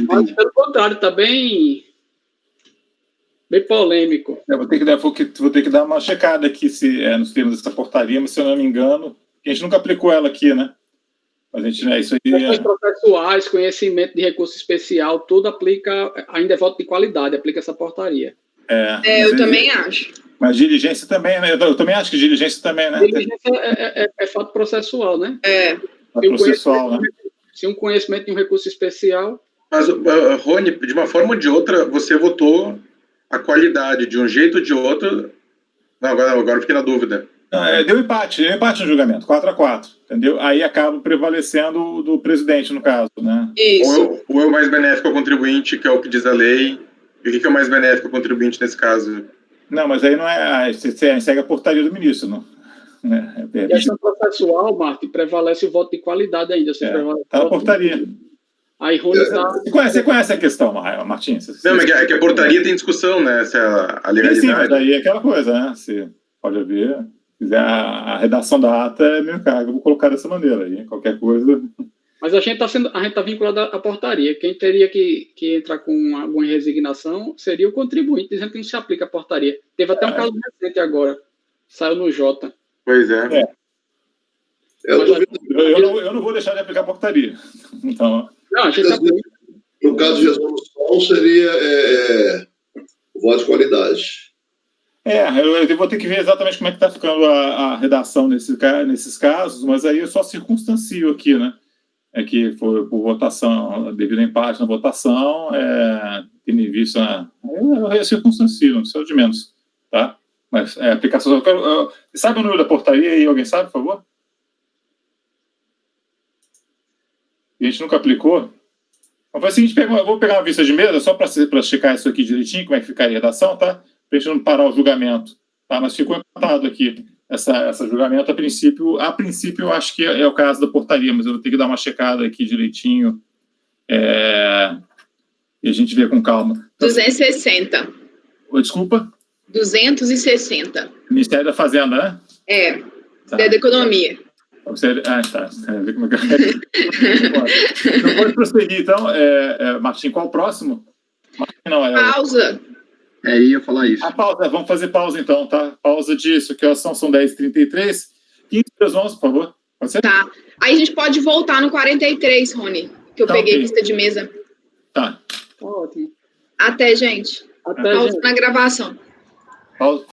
Mas, pelo contrário, está bem polêmico. Eu vou ter que dar uma checada aqui nos termos dessa portaria, mas se eu não me engano, a gente nunca aplicou ela aqui, né? Mas a gente, isso aí... Questões processuais, conhecimento de recurso especial, tudo aplica, ainda é voto de qualidade, aplica essa portaria. Eu também acho. Mas diligência também, né? Eu também acho que diligência também, né? Diligência é fato processual, né? Processual, né? Se um conhecimento de um recurso especial... Mas, Rony, de uma forma ou de outra, você votou a qualidade de um jeito ou de outro... Não, agora eu fiquei na dúvida. Deu empate no julgamento, 4-4, entendeu? Aí acaba prevalecendo o do presidente, no caso, né? Isso. Ou é o mais benéfico ao contribuinte, que é o que diz a lei, e o que é o mais benéfico ao contribuinte nesse caso? Não, mas aí não é... Você segue a portaria do ministro, não? A questão processual, Martin, prevalece o voto de qualidade ainda. Tá na portaria. Aí, Rony está... Você conhece a questão, Martins? Não, mas é que a portaria tem discussão, né? Se a legalidade... Sim, mas daí é aquela coisa, né? Você pode ver... Se quiser a redação da ata é meu cargo, eu vou colocar dessa maneira aí, qualquer coisa. Mas a gente está vinculado à portaria. Quem teria que entrar com alguma resignação seria o contribuinte, dizendo que não se aplica a portaria. Teve até um caso recente agora, saiu no Jota. Pois é. Eu não vou deixar de aplicar a portaria. Então, não, a gente no caso de resolução, seria o voto de qualidade. Eu vou ter que ver exatamente como é que está ficando a redação nesses casos, mas aí eu só circunstancio aqui, né? É que foi por votação, devido a empate na votação, tendo em vista... Eu circunstancio, não precisa de menos, tá? Mas aplicação... Sabe o número da portaria aí? Alguém sabe, por favor? A gente nunca aplicou? Então, foi o seguinte, eu vou pegar uma vista de mesa só para checar isso aqui direitinho, como é que ficaria a redação, tá? Para a gente não parar o julgamento, tá? Mas ficou empatado aqui essa julgamento. A princípio eu acho que é o caso da portaria, mas eu vou ter que dar uma checada aqui direitinho e a gente vê com calma. 260. Desculpa? 260. Ministério da Fazenda, né? Tá. Da Economia. Tá. Ver como é que Então, pode prosseguir, então. Martim, qual o próximo? Martim, não, pausa. Ia falar isso. A pausa, vamos fazer pausa então, tá? Pausa disso, que são 10h33. 15 para 11, por favor. Pode ser? Tá. Aí a gente pode voltar no 43, Rony, que eu peguei lista de mesa. Tá. Ótimo. Até, gente. Até, pausa gente. na gravação. Pausa.